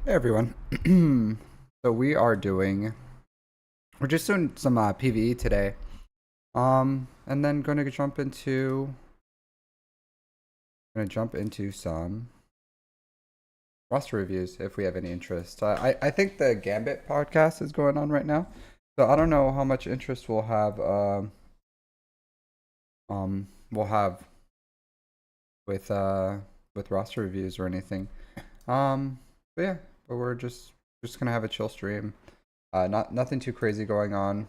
Hey everyone. So we're just doing some PvE today. And then gonna jump into some roster reviews if we have any interest. I think the Gambit podcast is going on right now, so I don't know how much interest we'll have with with roster reviews or anything. But yeah, but we're just gonna have a chill stream. Nothing too crazy going on.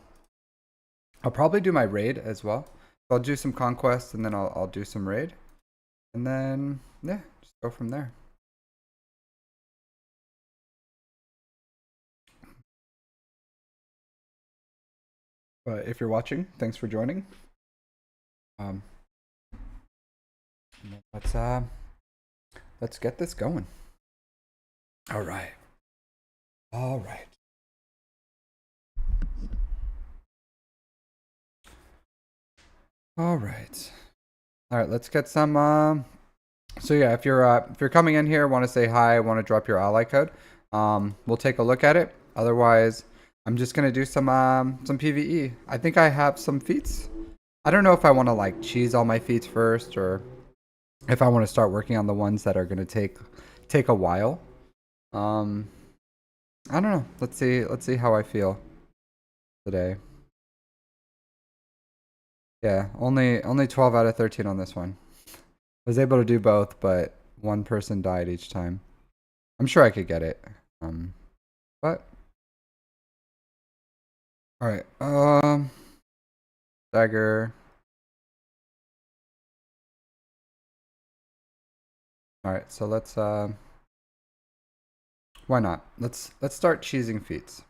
I'll probably do my raid as well. I'll do some conquest and then I'll do some raid. And then yeah, just go from there. But if you're watching, thanks for joining. Um let's uh let's get this going. All right. All right. All right. All right, let's get some so yeah, if you're coming in here, want to say hi, want to drop your ally code, we'll take a look at it. Otherwise, I'm just gonna do some PvE. I think I have some feats. I don't know if I want to like cheese all my feats first or if I want to start working on the ones that are gonna take a while. Um, I don't know. Let's see how I feel today. Yeah, only 12 out of 13 on this one. I was able to do both, but one person died each time. I'm sure I could get it. Um, but all right. Dagger. All right. So why not? Let's start cheesing feats.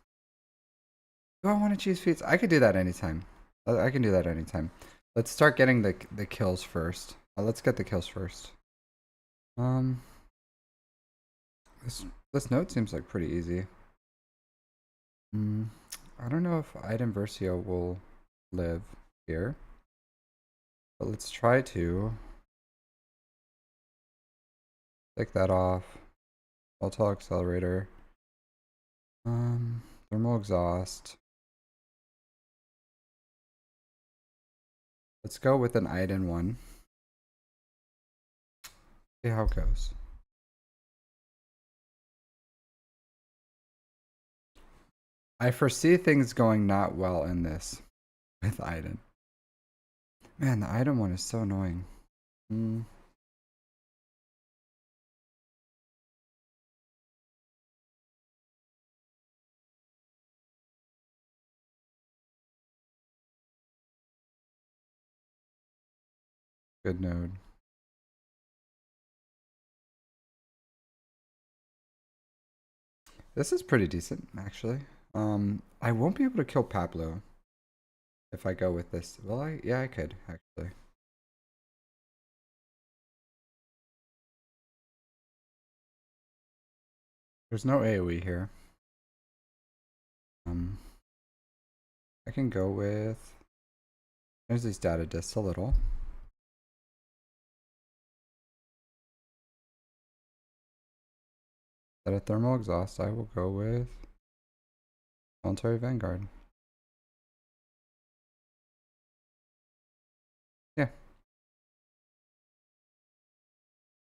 Do I want to cheese feats? I could do that anytime. I can do that anytime. Let's start getting the kills first. Let's get the kills first. Um, this this note seems like pretty easy. Mm, I don't know if item Versio will live here, but let's try to take that off. Volatile accelerator. Thermal exhaust. Let's go with an item one. See how it goes. I foresee things going not well in this with item. Man, the item one is so annoying. Mm, good node. This is pretty decent, actually. I won't be able to kill Pablo if I go with this. Well, yeah, I could actually. There's no AoE here. Um, I can go with. There's these data discs a little. That a thermal exhaust, I will go with Voluntary Vanguard. Yeah.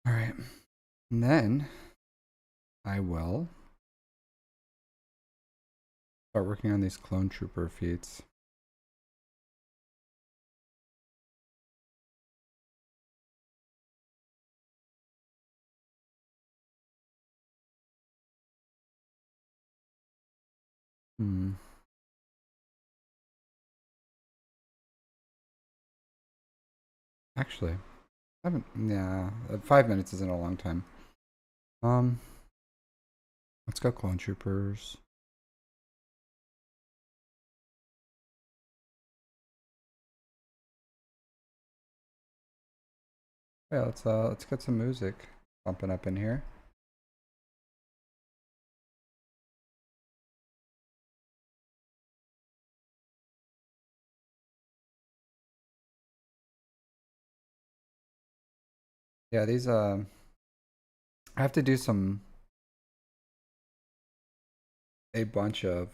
All right. And then I will start working on these clone trooper feats. Hmm. Actually, I haven't. Yeah, 5 minutes isn't a long time. Um, let's go clone troopers. Yeah, let's get some music bumping up in here. Yeah, these I have to do some a bunch of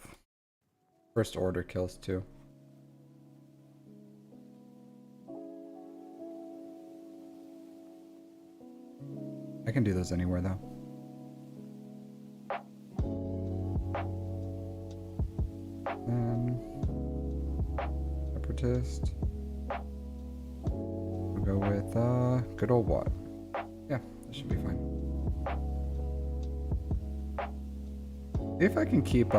first order kills too. I can do those anywhere though. Separatist. We'll go with good old what? Yeah, that should be fine. See if I can keep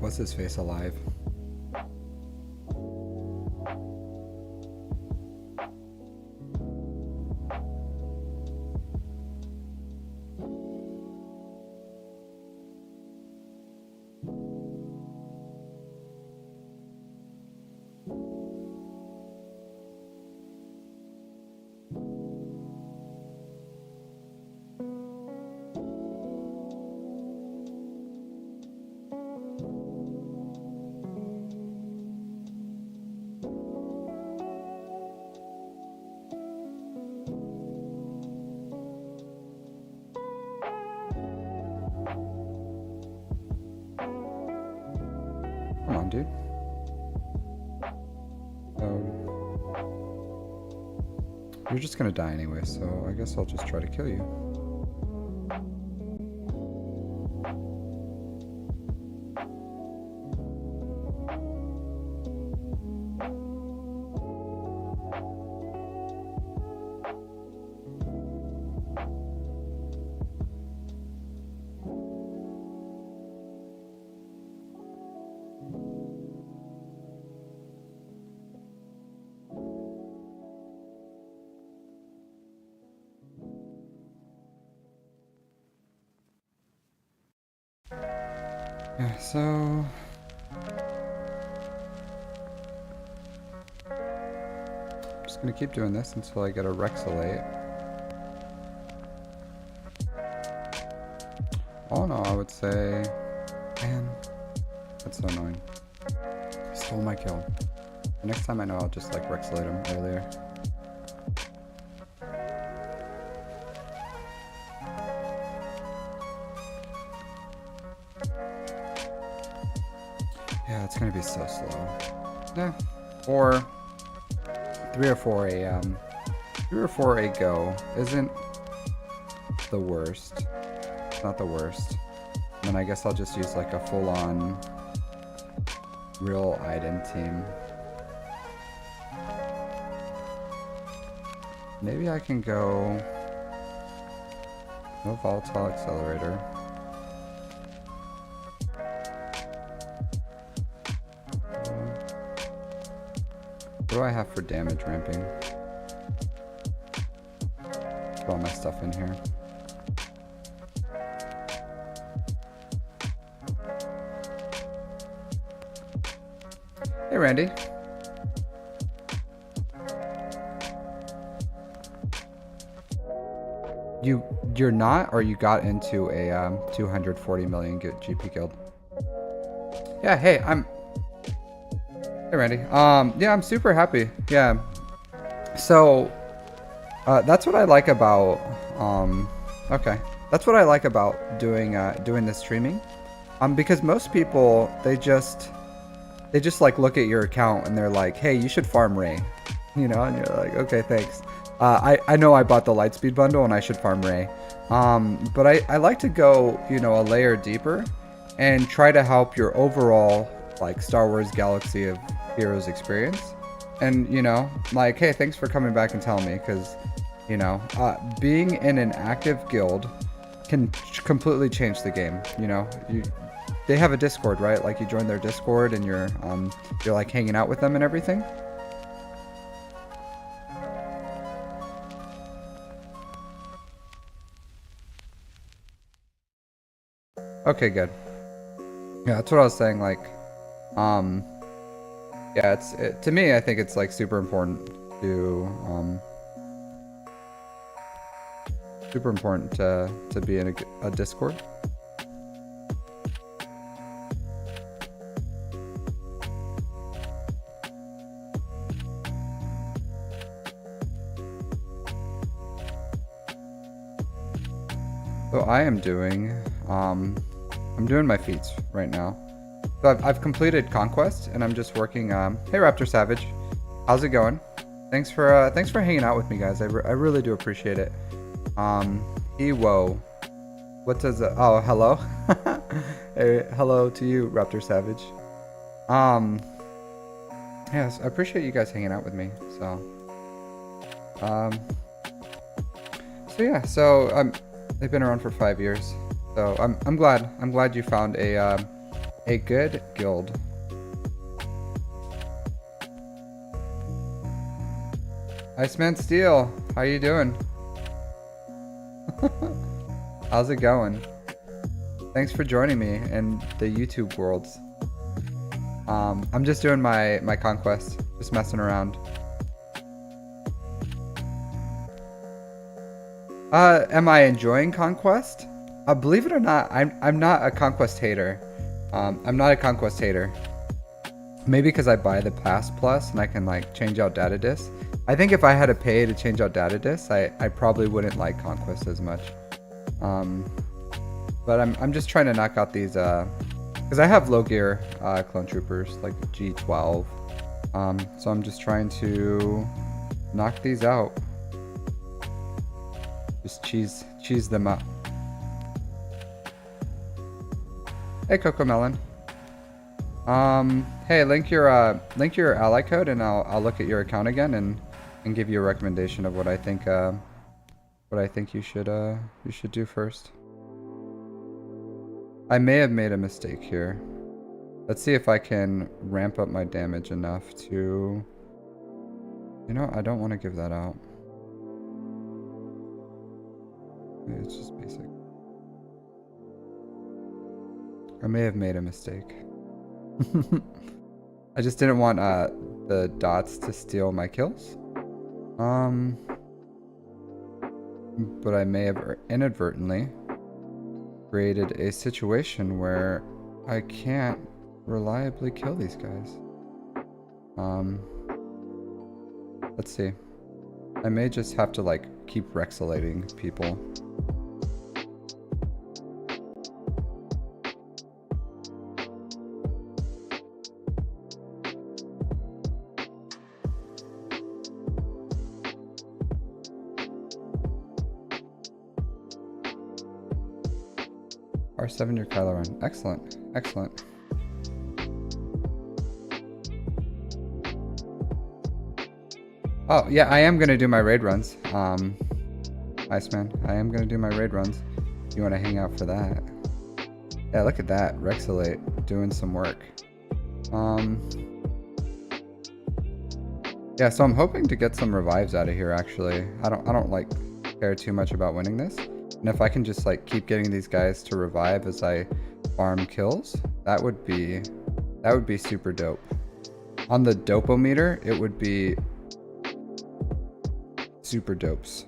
what's his face alive. Come on, dude. You're just gonna die anyway, so I guess I'll just try to kill you. Yeah, so I'm just gonna keep doing this until I get a Rexolate. All in all, I would say, man, that's so annoying. He stole my kill. The next time I know, I'll just like Rexolate him earlier. Yeah, it's gonna be so slow. Yeah, or 3 or 4 a.m. 3 or 4 a go isn't the worst. It's not the worst. And then I guess I'll just use like a full-on real item team. Maybe I can go no volatile accelerator. What do I have for damage ramping? Put all my stuff in here. Hey, Randy. You're not, or you got into a 240 million GP guild? Yeah. Hey, Hey, Randy. Yeah, I'm super happy. Yeah. So, that's what I like about. Okay, that's what I like about doing this streaming. Because most people they just like look at your account and they're like, hey, you should farm Ray, you know, and you're like, okay, thanks. I know I bought the Lightspeed bundle and I should farm Ray. But I like to go, you know, a layer deeper and try to help your overall like Star Wars Galaxy of Heroes experience. And, you know, like, hey, thanks for coming back and telling me, because, you know, being in an active guild can completely change the game. You know, they have a Discord, right? Like, you join their Discord and you're like hanging out with them and everything. Okay, good. Yeah, that's what I was saying. Like, yeah, to me, I think it's like super important to be in a Discord. So I am doing, I'm doing my feats right now. So I've completed Conquest, and I'm just working, hey Raptor Savage, how's it going? Thanks for hanging out with me, guys. I really do appreciate it. Whoa. What does it, oh, hello. Hey, hello to you, Raptor Savage. Yes, I appreciate you guys hanging out with me, so. So yeah, so they've been around for 5 years, so I'm glad you found a good guild. Iceman Steel, how you doing? How's it going? Thanks for joining me in the YouTube worlds. I'm just doing my conquest, just messing around. Am I enjoying Conquest? Believe it or not, I'm not a Conquest hater. I'm not a Conquest hater. Maybe because I buy the Pass Plus and I can like change out data disks. I think if I had to pay to change out data disks, I probably wouldn't like Conquest as much. But I'm just trying to knock out these because I have low gear clone troopers like G12. So I'm just trying to knock these out. Just cheese them up. Hey, Coco Melon. Hey, link your ally code, and I'll look at your account again and give you a recommendation of what I think you should do first. I may have made a mistake here. Let's see if I can ramp up my damage enough to. You know, I don't want to give that out. It's just basic. I may have made a mistake. I just didn't want the dots to steal my kills. But I may have inadvertently created a situation where I can't reliably kill these guys. Let's see. I may just have to like keep rexolating people. R7 your Kylo Ren. Excellent. Excellent. Oh, yeah, I am going to do my raid runs. Iceman, I am going to do my raid runs. You want to hang out for that? Yeah, look at that. Rexolate doing some work. Yeah, so I'm hoping to get some revives out of here, actually. I don't like care too much about winning this. And if I can just like keep getting these guys to revive as I farm kills, that would be super dope. On the dopometer, it would be super dopes.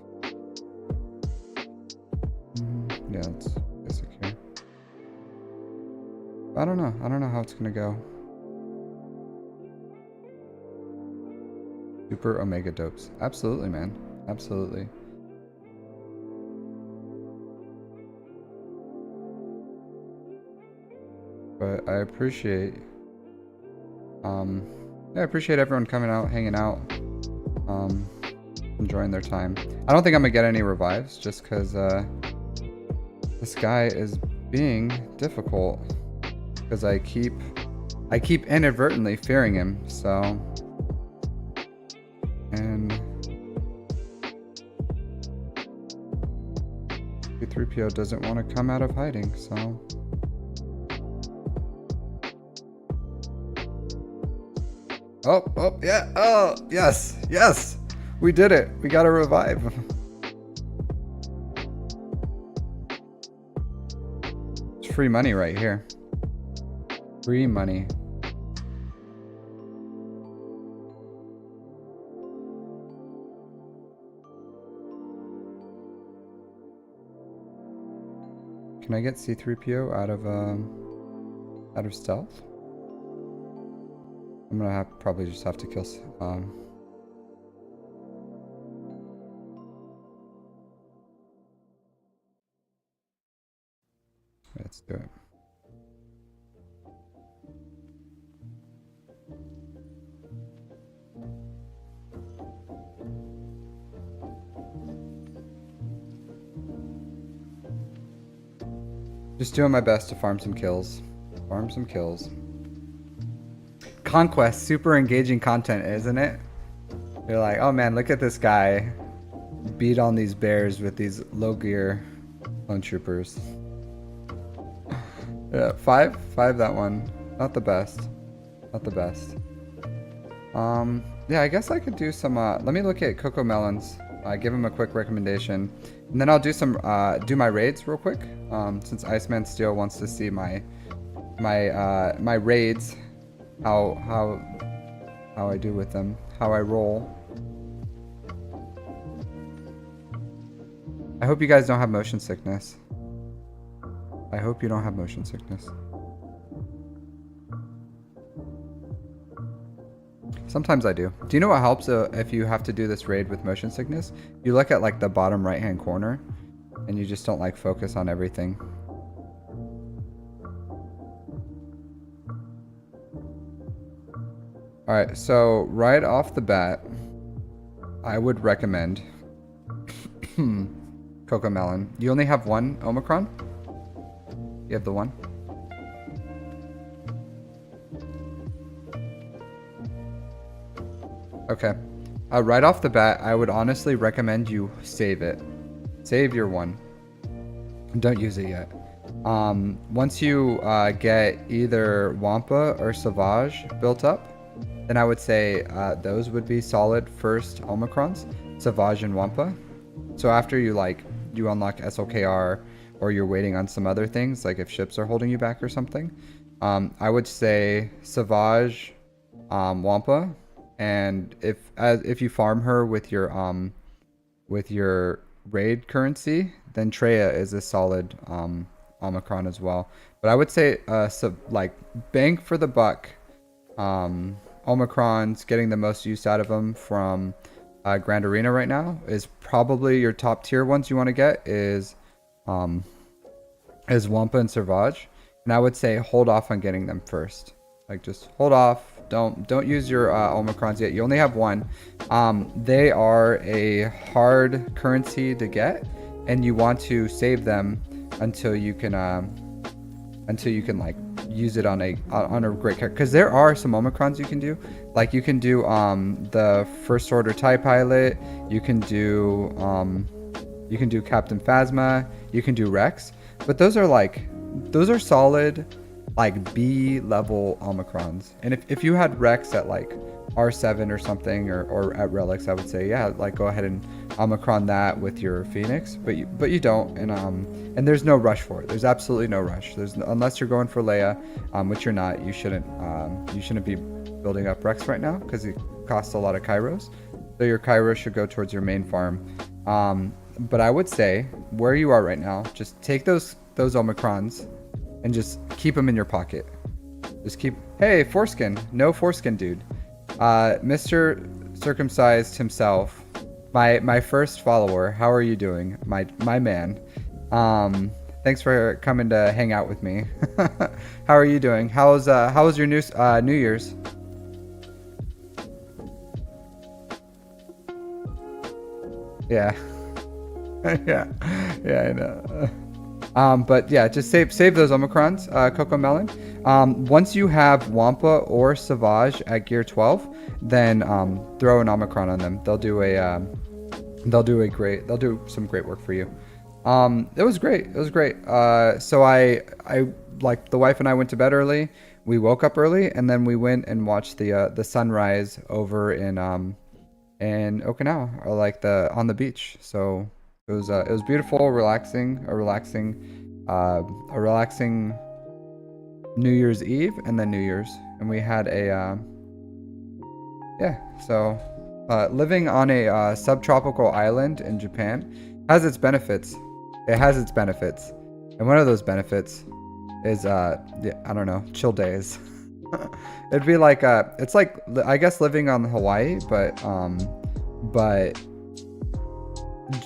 Yeah, it's basic here. I don't know how it's gonna go. Super omega dopes. Absolutely, man. Absolutely. But I appreciate I appreciate everyone coming out, hanging out, enjoying their time. I don't think I'm gonna get any revives just because this guy is being difficult because I keep inadvertently fearing him, so. And C-3PO doesn't want to come out of hiding, so. Oh, yeah. Oh, yes. Yes. We did it. We got a revive. It's free money right here. Free money. Can I get C-3PO out of stealth? I'm gonna probably just have to kill Let's do it. Just doing my best to farm some kills. Farm some kills. Conquest, super engaging content, isn't it? You're like, oh man, look at this guy beat on these bears with these low gear clone troopers. Yeah, five that one. Not the best. Not the best. Yeah, I guess I could do some, let me look at Coco Melons. Give him a quick recommendation. And then I'll do some, do my raids real quick. Since Iceman Steel wants to see my raids, how I do with them, how I roll. I hope you guys don't have motion sickness. I hope you don't have motion sickness. Sometimes I do. Do you know what helps if you have to do this raid with motion sickness? You look at like the bottom right hand corner and you just don't like focus on everything. Alright, so right off the bat, I would recommend Coco Melon. You only have one Omicron? You have the one? Okay. Right off the bat, I would honestly recommend you save it. Save your one. Don't use it yet. Once you get either Wampa or Sauvage built up, then I would say those would be solid first Omicrons, Sauvage and Wampa. So after you unlock SLKR or you're waiting on some other things, like if ships are holding you back or something, I would say Sauvage, Wampa. And if you farm her with your raid currency, then Treya is a solid Omicron as well. But I would say like bang for the buck, Omicrons, getting the most use out of them from Grand Arena right now is probably your top tier ones you want to get is Wampa and Sauvage. And I would say hold off on getting them first. Like just hold off. Don't use your Omicrons yet. You only have one. They are a hard currency to get, and you want to save them until you can like use it on a great character. Because there are some Omicrons you can do. Like you can do the First Order TIE Pilot. You can do Captain Phasma. You can do Rex. But those are solid, like B level Omicrons. And if you had Rex at like R7 or something, or at Relics, I would say yeah, like go ahead and Omicron that with your Phoenix. But you don't, and there's no rush for it. There's absolutely no rush. Unless you're going for Leia, which you're not. You shouldn't be building up Rex right now because it costs a lot of Kairos. So your Kairos should go towards your main farm. But I would say where you are right now, just take those Omicrons and just keep them in your pocket. Just keep, hey, foreskin. No foreskin, dude. Mr. Circumcised himself, my first follower. How are you doing, my man? Thanks for coming to hang out with me. How are you doing? How was your New Year's? Yeah. yeah, I know. But yeah, just save those Omicrons, Coco Melon. Once you have Wampa or Sauvage at gear 12, then throw an Omicron on them. They'll do some great work for you. It was great. So I like the wife and I went to bed early. We woke up early and then we went and watched the sunrise over in Okinawa, or like on the beach. So it was beautiful, a relaxing New Year's Eve and then New Year's, and we had living on a subtropical island in Japan has its benefits. It has its benefits, and one of those benefits is I don't know, chill days. It'd be like it's like, I guess, living on Hawaii, but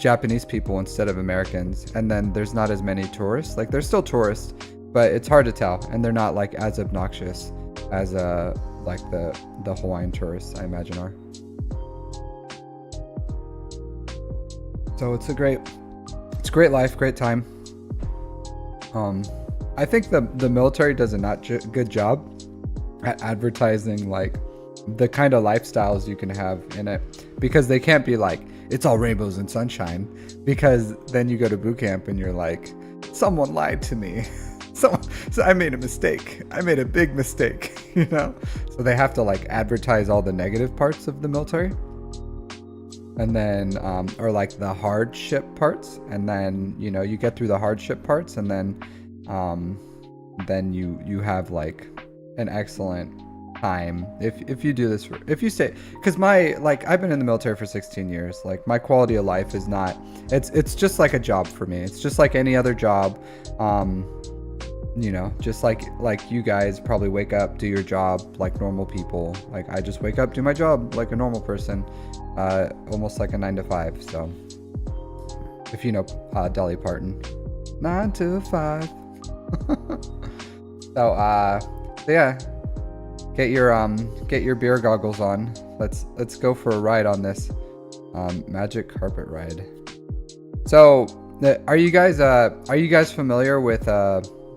Japanese people instead of Americans, and then there's not as many tourists. Like there's still tourists, but it's hard to tell, and they're not like as obnoxious as like the Hawaiian tourists, I imagine, are. So it's a great life, great time. I think the military does a not good job at advertising like the kind of lifestyles you can have in it, because they can't be like it's all rainbows and sunshine, because then you go to boot camp and you're like, someone lied to me. So I made a mistake. I made a big mistake, you know? So they have to like advertise all the negative parts of the military. And then, or like the hardship parts. And then, you know, you get through the hardship parts, and then you have like an excellent time if you do this, if you stay, because I've been in the military for 16 years. Like my quality of life is not, it's just like a job for me. It's just like any other job. You know, just like you guys probably wake up, do your job like normal people. Like I just wake up, do my job like a normal person, almost like a 9 to 5. So if you know Dolly Parton, 9 to 5. So yeah, get your beer goggles on. Let's go for a ride on this magic carpet ride. So are you guys familiar with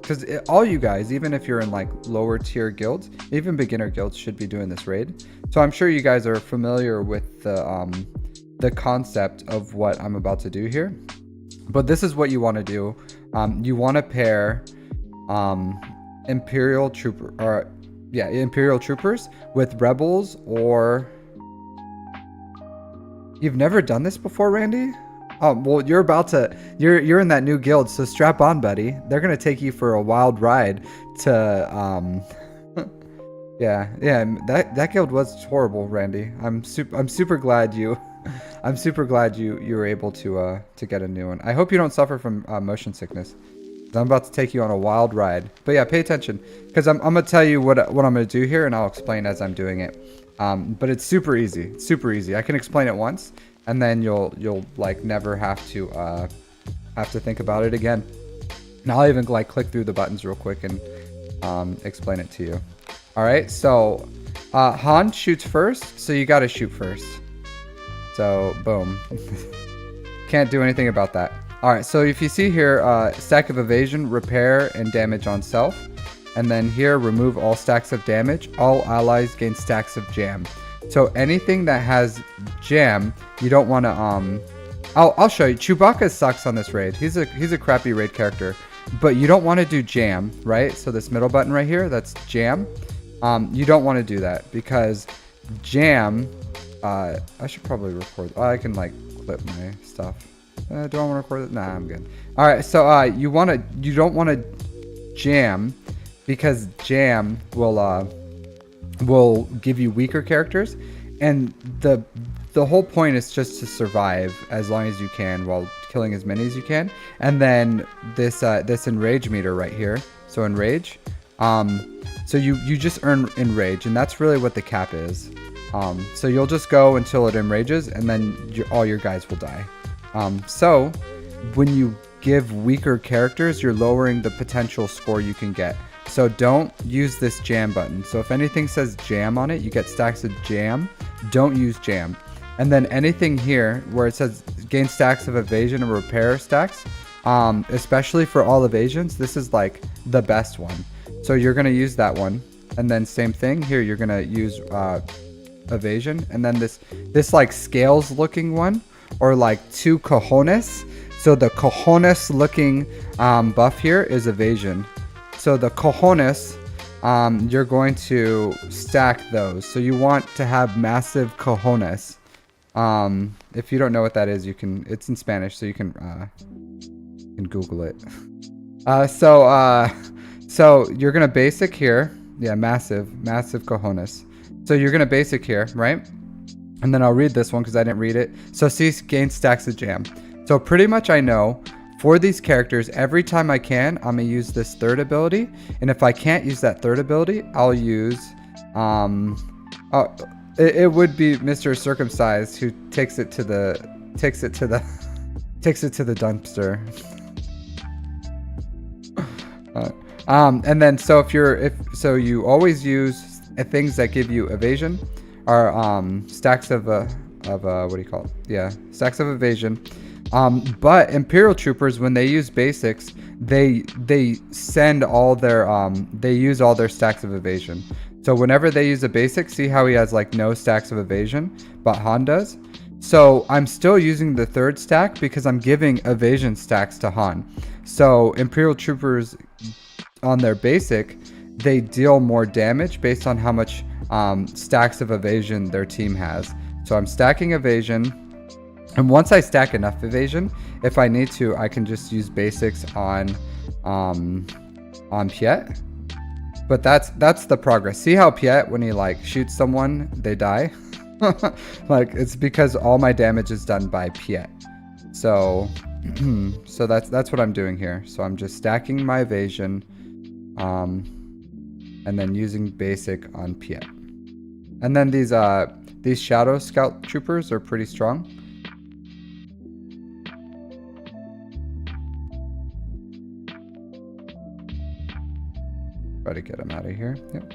because all you guys, even if you're in like lower tier guilds, even beginner guilds, should be doing this raid. So I'm sure you guys are familiar with the concept of what I'm about to do here. But this is what you want to do. You want to pair Imperial troopers with rebels. Or you've never done this before, Randy? Oh, well, you're in that new guild, so strap on, buddy. They're gonna take you for a wild ride to yeah, that guild was horrible, Randy. I'm super glad you were able to get a new one. I hope you don't suffer from motion sickness. I'm about to take you on a wild ride. But yeah, pay attention, because I'm gonna tell you what I'm gonna do here, and I'll explain as I'm doing it. But it's super easy. Super easy. I can explain it once, and then you'll like never have to think about it again. And I'll even like click through the buttons real quick and explain it to you. All right, so Han shoots first, so you got to shoot first. So boom. Can't do anything about that. All right, so if you see here, stack of evasion, repair, and damage on self. And then here, remove all stacks of damage. All allies gain stacks of jam. So anything that has jam, you don't want to I'll show you. Chewbacca sucks on this raid. He's a crappy raid character, but you don't want to do jam, right? So this middle button right here, that's jam. You don't want to do that, because jam, I should probably record. I can like clip my stuff. Do I want to record it? Nah, I'm good. All right, so you don't want to jam, because jam will give you weaker characters, and the whole point is just to survive as long as you can while killing as many as you can. And then this enrage meter right here. So enrage, so you just earn enrage, and that's really what the cap is. So you'll just go until it enrages, and then all your guys will die. So when you give weaker characters, you're lowering the potential score you can get. So don't use this jam button. So if anything says jam on it, you get stacks of jam. Don't use jam. And then anything here where it says gain stacks of evasion and repair stacks, especially for all evasions, this is like the best one. So you're going to use that one. And then same thing here, you're going to use evasion. And then this like scales looking one, or like 2 cojones. So the cojones looking buff here is evasion. So the cojones, you're going to stack those. So you want to have massive cojones. If you don't know what that is, it's in Spanish, so you can Google it. So you're gonna basic here. Yeah, massive cojones. So you're gonna basic here, right? And then I'll read this one because I didn't read it. So see, gain stacks of jam. So pretty much I know for these characters, every time I can, I'm gonna use this third ability. And if I can't use that third ability, I'll use it would be Mr. Circumcised, who takes it to the Takes it to the dumpster. And then so so you always use things that give you evasion, or stacks of what do you call it? Yeah, stacks of evasion. But Imperial Troopers, when they use basics, they send all their they use all their stacks of evasion. So whenever they use a basic, see how he has like no stacks of evasion, but Han does. So I'm still using the third stack because I'm giving evasion stacks to Han. So Imperial Troopers on their basic, they deal more damage based on how much stacks of evasion their team has. So I'm stacking evasion, and once I stack enough evasion, if I need to, I can just use basics on Piet. But that's the progress. See how Piet, when he like shoots someone, they die. Like, it's because all my damage is done by Piet. So so that's what I'm doing here. So I'm just stacking my evasion, and then using basic on Piet. And then these Shadow Scout Troopers are pretty strong. Try to get him out of here. Yep.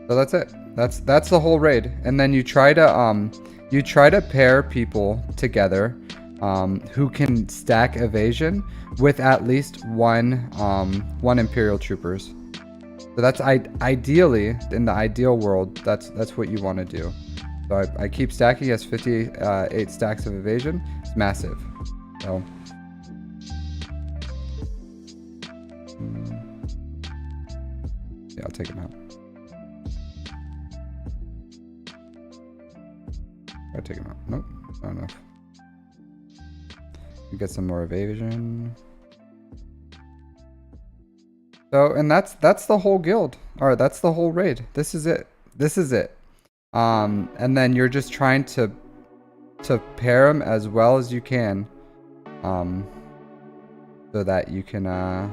So that's it. That's the whole raid. And then you try to pair people together who can stack evasion with at least one Imperial Troopers. So that's ideally, in the ideal world, that's what you want to do. So I keep stacking. As 58 stacks of evasion. It's massive. So yeah, I'll take him out. I'll take him out. Nope, not enough. We get some more evasion. So, and that's the whole guild. All right, that's the whole raid. This is it. This is it. And then you're just trying to pair them as well as you can, so that you can have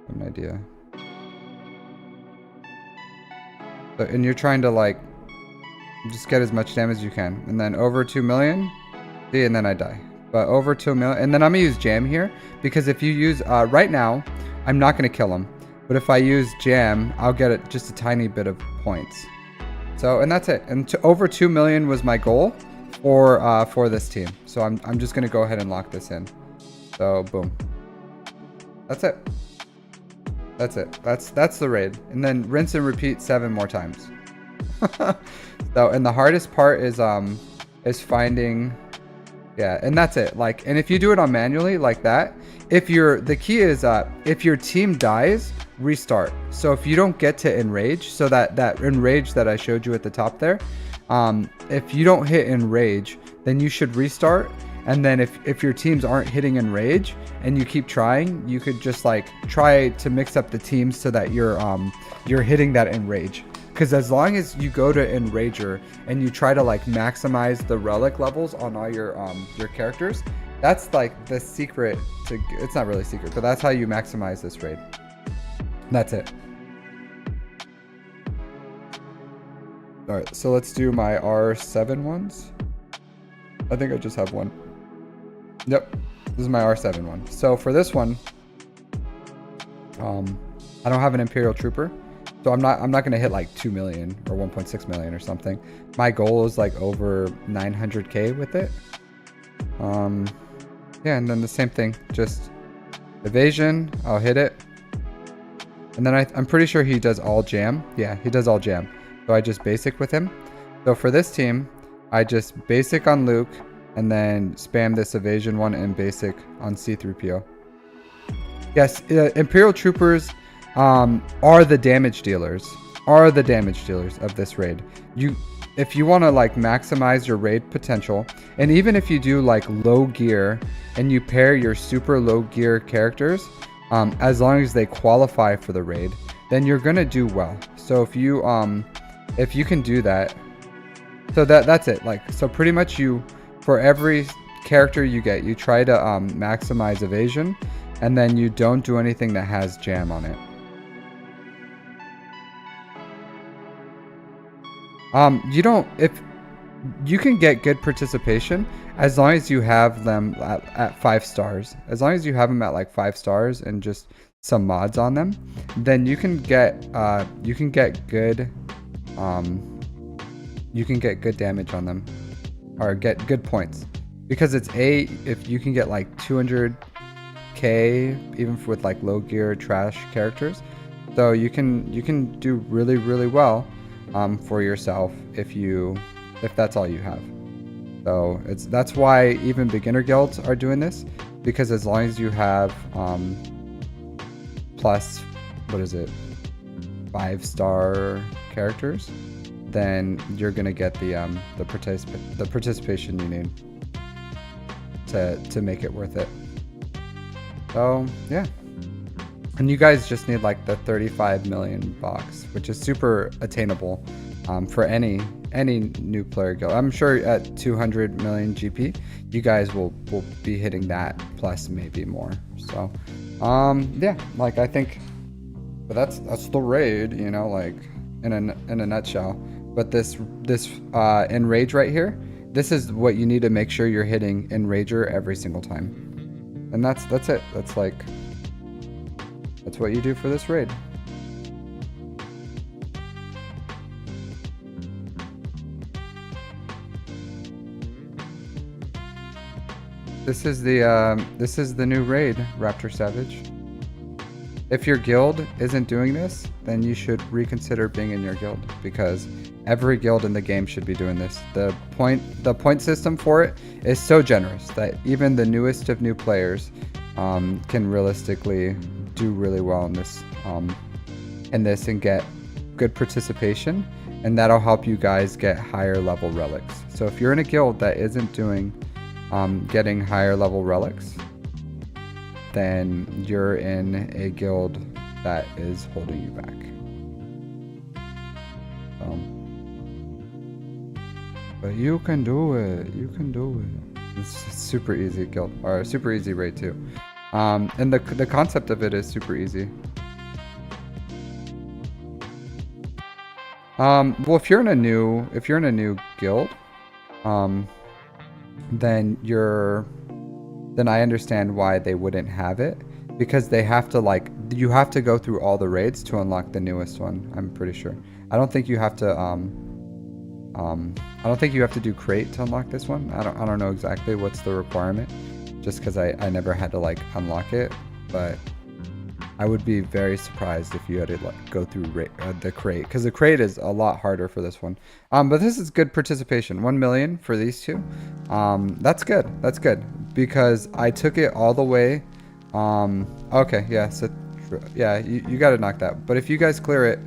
an idea. So, and you're trying to like just get as much damage as you can, and then over 2 million. See, and then I die. But over 2 million, and then I'm gonna use jam here, because if you use right now, I'm not gonna kill him, but if I use jam, I'll get just a tiny bit of points. So, and that's it. And over 2 million was my goal for this team. So I'm just gonna go ahead and lock this in. So boom. That's it. That's it. That's the raid. And then rinse and repeat 7 more times. So, and the hardest part is finding, yeah, and that's it. Like, and if you do it on manually like that, the key is if your team dies, restart. So if you don't get to enrage, so that enrage that I showed you at the top there, if you don't hit enrage, then you should restart. And then if your teams aren't hitting enrage and you keep trying, you could just like try to mix up the teams so that you're hitting that enrage. Because as long as you go to enrager and you try to like maximize the relic levels on all your characters, that's like the secret to, it's not really secret, but that's how you maximize this raid. That's it. All right, so let's do my R7 ones. I think I just have one. Yep, this is my R7 one. So for this one, I don't have an Imperial Trooper, so I'm not gonna hit like 2 million or 1.6 million or something. My goal is like over 900k with it. Yeah, and then the same thing, just evasion. I'll hit it, and then I'm pretty sure he does all jam. Yeah, he does all jam. So I just basic with him. So for this team, I just basic on Luke, and then spam this evasion one and basic on C-3PO. Yes, Imperial Troopers are the damage dealers. Of this raid. If you want to like maximize your raid potential, and even if you do like low gear and you pair your super low gear characters, as long as they qualify for the raid, then you're gonna do well. So if you can do that, so that's it. Like, so pretty much for every character you get, you try to maximize evasion, and then you don't do anything that has jam on it. You don't, if you can get good participation as long as you have them at 5 stars. As long as you have them at like 5 stars and just some mods on them, then you can get good damage on them, or get good points, because it's if you can get like 200k even with like low gear trash characters, so you can do really well for yourself if that's all you have. So that's why even beginner guilds are doing this, because as long as you have plus, what is it, 5-star characters, then you're gonna get the participation you need to make it worth it. So yeah, and you guys just need like the 35 million box, which is super attainable for any new player guild. I'm sure at 200 million GP, you guys will be hitting that plus maybe more. So yeah, like I think, but that's the raid, you know, like in a nutshell. But this enrage right here, this is what you need to make sure you're hitting enrager every single time, and that's it. That's what you do for this raid. This is the new raid, Raptor Savage. If your guild isn't doing this, then you should reconsider being in your guild, because every guild in the game should be doing this. The point system for it is so generous that even the newest of new players can realistically do really well in this and get good participation, and that'll help you guys get higher level relics. So if you're in a guild that isn't doing getting higher level relics, then you're in a guild that is holding you back. But you can do it. You can do it. It's super easy guild, or super easy raid too. And the concept of it is super easy. Well, if you're in a new guild, then I understand why they wouldn't have it, because they have to you have to go through all the raids to unlock the newest one. I'm pretty sure. I don't think you have to do crate to unlock this one. I don't know exactly what's the requirement, just because I never had to unlock it, but I would be very surprised if you had to go through the crate, because the crate is a lot harder for this one. But this is good participation. 1 million for these two. That's good. That's good, because I took it all the way. Okay, yeah. So yeah, you got to knock that. But if you guys clear it,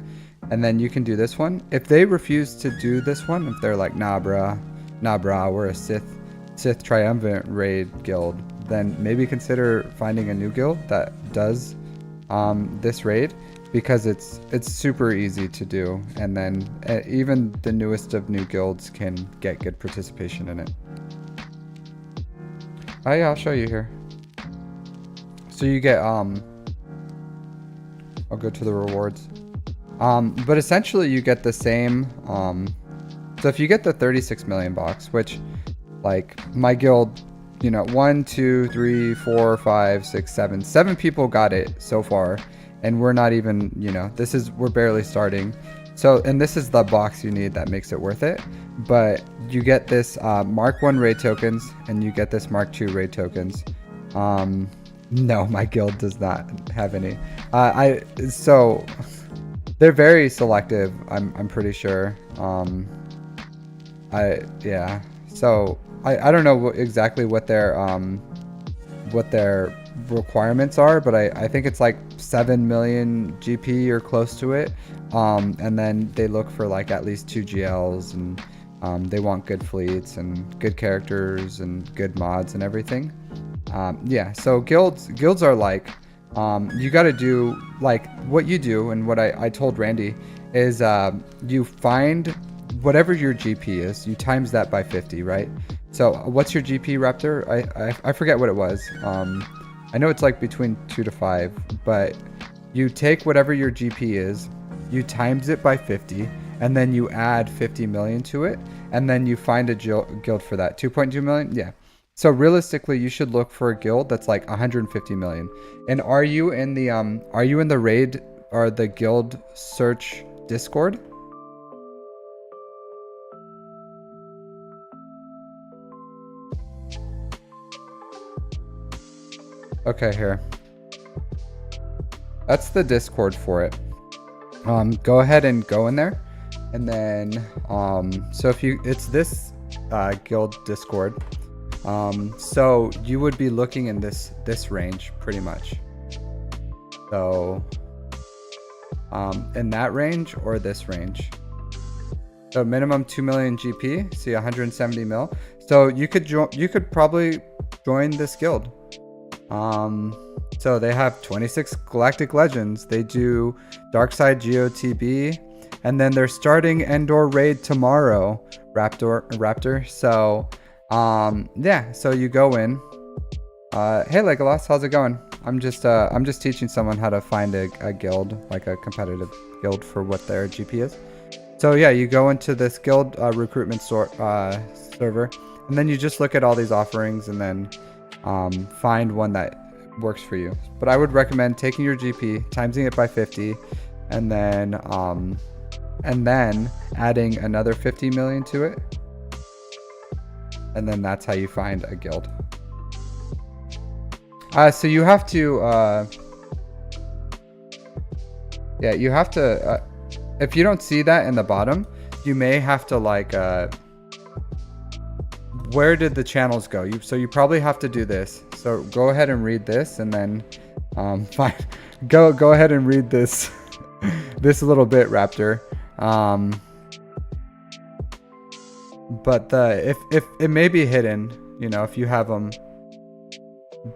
and then you can do this one. If they refuse to do this one, if they're like, nah, brah, we're a Sith Triumvirate raid guild, then maybe consider finding a new guild that does this raid, because it's super easy to do, and then even the newest of new guilds can get good participation in it. Oh yeah, I'll show you here. So you get I'll go to the rewards. But essentially you get the same so if you get the 36 million box, which like my guild, you know, 1, 2, 3, 4, 5, 6, 7 people got it so far, and we're not even, you know, we're barely starting. So, and this is the box you need that makes it worth it. But you get this Mark 1 raid tokens, and you get this Mark 2 raid tokens. No, my guild does not have any. So they're very selective, I'm pretty sure. Yeah. So I don't know exactly what their requirements are, but I think it's like 7 million GP or close to it. And then they look for like at least 2 GLs, and they want good fleets and good characters and good mods and everything. Yeah, so guilds are like, you got to do like what you do, and what I told Randy is you find whatever your GP is, you times that by 50, right? So what's your GP, Raptor? I forget what it was. I know it's like between 2 to 5, but you take whatever your GP is, you times it by 50, and then you add 50 million to it, and then you find a guild for that. 2.2 million? Yeah. So realistically, you should look for a guild that's like 150 million. And are you in the raid or the guild search Discord? Okay, here. That's the Discord for it. Go ahead and go in there. And then, so if it's this guild Discord. So you would be looking in this range pretty much. So, in that range or this range. So minimum 2 million GP, see 170 mil. So you could probably join this guild. So they have 26 Galactic Legends. They do Darkside GOTB, and then they're starting Endor Raid tomorrow, Raptor. So, yeah, so you go in. Hey Legolas, how's it going? I'm just teaching someone how to find a guild, like a competitive guild for what their GP is. So yeah, you go into this guild recruitment server, and then you just look at all these offerings and then find one that works for you. But I would recommend taking your GP, timesing it by 50, and then adding another 50 million to it. And then that's how you find a guild. So you have to, yeah, you have to, if you don't see that in the bottom, you may have to like, where did the channels go? So you probably have to do this. So go ahead and read this, and then, go ahead and read this, this little bit, Raptor. But if it may be hidden, you know, if you have them,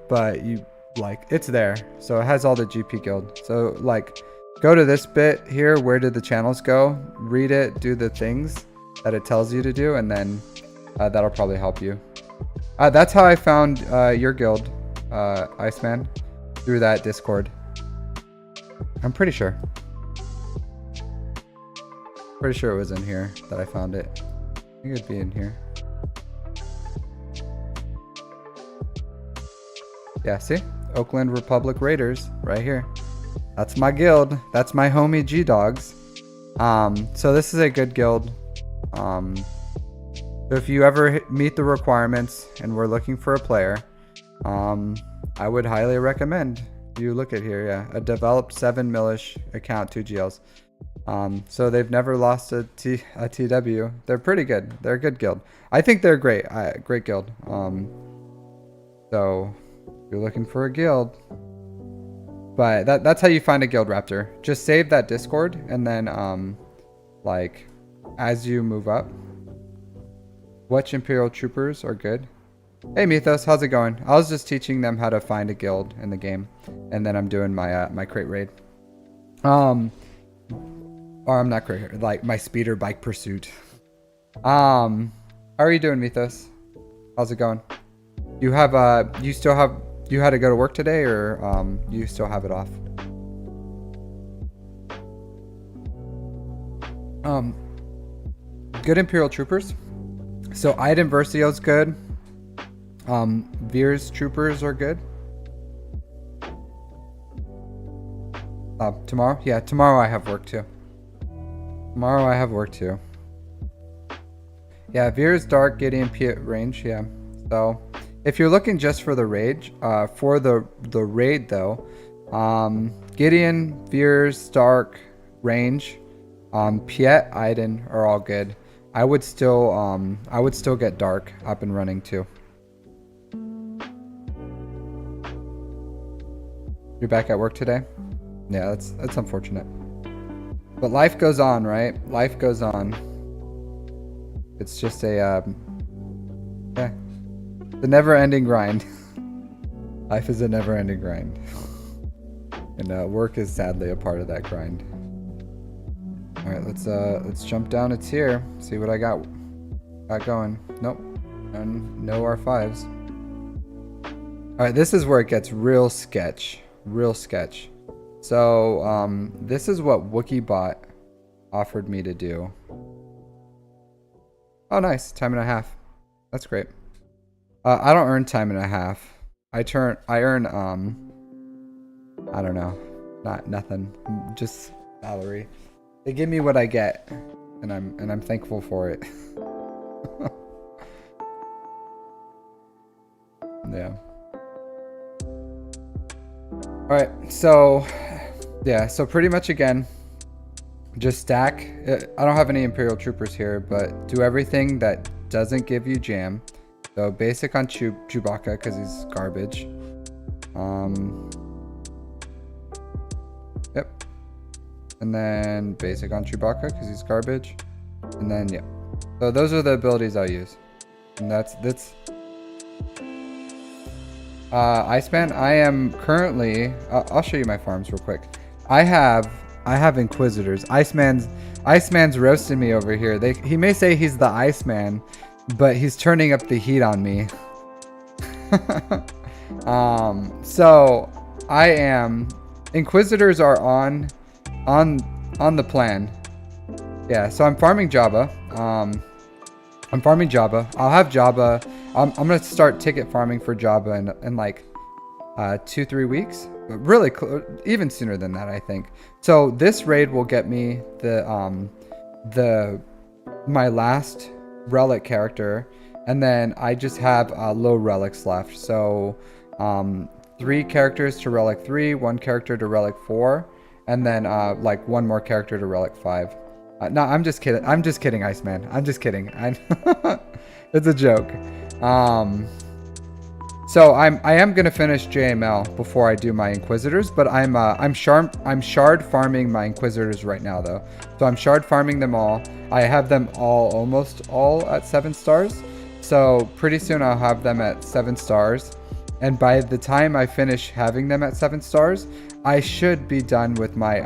but you like, it's there. So it has all the GP guild. So like, go to this bit here. Where did the channels go? Read it, do the things that it tells you to do, and then that'll probably help you. That's how I found your guild, Iceman, through that Discord. I'm pretty sure. Pretty sure it was in here that I found it. I think it'd be in here. Yeah, see? Oakland Republic Raiders, right here. That's my guild. That's my homie G-Dogs. So this is a good guild. So if you ever meet the requirements and we're looking for a player, I would highly recommend you look at here. Yeah, a developed 7 millish account, 2 GLs. So they've never lost a TW. They're pretty good. They're a good guild. I think they're great. Great guild. So if you're looking for a guild, but that's how you find a guild, Raptor. Just save that Discord, and then like as you move up, which Imperial Troopers are good. Hey Mythos, how's it going? I was just teaching them how to find a guild in the game, and then I'm doing my my crate raid. Or I'm not crate, like my speeder bike pursuit. How are you doing, Mythos? How's it going? You have you had to go to work today, or you still have it off? Good Imperial Troopers. So Iden Versio's good. Veer's Troopers are good. Tomorrow? Yeah, tomorrow I have work too. Yeah, Veer's Dark, Gideon, Piet range, yeah. So if you're looking just for the raid, the raid though, Gideon, Veer's Dark, range, Piet, Iden are all good. I would still get Dark up and running too. You're back at work today? Yeah, that's unfortunate. But life goes on, right? Life goes on. It's just a yeah, the never-ending grind. Life is a never-ending grind, and work is sadly a part of that grind. All right, let's jump down a tier. See what I got going. Nope, no R5s. All right, this is where it gets real sketch. So this is what Wookiee bought offered me to do. Oh, nice. Time and a half. That's great. I don't earn time and a half. I earn, I don't know. Nothing. Just salary. They give me what I get, and I'm thankful for it. Yeah. All right. So, yeah. So pretty much again, just stack. I don't have any Imperial Troopers here, but do everything that doesn't give you jam. So basic on Chewbacca because he's garbage. Yep. And then basic on Chewbacca because he's garbage. And then yeah. So those are the abilities I'll use. And that's Iceman. I am currently. I'll show you my farms real quick. I have Inquisitors. Iceman's roasting me over here. He may say he's the Iceman, but he's turning up the heat on me. So I am. Inquisitors are on the plan. Yeah. So I'm farming Jabba. I'm farming Jabba. I'll have Jabba. I'm gonna start ticket farming for Jabba in like 2-3 weeks. Really, even sooner than that, I think. So this raid will get me my last relic character, and then I just have low relics left. So 3 characters to relic 3, 1 character to relic 4, and then like 1 more character to relic 5. No, I'm just kidding. I'm just kidding, Iceman. I'm just kidding. It's a joke. So I am gonna finish JML before I do my Inquisitors, but I'm shard farming my Inquisitors right now though. So I'm shard farming them all. I have them almost all at 7 stars. So pretty soon I'll have them at 7 stars. And by the time I finish having them at 7 stars, I should be done with my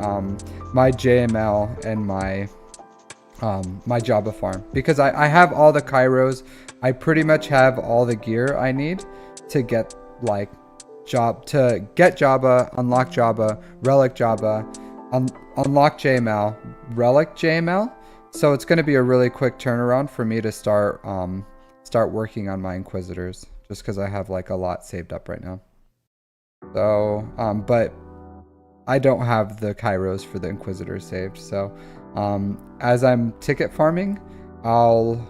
my JML and my Jabba farm, because I have all the Kairos. I pretty much have all the gear I need to get like Jabba, unlock Jabba, relic Jabba, unlock JML, relic JML. So it's going to be a really quick turnaround for me to start working on my Inquisitors, just because I have like a lot saved up right now. So but I don't have the Kairos for the Inquisitors saved. So as I'm ticket farming, oh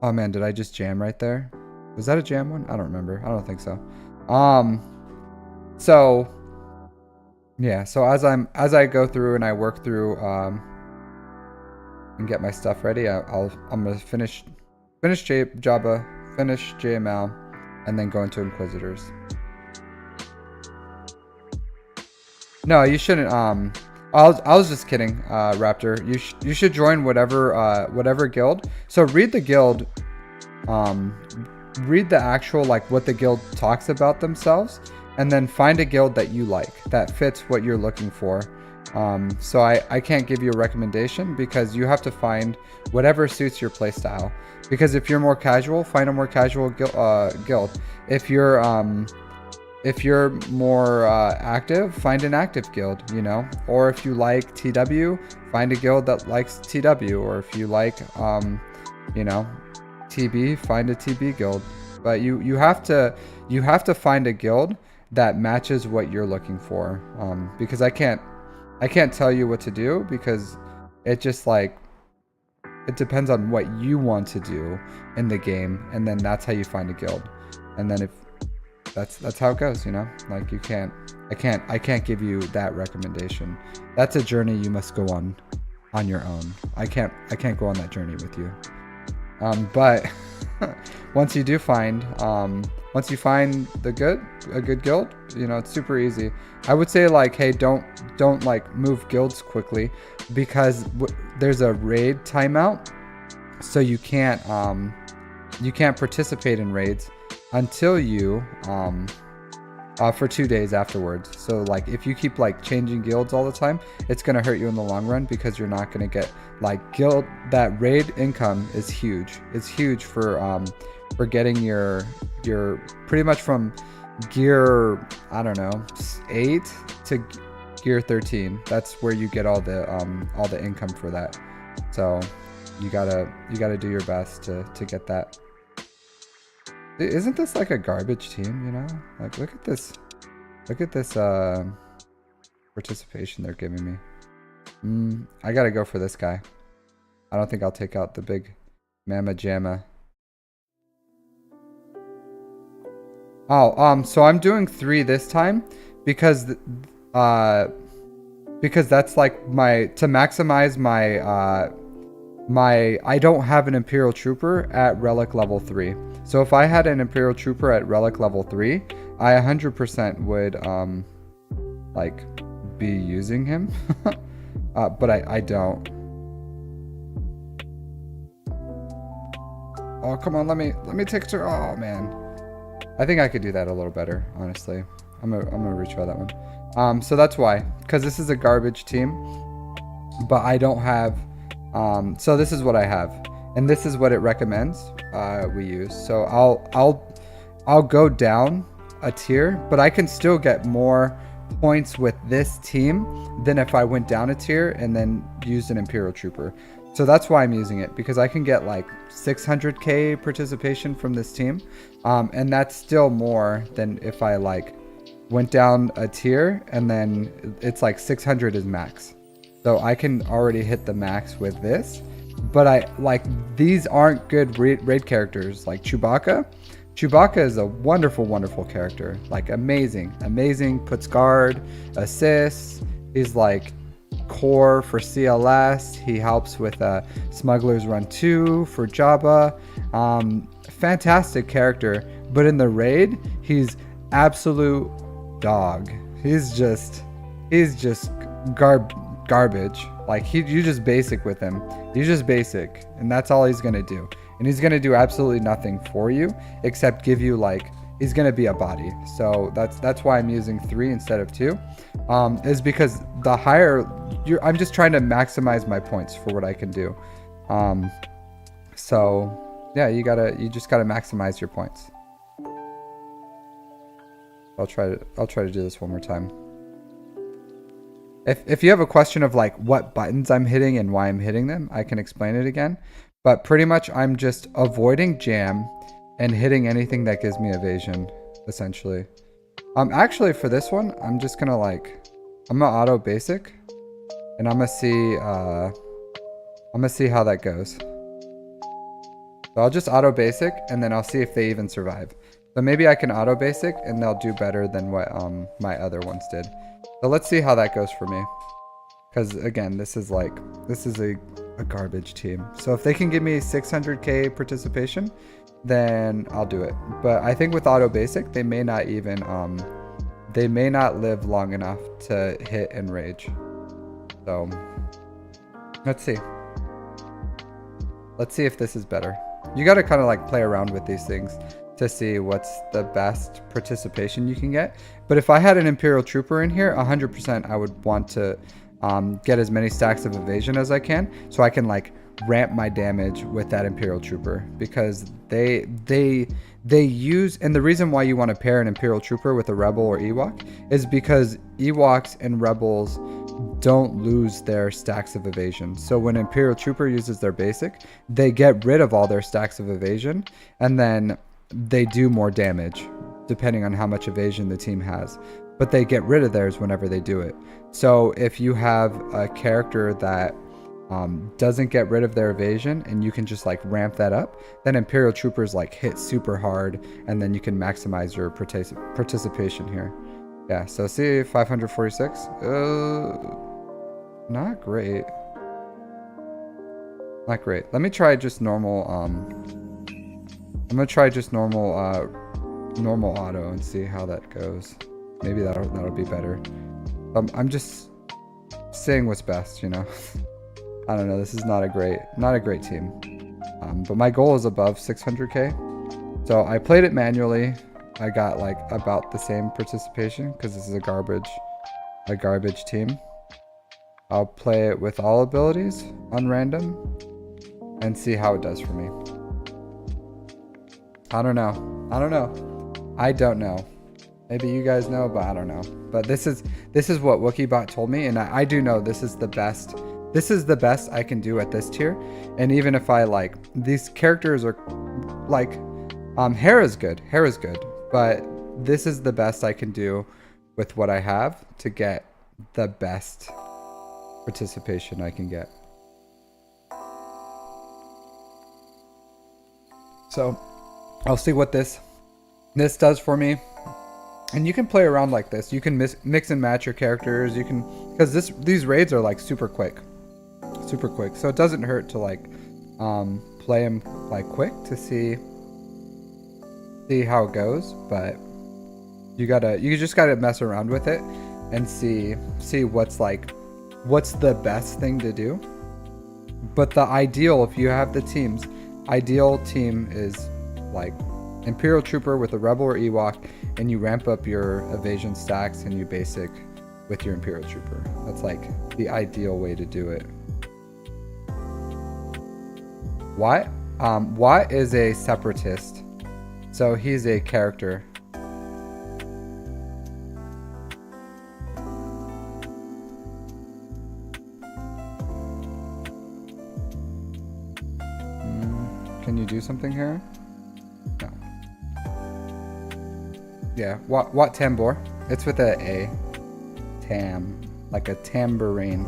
man, did I just jam right there? Was that a jam one? I don't remember. I don't think so. So yeah, so as I go through and I work through and get my stuff ready, I'm gonna finish Jabba, finish JML, and then go into Inquisitors. No, you shouldn't. I was just kidding, Raptor. You should join whatever guild. So read the guild. Read the actual like what the guild talks about themselves, and then find a guild that you like that fits what you're looking for. So I can't give you a recommendation because you have to find whatever suits your playstyle. Because if you're more casual, find a more casual guild. If you're more active, find an active guild, you know. Or if you like TW, find a guild that likes TW. Or if you like, you know, TB, find a TB guild. But you have to find a guild that matches what you're looking for. Because I can't tell you what to do, because it just like it depends on what you want to do in the game, and then that's how you find a guild. And then if that's how it goes, you know. Like I can't give you that recommendation. That's a journey you must go on your own. I can't go on that journey with you. But once you find a good guild, you know, it's super easy. I would say like, hey, don't like move guilds quickly, because there's a raid timeout, so you can't participate in raids until you for 2 days afterwards. So like if you keep like changing guilds all the time, it's gonna hurt you in the long run, because you're not gonna get like that raid income is huge. It's huge for getting your pretty much from gear, I don't know, 8 to gear 13. That's where you get all the income for that. So you gotta do your best to get that. Isn't this like a garbage team, you know? Like look at this participation they're giving me. I gotta go for this guy. I don't think I'll take out the big Mama Jamma. Oh, so I'm doing 3 this time because that's like to maximize my I don't have an Imperial Trooper at Relic level 3. So if I had an Imperial Trooper at Relic level 3, I 100% would like be using him. But I don't. Oh, come on, let me take it. Oh man. I think I could do that a little better, honestly. I'm gonna retry that one. So that's why, because this is a garbage team, but I don't have. So this is what I have, and this is what it recommends we use. So I'll go down a tier, but I can still get more points with this team than if I went down a tier and then used an Imperial Trooper. So that's why I'm using it, because I can get like 600k participation from this team, and that's still more than if I like went down a tier and then it's like 600 is max. So I can already hit the max with this, but I like these aren't good raid characters like Chewbacca. Chewbacca is a wonderful character, like amazing, puts guard, assists, he's like core for CLS, he helps with Smuggler's Run 2 for Jabba. Fantastic character, but in the raid, he's absolute dog. He's just garbage. Like you just basic with him. He's just basic, and that's all he's gonna do. And he's gonna do absolutely nothing for you except give you like, he's gonna be a body. So that's why I'm using 3 instead of 2. Is because the higher I'm just trying to maximize my points for what I can do. So yeah, you just gotta maximize your points. I'll try to do this one more time. If you have a question of like what buttons I'm hitting and why I'm hitting them, I can explain it again. But pretty much I'm just avoiding jam and hitting anything that gives me evasion, essentially. Actually for this one, I'm just gonna I'm gonna auto basic, and I'm gonna see how that goes. So I'll just auto basic, and then I'll see if they even survive. So maybe I can auto basic, and they'll do better than what my other ones did. So let's see how that goes for me. Because again, this is a garbage team. So if they can give me 600k participation, then I'll do it. But I think with auto basic, they may not even they may not live long enough to hit and rage. So let's see. Let's see if this is better. You got to kind of like play around with these things to see what's the best participation you can get. But if I had an Imperial Trooper in here, 100% I would want to get as many stacks of evasion as I can, so I can like ramp my damage with that Imperial Trooper, because they use, and the reason why you want to pair an Imperial Trooper with a Rebel or Ewok is because Ewoks and Rebels don't lose their stacks of evasion. So when Imperial Trooper uses their basic, they get rid of all their stacks of evasion, and then they do more damage depending on how much evasion the team has, but they get rid of theirs whenever they do it. So if you have a character that doesn't get rid of their evasion and you can just like ramp that up, then Imperial Troopers like hit super hard, and then you can maximize your participation here. Yeah, so see 546, not great. Not great. Let me try just normal, I'm gonna try just normal auto and see how that goes. Maybe that'll be better. I'm just saying what's best, you know. I don't know. This is not a great team. But my goal is above 600k. So I played it manually. I got like about the same participation because this is a garbage team. I'll play it with all abilities on random and see how it does for me. I don't know. I don't know. Maybe you guys know, but I don't know. But this is what WookieBot told me, and I do know this is the best this is the best I can do at this tier. And even if I like, these characters are like, hair is good, but this is the best I can do with what I have to get the best participation I can get. So I'll see what this does for me. And you can play around like this. You can mix and match your characters. You can, because these raids are like super quick. So it doesn't hurt to like play them like quick to see how it goes. But you just gotta mess around with it and see what's the best thing to do. But the ideal, if you have the teams, ideal team is like Imperial Trooper with a Rebel or Ewok, and you ramp up your evasion stacks and you basic with your Imperial Trooper. That's like the ideal way to do it. Watt is a separatist, so he's a character. Can you do something here? No. Yeah, Wat Tambor. It's with a A. Tam. Like a tambourine.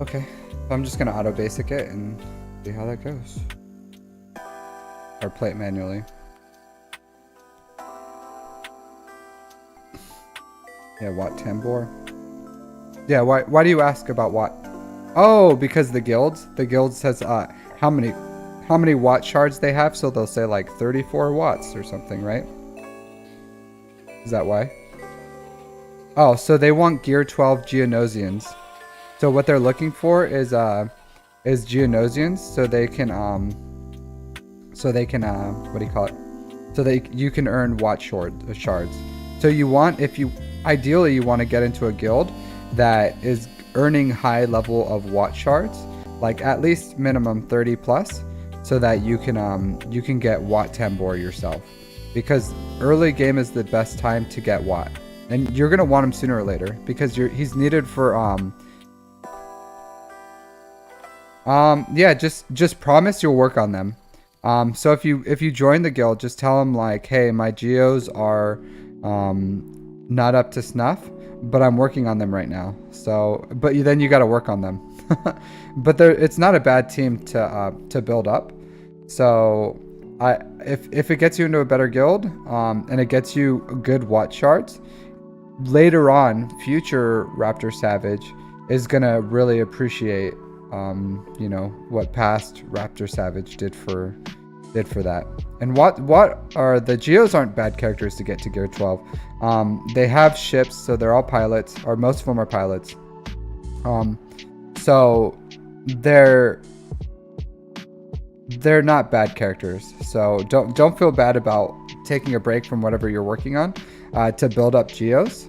Okay. So I'm just gonna auto basic it and see how that goes. Or play it manually. Yeah, Wat Tambor. Yeah, why do you ask about Wat? Oh, because the guild says how many watt shards they have, so they'll say like 34 watts or something, right? Is that why? Oh, so they want Gear 12 Geonosians. So what they're looking for is Geonosians, so they can what do you call it? So you can earn watt shards. So ideally you want to get into a guild that is earning high level of watt shards, like at least minimum 30 plus, so that you can get Wat Tambor yourself, because early game is the best time to get Watt, and you're gonna want him sooner or later because he's needed for yeah, just promise you'll work on them. So if you join the guild, just tell them like, hey, my geos are not up to snuff, but I'm working on them right now. So, but then you got to work on them. But it's not a bad team to build up. So if it gets you into a better guild, and it gets you good watt shards, later on, future Raptor Savage is gonna really appreciate you know, what past Raptor Savage did for that. And what are the Geos aren't bad characters to get to Gear 12. They have ships, so they're all pilots, or most of them are pilots. So they're not bad characters. So don't feel bad about taking a break from whatever you're working on to build up Geos.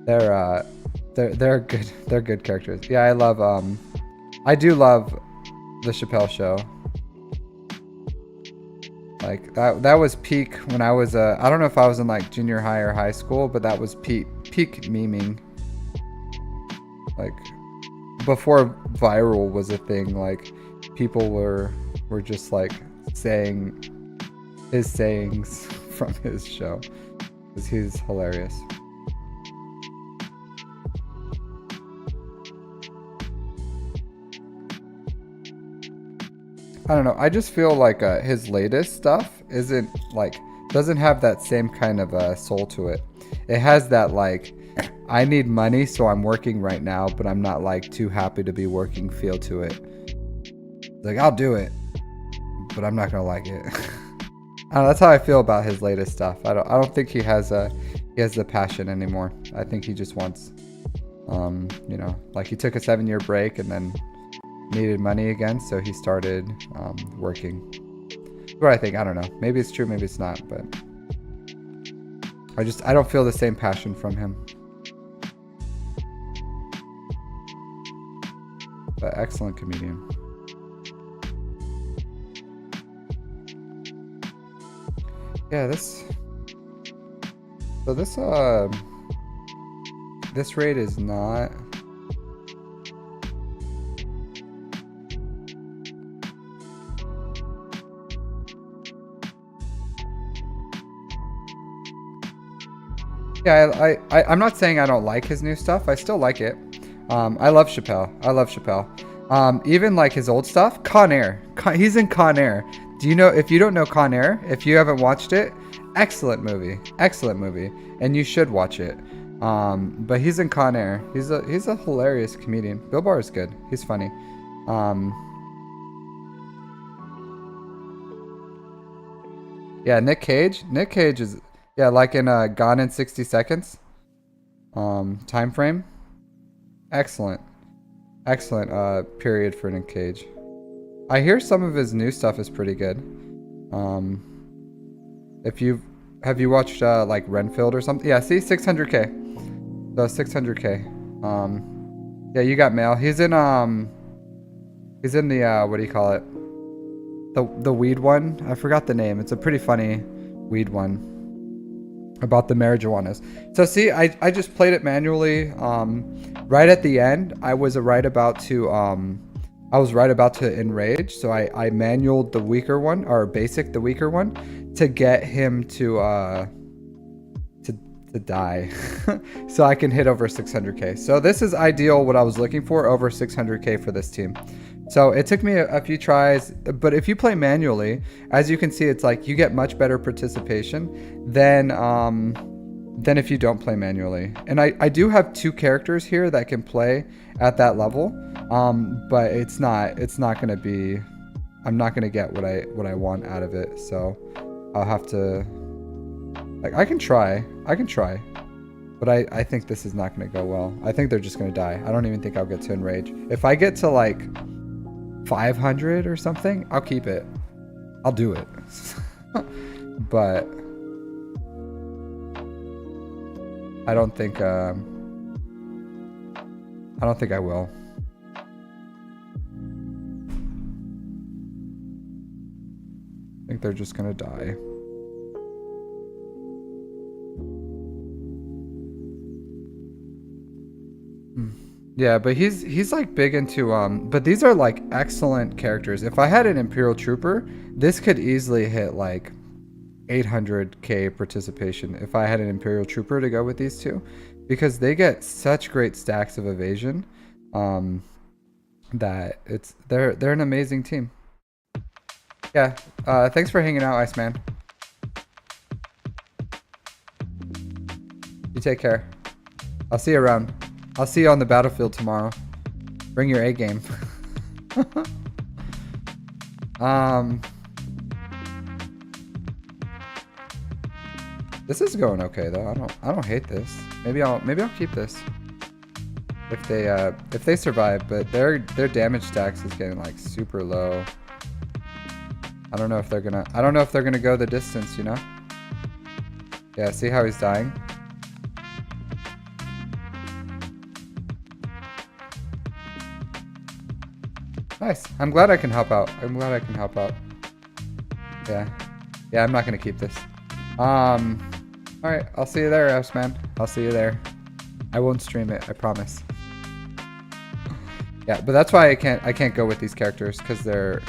They're good. They're good characters. Yeah, I do love the Chappelle Show. Like that was peak when I was I don't know if I was in like junior high or high school, but that was peak memeing. Like before viral was a thing, like people were just like saying his sayings from his show, because he's hilarious. I don't know. I just feel like his latest stuff doesn't have that same kind of soul to it. It has that like, I need money, so I'm working right now, but I'm not like too happy to be working feel to it. Like, I'll do it, but I'm not gonna like it. I don't know, that's how I feel about his latest stuff. I don't think he has the passion anymore. I think he just wants, you know, like he took a 7-year break and then needed money again, so he started working. What I think, I don't know. Maybe it's true, maybe it's not, but I don't feel the same passion from him. But excellent comedian. Yeah, This raid is not. Yeah, I'm not saying I don't like his new stuff. I still like it. I love Chappelle. I love Chappelle. Even like his old stuff. Con Air. He's in Con Air. Do you know, if you don't know Con Air, if you haven't watched it, excellent movie. Excellent movie. And you should watch it. But he's in Con Air. He's a hilarious comedian. Bill Barr is good. He's funny. Yeah, Nick Cage. Nick Cage is, yeah, like in Gone in 60 Seconds. Time frame. Excellent. Excellent period for Nick Cage. I hear some of his new stuff is pretty good. Have you watched like Renfield or something? Yeah, see, 600K. So 600K. Yeah, you got mail. He's in the what do you call it? The weed one. I forgot the name. It's a pretty funny weed one about the marijuanas. So see, I just played it manually. Right at the end, I was right about to enrage. So I manualed the weaker one, or basic the weaker one, to get him to die. So I can hit over 600K. So this is ideal, what I was looking for, over 600K for this team. So it took me a few tries, but if you play manually, as you can see, it's like you get much better participation than if you don't play manually. And I do have 2 characters here that can play at that level, but it's not gonna be, I'm not gonna get what I want out of it. So I'll have to, like, I can try, but I think this is not gonna go well. I think they're just gonna die. I don't even think I'll get to enrage. If I get to like 500 or something, I'll keep it. I'll do it. But I don't think I will. I think they're just gonna die. Yeah, but he's like big into but these are like excellent characters. If I had an Imperial Trooper, this could easily hit like 800K participation if I had an Imperial Trooper to go with these two, because they get such great stacks of evasion, that they're an amazing team. Yeah, thanks for hanging out, Iceman. You take care. I'll see you around. I'll see you on the battlefield tomorrow. Bring your A game. This is going okay though. I don't hate this. Maybe I'll keep this if they survive. But their damage stacks is getting like super low. I don't know if they're gonna go the distance. You know? Yeah. See how he's dying. Nice. I'm glad I can help out. Yeah. Yeah, I'm not going to keep this. Alright, I'll see you there, Houseman. I'll see you there. I won't stream it, I promise. Yeah, but that's why I can't go with these characters, because they're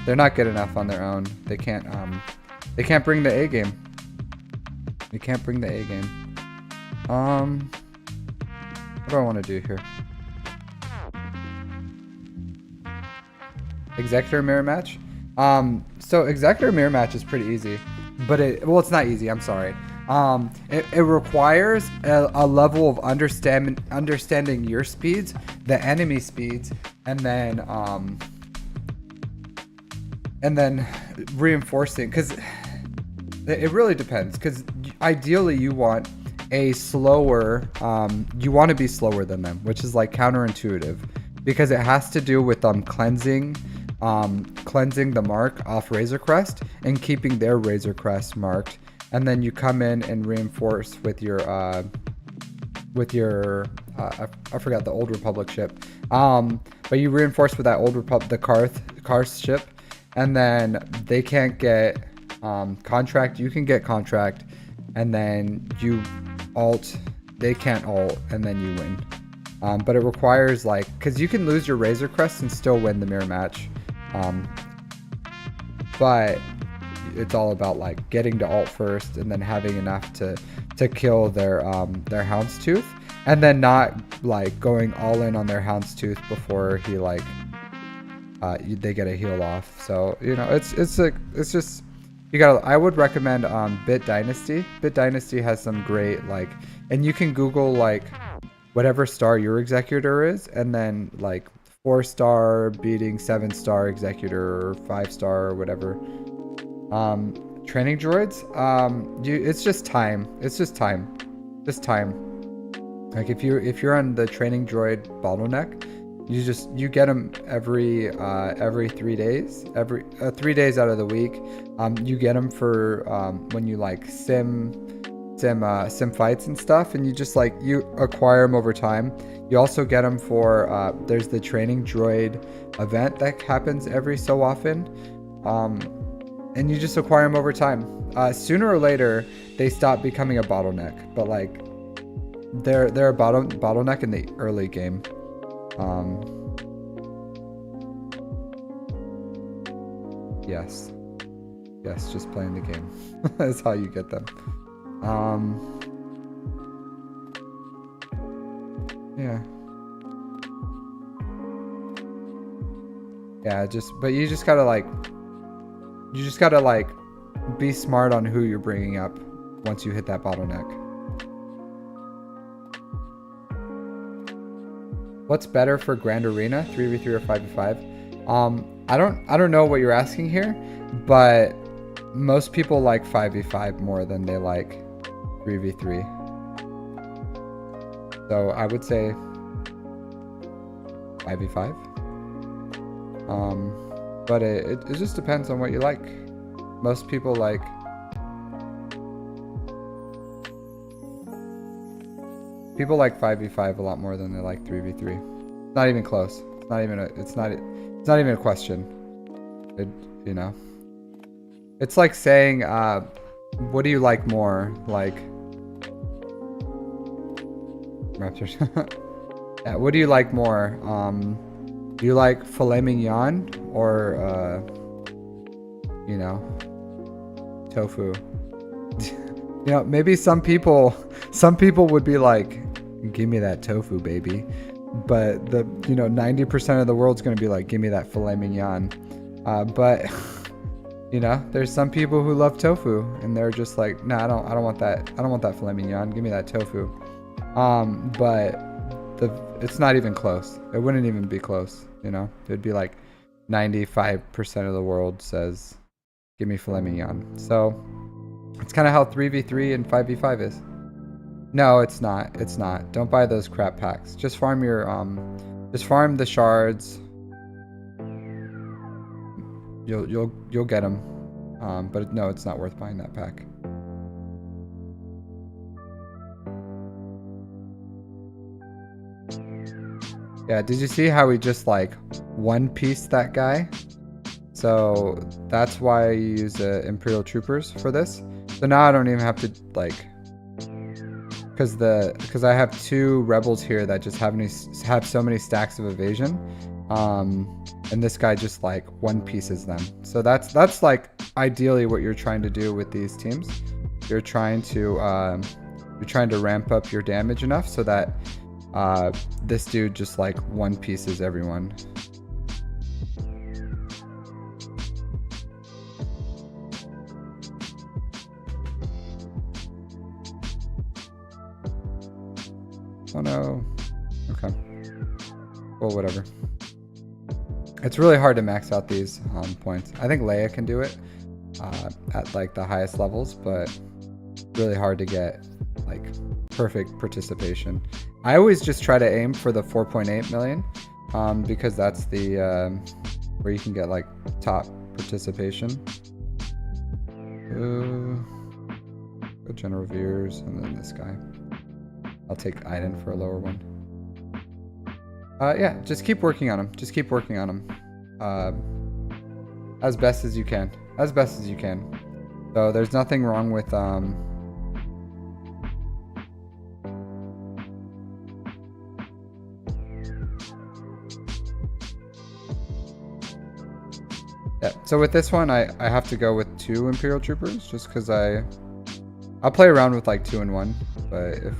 not good enough on their own. They can't bring the A game. They can't bring the A game. What do I want to do here? Executor mirror match. So executor mirror match is pretty easy, but it's not easy. I'm sorry. It requires a level of understanding your speeds, the enemy speeds, and then reinforcing. Because it really depends. Because ideally you want a slower. You want to be slower than them, which is like counterintuitive, because it has to do with cleansing the mark off Razor Crest and keeping their Razor Crest marked, and then you come in and reinforce with your I forgot the Old Republic ship, but you reinforce with that Old Republic, the Karth ship, and then they can't get contract. You can get contract, and then you alt they can't ult, and then you win. But it requires like, because you can lose your Razor Crest and still win the mirror match. But it's all about like getting to ult first and then having enough to kill their Houndstooth, and then not like going all in on their Houndstooth before he like they get a heal off. So you know, it's just, you gotta, I would recommend Bit Dynasty. Bit Dynasty has some great like, and you can Google like whatever star your executor is, and then like 4-star beating 7-star executor or 5-star or whatever. Training droids, it's just time. It's just time. Like if you're on the training droid bottleneck, you get them every 3 days, 3 days out of the week. You get them for when you like sim fights and stuff, and you just like, you acquire them over time. You also get them for there's the training droid event that happens every so often, and you just acquire them over time. Sooner or later they stop becoming a bottleneck, but like they're a bottleneck in the early game. Yes, just playing the game is how you get them. But you just gotta like be smart on who you're bringing up once you hit that bottleneck. What's better for Grand Arena, 3v3 or 5v5? I don't know what you're asking here, but most people like 5v5 more than they like 3v3. So I would say 5v5. But it just depends on what you like. Most people like People like 5v5 a lot more than they like 3v3. It's not even close. It's not even a question. You know. It's like saying, what do you like more? Like Raptors. Yeah, what do you like more? Do you like filet mignon or you know, tofu? You know, maybe some people would be like, give me that tofu, baby. But 90% of the world's gonna be like, give me that filet mignon. But you know, there's some people who love tofu and they're just like, nah, I don't want that. I don't want that filet mignon. Give me that tofu. But it's not even close. It wouldn't even be close. You know, it'd be like 95% of the world says, give me filet mignon. So it's kind of how 3v3 and 5v5 is. No, it's not. It's not. Don't buy those crap packs. Just farm your just farm the shards. You'll get them. But no, it's not worth buying that pack. Yeah, did you see how we just like one piece that guy? So that's why I use Imperial Troopers for this. So now I don't even have to like, because I have two rebels here that just have so many stacks of evasion, and this guy just like one pieces them. So that's like ideally what you're trying to do with these teams. You're trying to ramp up your damage enough so that this dude just like one pieces everyone. Oh no. Okay. Well, whatever. It's really hard to max out these points. I think Leia can do it at like the highest levels, but really hard to get like perfect participation. I always just try to aim for the 4.8 million because that's the where you can get like top participation. Go General Veers and then this guy. I'll take Iden for a lower one. Yeah, just keep working on them. Just keep working on them. As best as you can. As best as you can. So there's nothing wrong with Yeah, so with this one, I have to go with 2 Imperial Troopers, just because I'll play around with like 2 and 1, but if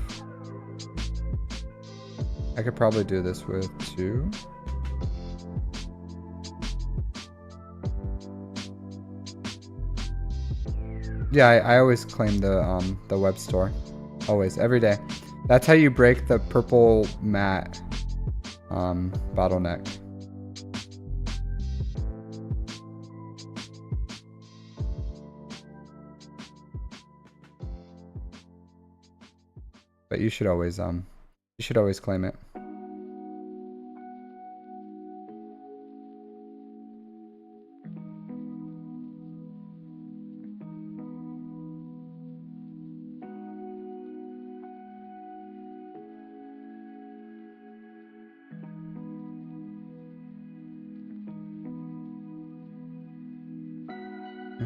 I could probably do this with 2. Yeah, I always claim the web store, always, every day. That's how you break the purple mat bottleneck. But you should always claim it.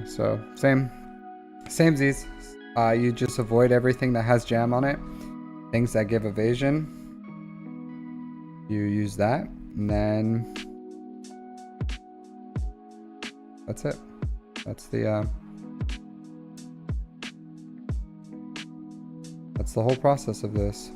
So samesies. You just avoid everything that has jam on it. Things that give evasion, you use that, and then that's it. That's the whole process of this.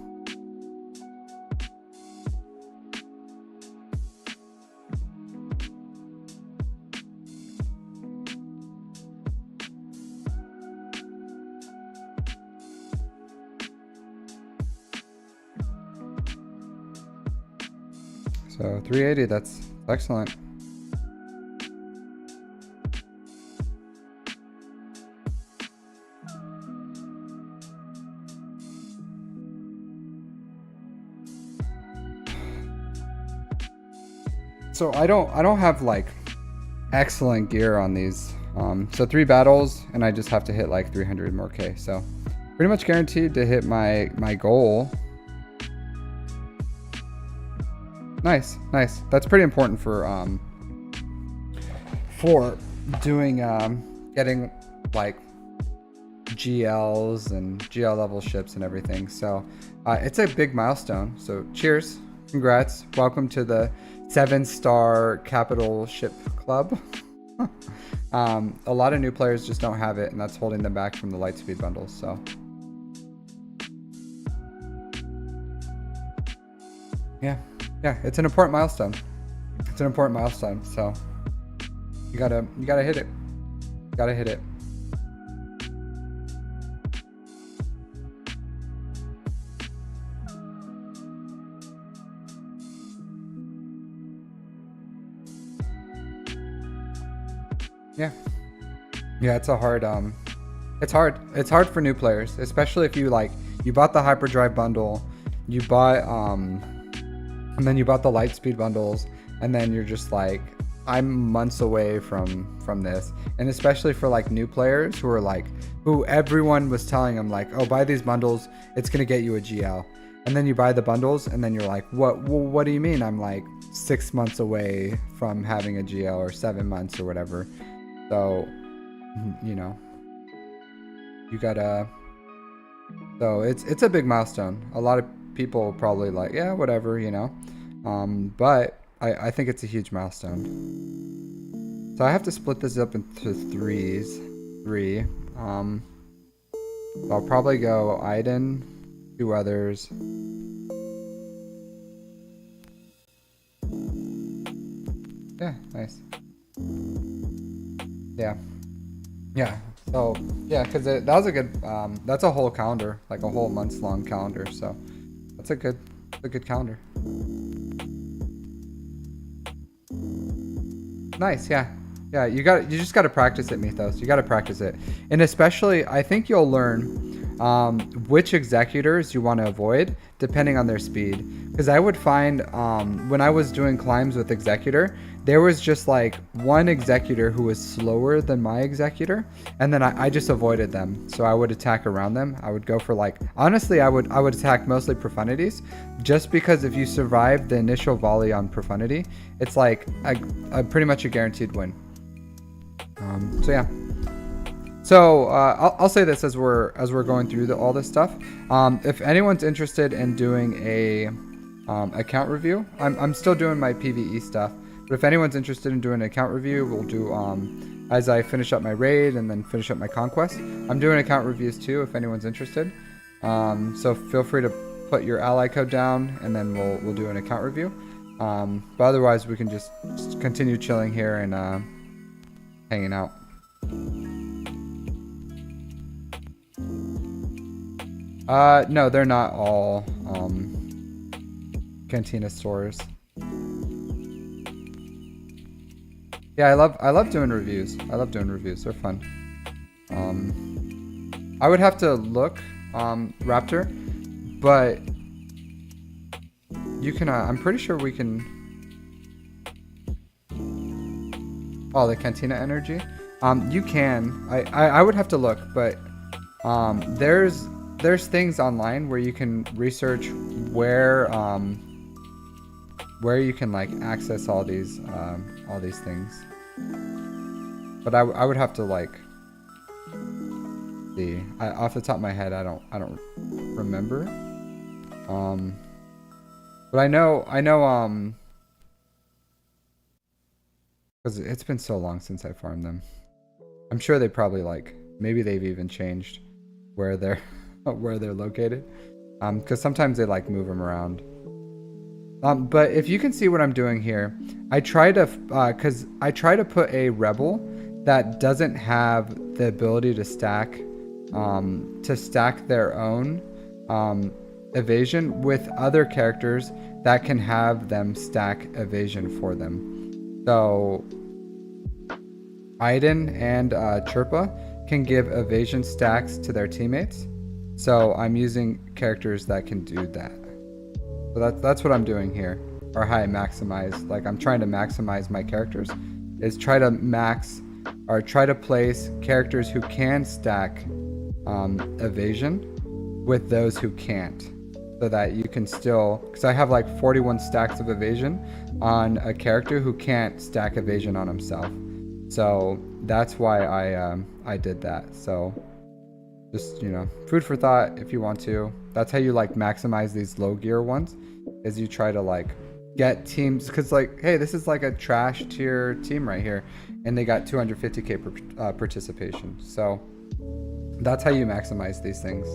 So 380, that's excellent. So I don't have like excellent gear on these. So 3 battles and I just have to hit like 300 more K. So pretty much guaranteed to hit my goal. Nice. That's pretty important for doing getting like GLs and GL level ships and everything. So it's a big milestone. So cheers, congrats, welcome to the 7-star capital ship club. A lot of new players just don't have it, and that's holding them back from the light speed bundles. So yeah, it's an important milestone. It's an important milestone. So you gotta hit it. Gotta hit it. Yeah, it's a hard it's hard for new players, especially if you bought the hyperdrive bundle, you bought and then you bought the light speed bundles, and then you're just like, I'm months away from this. And especially for like new players who everyone was telling them like, oh, buy these bundles, it's gonna get you a GL. And then you buy the bundles and then you're like, what do you mean I'm like 6 months away from having a GL, or 7 months or whatever? So you gotta, so it's a big milestone. A lot of people probably like, yeah, whatever, but I think it's a huge milestone. So I have to split this up into 3. So I'll probably go Iden, 2 others. Yeah, nice. Yeah. So yeah, because that was a good. That's a whole calendar, like a whole months-long calendar. So that's a good calendar. Nice. Yeah. You just got to practice it, Mythos. You got to practice it, and especially I think you'll learn which executors you want to avoid depending on their speed. Because I would find when I was doing climbs with executor, there was just like one executor who was slower than my executor, and then I just avoided them. So I would attack around them. I would go for honestly, I would attack mostly profundities, just because if you survive the initial volley on profundity, it's like a pretty much a guaranteed win. So yeah. So I'll say this as we're going through all this stuff. If anyone's interested in doing a account review, I'm still doing my PvE stuff, But if anyone's interested in doing an account review, we'll do as I finish up my raid and then finish up my conquest. I'm doing account reviews too if anyone's interested. So feel free to put your ally code down and then we'll do an account review. But otherwise we can just continue chilling here and hanging out. No, they're not all Cantina stores. Yeah, I love doing reviews. I love doing reviews. They're fun. I would have to look, Raptor, but you can. I'm pretty sure we can. Oh, the Cantina energy. You can. I would have to look, but there's things online where you can research where you can like access all these things. But I would have to like see. Off the top of my head, I don't remember. But I know because it's been so long since I farmed them. I'm sure they probably like maybe they've even changed where they're located. Because sometimes they like move them around. But if you can see what I'm doing here, I try to put a rebel that doesn't have the ability to stack their own evasion with other characters that can have them stack evasion for them. So Aiden and Chirpa can give evasion stacks to their teammates. So I'm using characters that can do that. So that's what I'm doing here, or how I maximize. Like I'm trying to maximize my characters, is try to place characters who can stack evasion with those who can't, so that you can still. Because I have like 41 stacks of evasion on a character who can't stack evasion on himself. So that's why I did that. So. Just, you know, food for thought if you want to. That's how you like maximize these low gear ones, is you try to like get teams, because like, hey, this is like a trash tier team right here and they got 250k participation. So that's how you maximize these things.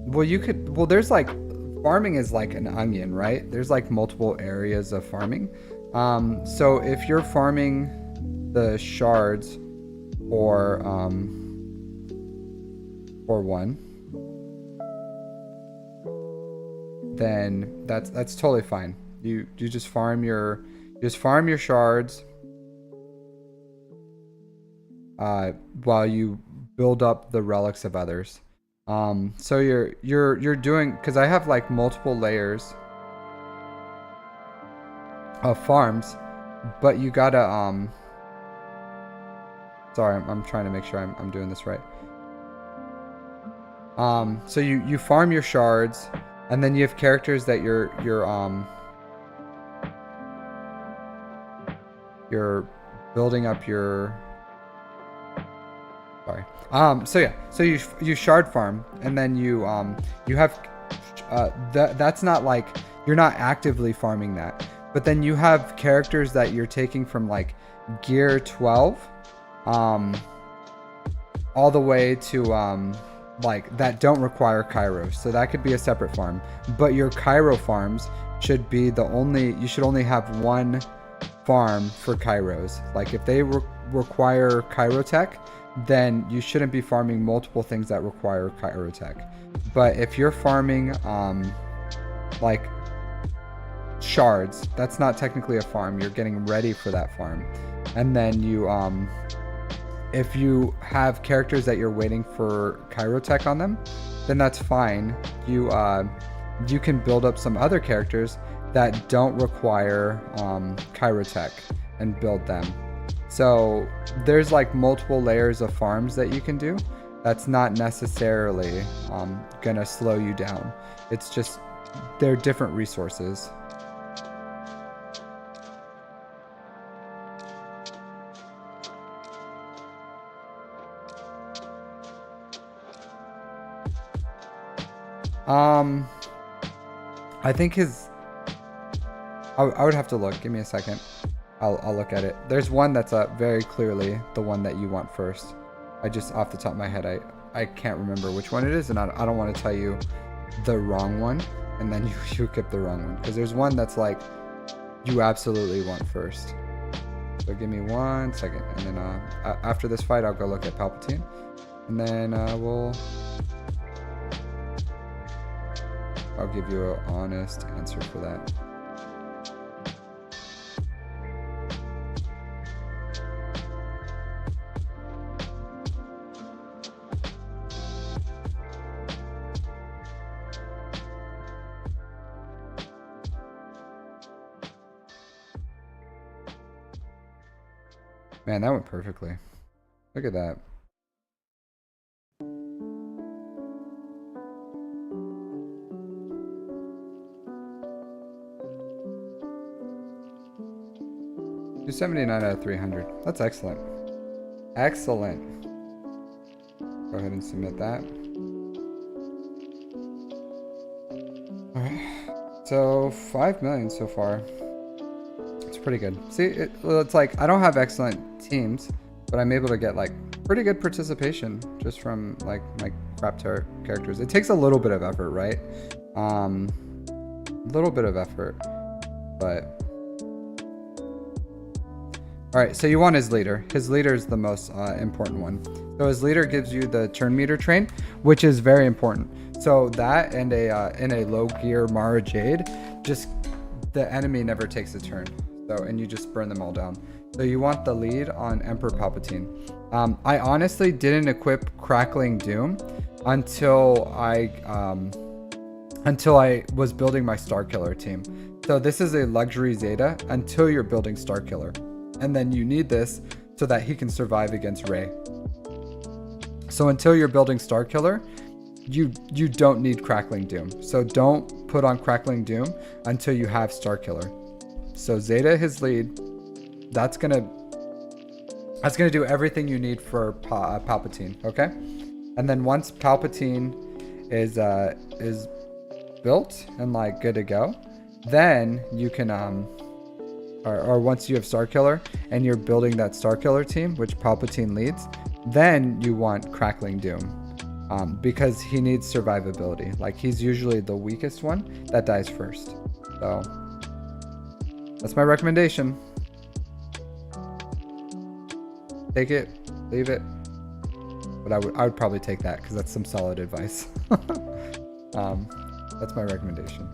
Well, there's like, farming is like an onion, right? There's like multiple areas of farming. So if you're farming the shards for one, then that's totally fine. You just farm your shards while you build up the relics of others. So you're doing, because I have like multiple layers of farms, but you gotta sorry, I'm trying to make sure I'm doing this right. So you farm your shards, and then you have characters that you're building up your. Sorry. So yeah. So you shard farm, and then you have that's not like, you're not actively farming that, but then you have characters that you're taking from like gear 12, all the way to like that don't require Kairos. So that could be a separate farm, but your Cairo farms should be you should only have one farm for Kairos. Like if they require Kairotech, then you shouldn't be farming multiple things that require Kairotech. But if you're farming like shards, that's not technically a farm. You're getting ready for that farm. And then you if you have characters that you're waiting for Kairotech on them, then that's fine. You can build up some other characters that don't require Kairotech and build them. So there's like multiple layers of farms that you can do. That's not necessarily gonna slow you down. It's just, they're different resources. I think his. I would have to look. Give me a second. I'll look at it. There's one that's very clearly the one that you want first. I just off the top of my head I can't remember which one it is, and I don't want to tell you the wrong one, and then you get the wrong one, because there's one that's like you absolutely want first. So give me 1 second, and then after this fight I'll go look at Palpatine, and then I'll give you an honest answer for that. Man, that went perfectly. Look at that. $279 out of 300. That's excellent. Excellent. Go ahead and submit that. Alright. So 5 million so far. It's pretty good. See, it's like I don't have excellent teams, but I'm able to get like pretty good participation just from like my crap characters. It takes a little bit of effort, right? A little bit of effort, but all right. So you want his leader. His leader is the most important one. So his leader gives you the turn meter train, which is very important. So that and in a low gear Mara Jade, just the enemy never takes a turn. So, and you just burn them all down. So you want the lead on Emperor Palpatine. I honestly didn't equip Crackling Doom until I was building my Starkiller team. So this is a luxury Zeta until you're building Starkiller, and then you need this so that he can survive against Rey. So until you're building Starkiller, you don't need Crackling Doom. So don't put on Crackling Doom until you have Starkiller. So Zeta, his lead, that's gonna do everything you need for Palpatine, okay? And then once Palpatine is built and like good to go, then you can or once you have Starkiller and you're building that Starkiller team, which Palpatine leads, then you want Crackling Doom. Because he needs survivability. Like he's usually the weakest one that dies first. So that's my recommendation. Take it, leave it. But I would probably take that because that's some solid advice. That's my recommendation.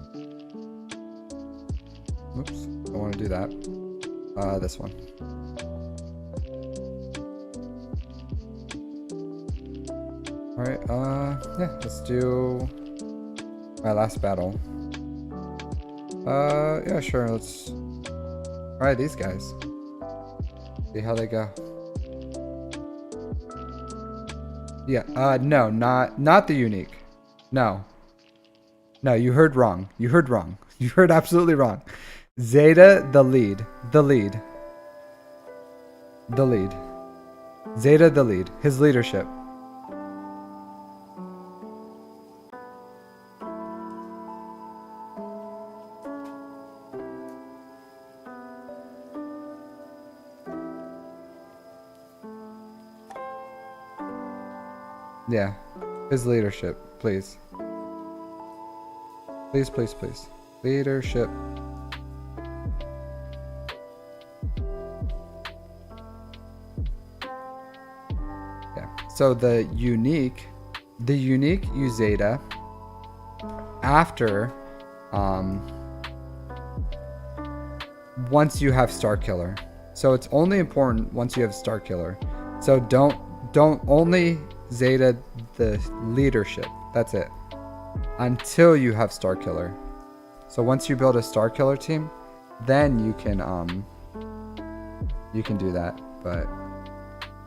Oops, I want to do that. This one. All right, yeah, let's do my last battle. Yeah, sure, let's try these guys. See how they go. Yeah, no, not the unique. No, you heard wrong. You heard wrong. You heard absolutely wrong. Zeta, the lead. Zeta, the lead. His leadership. Yeah, his leadership, please. Please, please, please. Leadership. Yeah, so the unique use Zeta after, once you have Starkiller. So it's only important once you have Starkiller. So don't only Zeta the leadership. That's it. Until you have Starkiller. So once you build a Starkiller team, then you can do that. But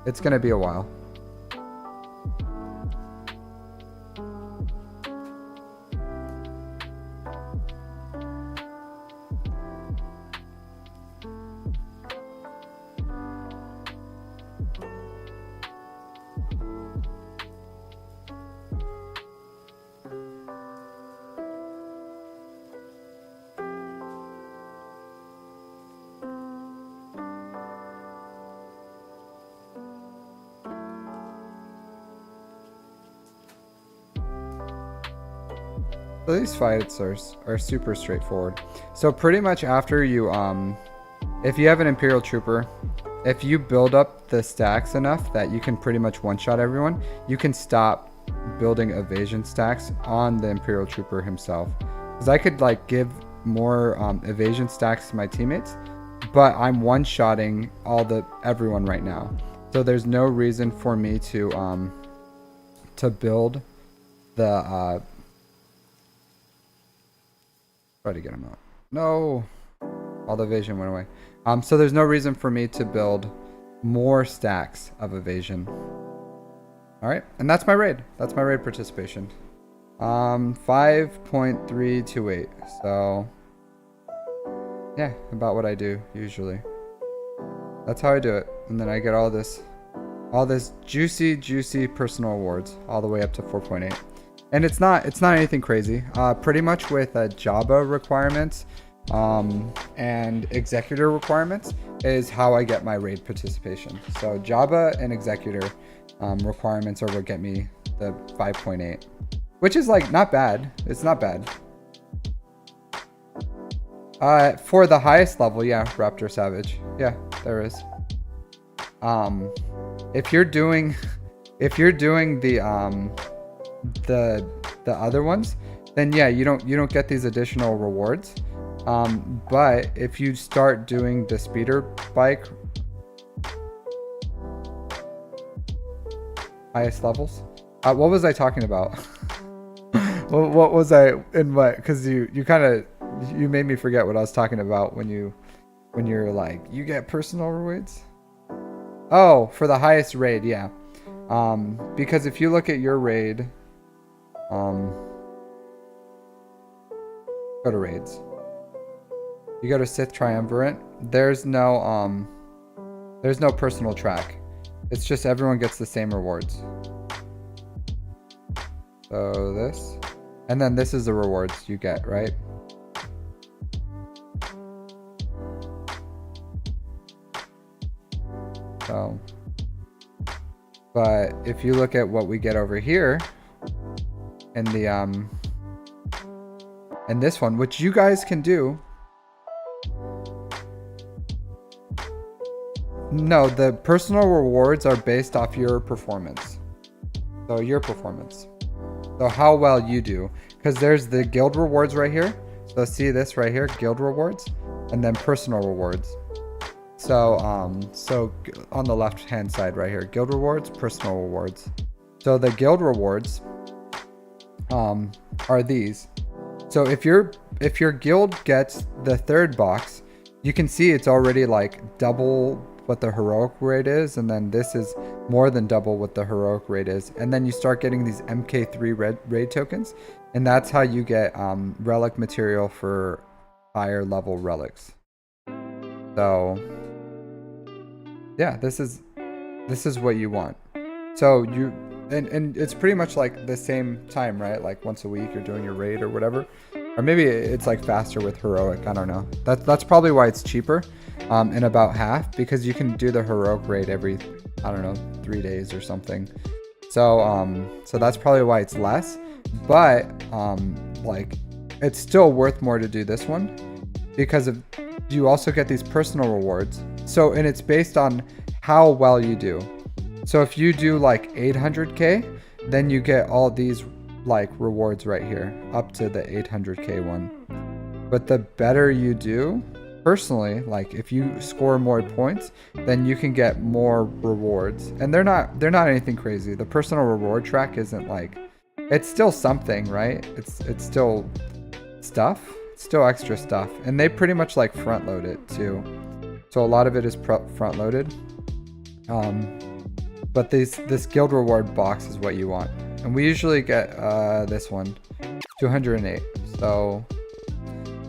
it's gonna be a while. So these fights are super straightforward. So pretty much after you if you have an Imperial Trooper, if you build up the stacks enough that you can pretty much one-shot everyone, you can stop building evasion stacks on the Imperial Trooper himself. Because I could like give more evasion stacks to my teammates, but I'm one-shotting everyone right now. So there's no reason for me to build the try to get him out. No, all the evasion went away. So there's no reason for me to build more stacks of evasion. All right, and that's my raid. That's my raid participation. 5.328. So yeah, about what I do usually. That's how I do it, and then I get all this juicy personal awards all the way up to 4.8. And it's not anything crazy. Pretty much with Jabba requirements and executor requirements is how I get my raid participation. So Jabba and executor requirements are what get me the 5.8, which is like not bad. It's not bad. For the highest level, yeah, Raptor Savage. Yeah, there is. If you're doing the other ones, then yeah, you don't get these additional rewards. But if you start doing the speeder bike highest levels, what was I talking about? what was I in what? Because you made me forget what I was talking about when you're like, you get personal rewards. Oh, for the highest raid, yeah. Because if you look at your raid, go to raids. You go to Sith Triumvirate. There's no personal track. It's just everyone gets the same rewards. So this, and then this is the rewards you get, right? So, but if you look at what we get over here in the in this one, which you guys can do. No, the personal rewards are based off your performance. So your performance. So how well you do. Because there's the guild rewards right here. So see this right here, guild rewards, and then personal rewards. So so on the left hand side right here, guild rewards, personal rewards. So the guild rewards are these. So if your guild gets the third box, you can see it's already like double what the heroic rate is, and then this is more than double what the heroic rate is, and then you start getting these MK3 raid tokens, and that's how you get relic material for higher level relics. So yeah, this is what you want. So you and it's pretty much like the same time, right? Like once a week you're doing your raid or whatever. Or maybe it's like faster with heroic, I don't know. That's probably why it's cheaper, in about half, because you can do the heroic raid every, I don't know, 3 days or something. So so that's probably why it's less, but like it's still worth more to do this one because you also get these personal rewards. So, and it's based on how well you do. So if you do like 800k, then you get all these like rewards right here up to the 800k one. But the better you do, personally, like if you score more points, then you can get more rewards. And they're not anything crazy. The personal reward track isn't like, it's still something, right? It's still stuff. It's still extra stuff. And they pretty much like front load it too. So a lot of it is front loaded. But this guild reward box is what you want. And we usually get this one, 208. So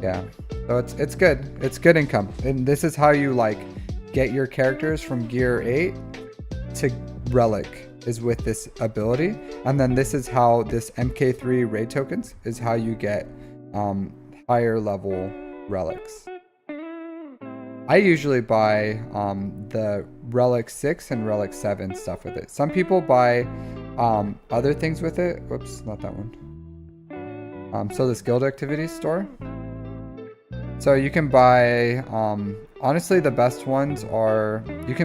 yeah, so it's good. It's good income. And this is how you like get your characters from gear 8 to relic, is with this ability. And then this is how this MK3 raid tokens is how you get higher level relics. I usually buy the Relic 6 and Relic 7 stuff with it. Some people buy other things with it. Whoops, not that one. So this guild activities store. So you can buy, honestly, the best ones are,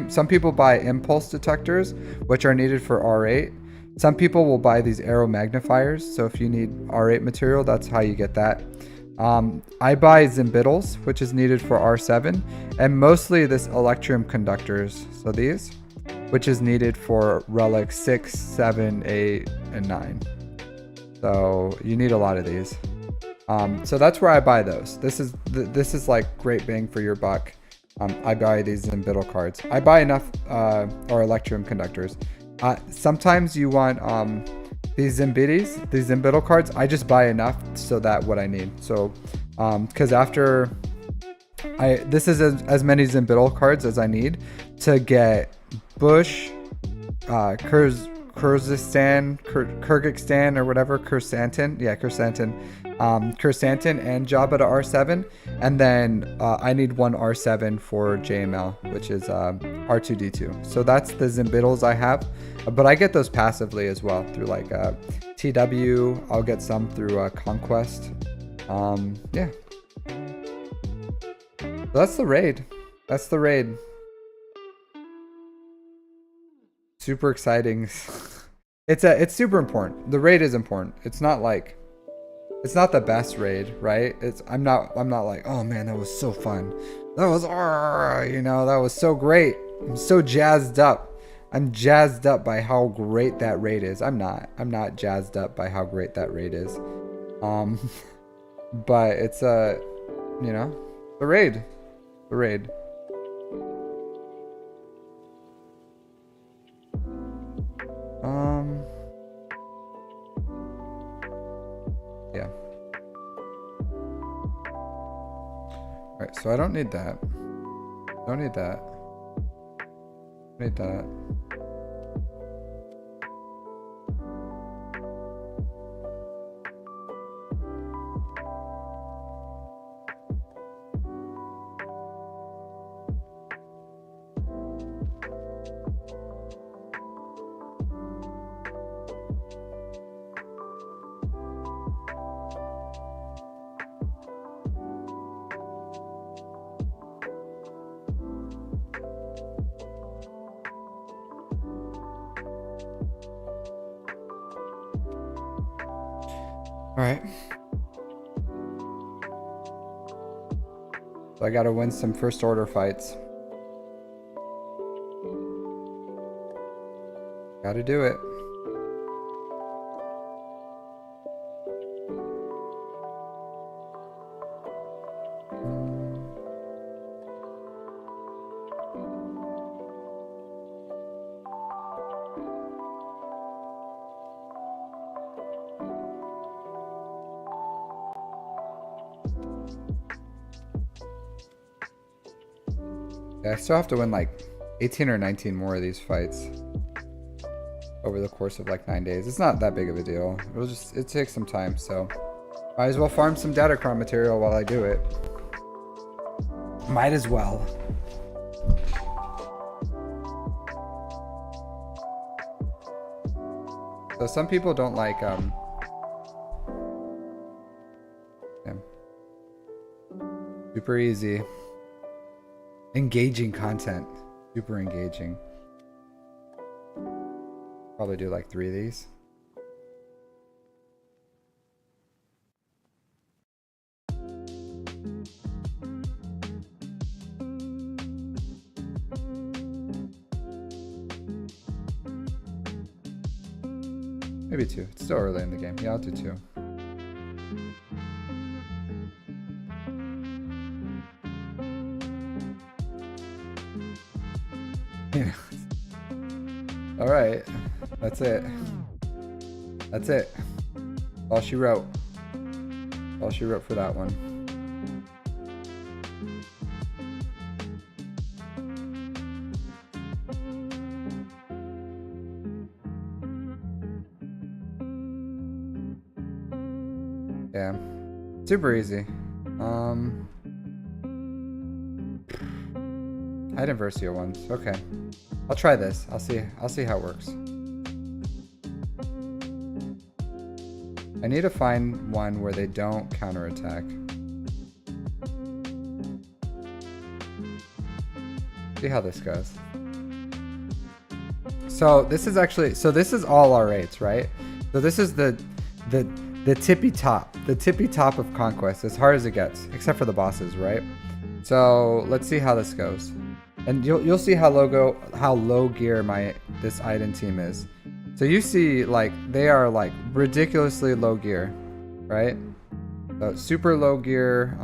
some people buy impulse detectors, which are needed for R8. Some people will buy these arrow magnifiers. So if you need R8 material, that's how you get that. I buy Zimbittles, which is needed for R7, and mostly this Electrum conductors. So these, which is needed for relic 6, 7, 8, and 9. So you need a lot of these. So that's where I buy those. This is like great bang for your buck. I buy these Zimbittle cards. I buy enough, or Electrum conductors. Sometimes you want these Zimbittle cards. I just buy enough so that what I need. So, because after this is as many Zimbittle cards as I need to get Bush, Kyrgyzstan or whatever, Kursantin and Jabba to R7, and then I need one R7 for JML, which is R2D2. So that's the Zimbittles I have, but I get those passively as well through like TW. I'll get some through Conquest. Yeah. So that's the raid. Super exciting. It's super important. The raid is important. It's not the best raid, right? I'm not like, oh man, that was so fun. That was that was so great. I'm so jazzed up. I'm jazzed up by how great that raid is. I'm not jazzed up by how great that raid is. But it's the raid. The raid. Yeah. Alright, so I don't need that. Don't need that. Need that. Alright. So I gotta win some first order fights. Gotta do it. Yeah, I still have to win like 18 or 19 more of these fights over the course of like 9 days. It's not that big of a deal. It takes some time, so might as well farm some Datacron material while I do it. Might as well. So some people don't like yeah. Super easy. Engaging content. Super engaging. Probably do like 3 of these. Maybe 2. It's still early in the game. Yeah, I'll do 2. Yeah. All right. That's it. That's it. All she wrote. All she wrote for that one. Yeah. Super easy. I had Inversio ones. Okay. I'll try this. I'll see how it works. I need to find one where they don't counterattack. See how this goes. So this is actually, so this is all R8s, right? So this is the tippy top of Conquest, as hard as it gets, except for the bosses, right? So let's see how this goes, and you'll see how low gear this Iden team is. So you see, like, they are like ridiculously low gear, right? So super low gear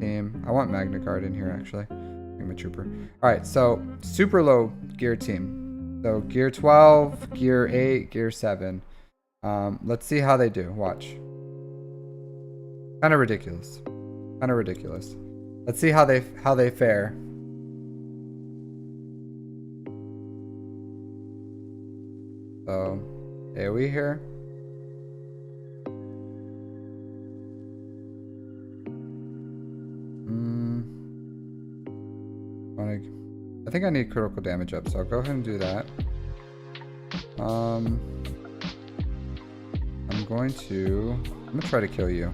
team. I want Magna Guard in here actually. I'm a trooper. All right, so super low gear team. So gear 12, gear 8, gear 7. Let's see how they do. Watch. Kind of ridiculous. Kind of ridiculous. Let's see how they fare. So, AoE here. I think I need critical damage up, so I'll go ahead and do that. I'm gonna try to kill you.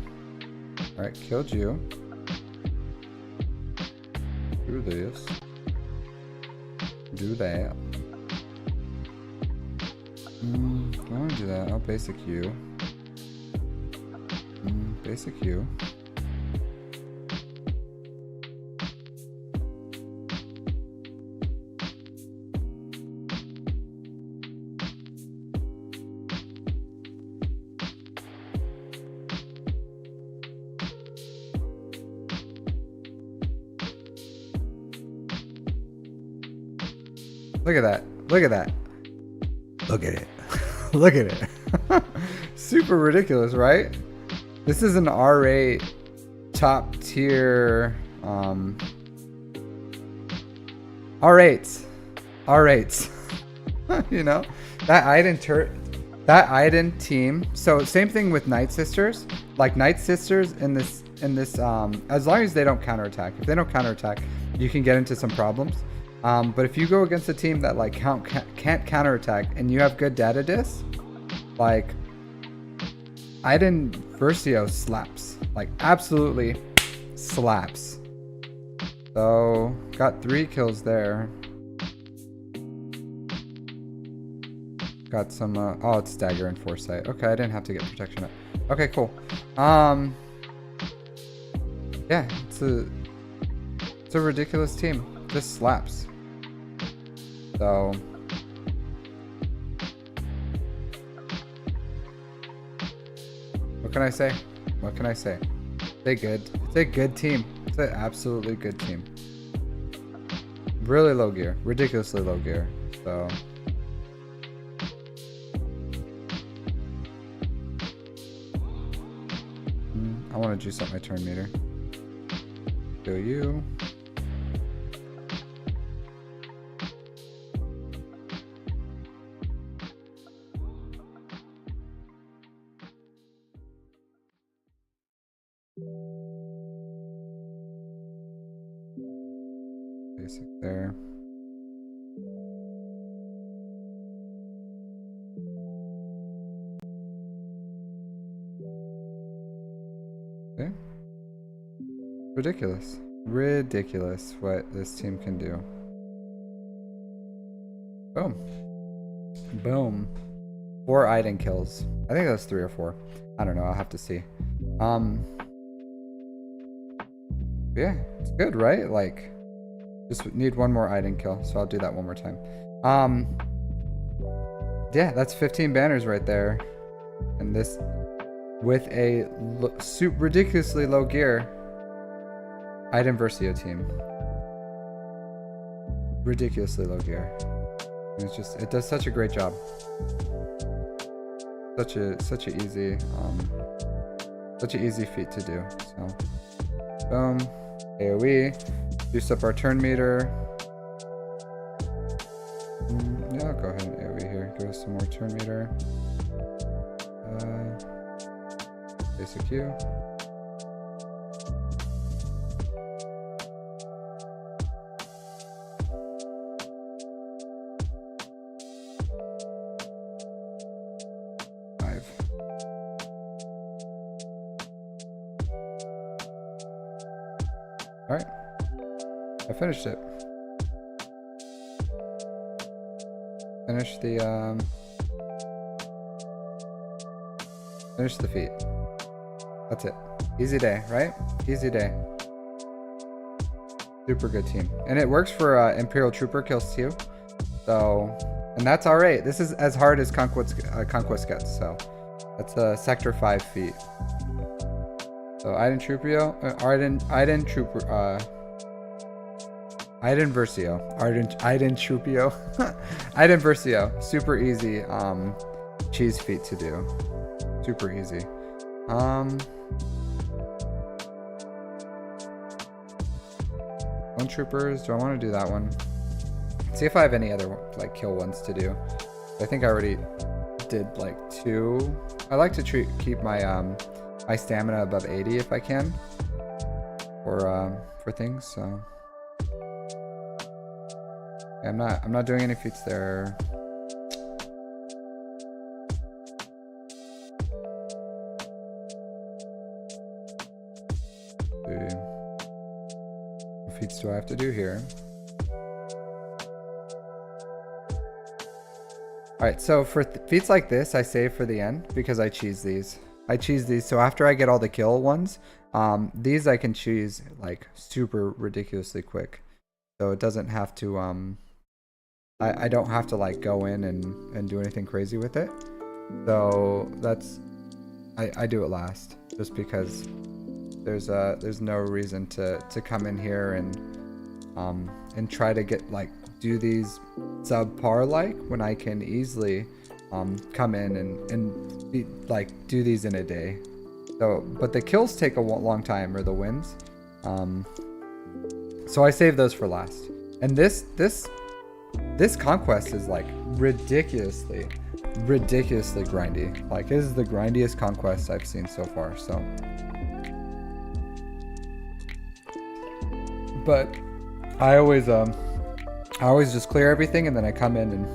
Alright, killed you. Do this. Do that. I want to do that. I'll basic you. Basic you. Look at that. Look at that. Look at it. Look at it. Super ridiculous, right? This is an R8 top tier R8s. R8s. You know? That Iden team. So same thing with Night Sisters. Like Night Sisters in this as long as they don't counterattack. If they don't counterattack, you can get into some problems. But if you go against a team that like can't counterattack and you have good data dis, like Iden Versio slaps, like absolutely slaps. So got 3 kills there. Got some oh, it's Dagger and Foresight. Okay, I didn't have to get protection up. Okay, cool. Yeah, it's a ridiculous team. Just slaps. So what can I say? What can I say? They're good. It's a good team. It's an absolutely good team. Really low gear. Ridiculously low gear. So I want to juice up my turn meter. Do you? Basic there. Okay. Ridiculous. Ridiculous what this team can do. Boom. Boom. 4 Iden kills. I think that's 3 or 4. I don't know. I'll have to see. Yeah, it's good, right? Like, just need 1 more Iden kill, so I'll do that 1 more time. Yeah, that's 15 banners right there. And this, with a ridiculously low gear Iden Versio team. Ridiculously low gear. And it's just, it does such a great job. Such a easy feat to do. So, boom, AoE, juice up our turn meter. Yeah, I'll go ahead and AoE here. Give us some more turn meter. Basic Q. All right, I finished it. Finish the feat. That's it. Easy day, right? Easy day. Super good team. And it works for Imperial Trooper kills too. So, and that's alright. This is as hard as Conquest gets. So, that's a Sector 5 feat. So, Iden Versio. Iden Versio. Super easy cheese feat to do. Super easy. Clone Troopers, do I want to do that one? See if I have any other like kill ones to do. I think I already did like 2. I like to keep my my stamina above 80 if I can for things. So yeah, I'm not doing any feats there. What feats do I have to do here? Alright, so for feats like this, I save for the end because I cheese these. So after I get all the kill ones, these I can cheese like super ridiculously quick. So it doesn't have to, I don't have to like go in and do anything crazy with it. So that's, I do it last just because there's no reason to come in here and try to get like do these subpar like when I can easily come in and be, like do these in a day. So but the kills take a long time, or the wins, so I save those for last. And this conquest is like ridiculously grindy. Like it is the grindiest conquest I've seen so far. So but I always just clear everything and then I come in and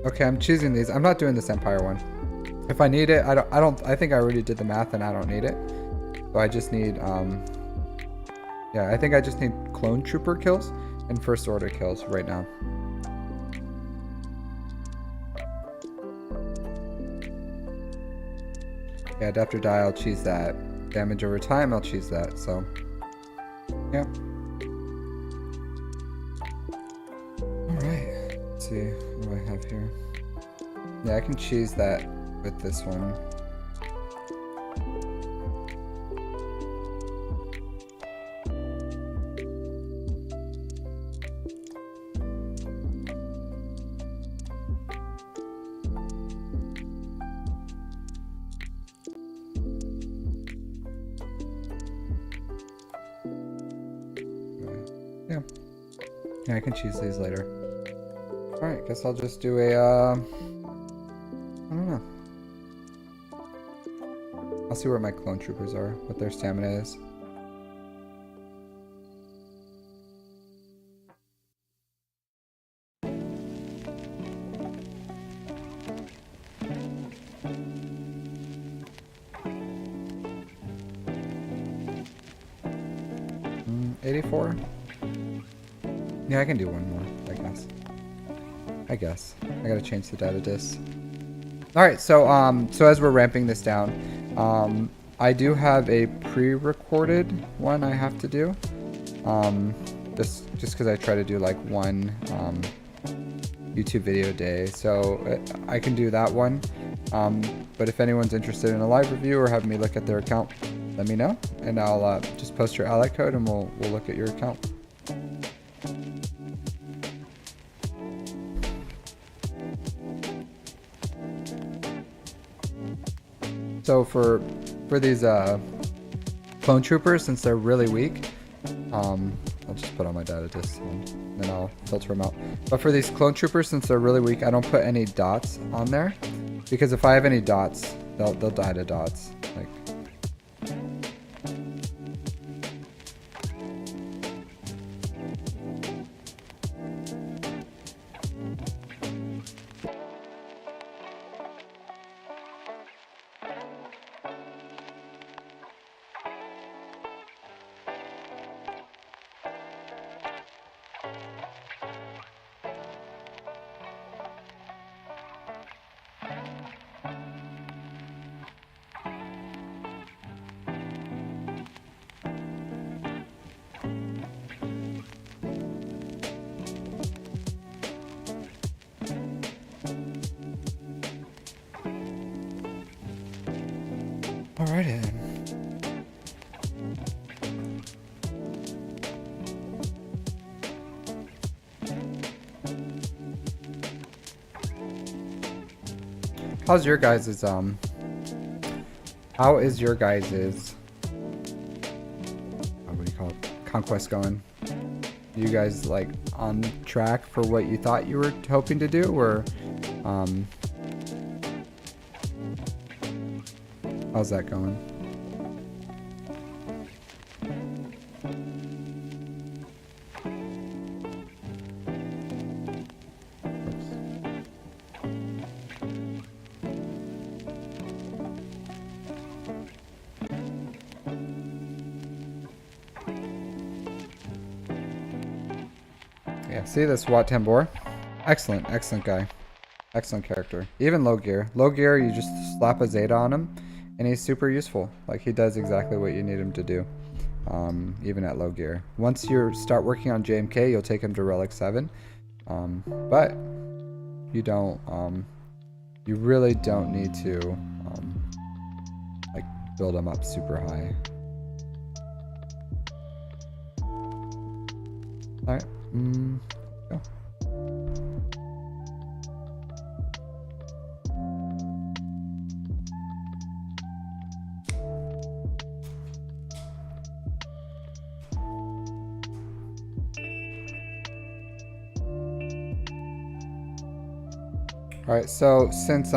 okay, I'm choosing these. I'm not doing this Empire one. If I need it, I think I already did the math and I don't need it. So I just need yeah, I think I just need Clone Trooper kills and First Order kills right now. Yeah, Adapter Die, I'll choose that. Damage over time, I'll choose that. So yeah. Alright. Let's see. What do I have here? Yeah, I can choose that with this one. Yeah. Yeah, I can choose these later. Alright, guess I'll just do a, I don't know. I'll see where my Clone Troopers are, what their stamina is. Mm, 84? Yeah, I can do one more, I guess. I gotta change the data disk. Alright, so as we're ramping this down, I do have a pre-recorded one I have to do. Just because I try to do like one YouTube video a day. So I can do that one. But if anyone's interested in a live review or having me look at their account, let me know. And I'll just post your ally code and we'll look at your account. So for these Clone Troopers, since they're really weak, I'll just put on my data disk and then I'll filter them out. But for these Clone Troopers, since they're really weak, I don't put any dots on there, because if I have any dots, they'll die to dots. Like, Alrighty then. How's your guys's how is your guys's what do you call it, conquest going? You guys like on track for what you thought you were hoping to do, or how's that going? Yeah, see this Wat Tambor? Excellent, excellent guy. Excellent character. Even low gear. Low gear, you just slap a Zeta on him, and he's super useful. Like, he does exactly what you need him to do, even at low gear. Once you start working on JMK, you'll take him to Relic 7. But you don't, you really don't need to, like, build him up super high. Alright. Go. Alright, so since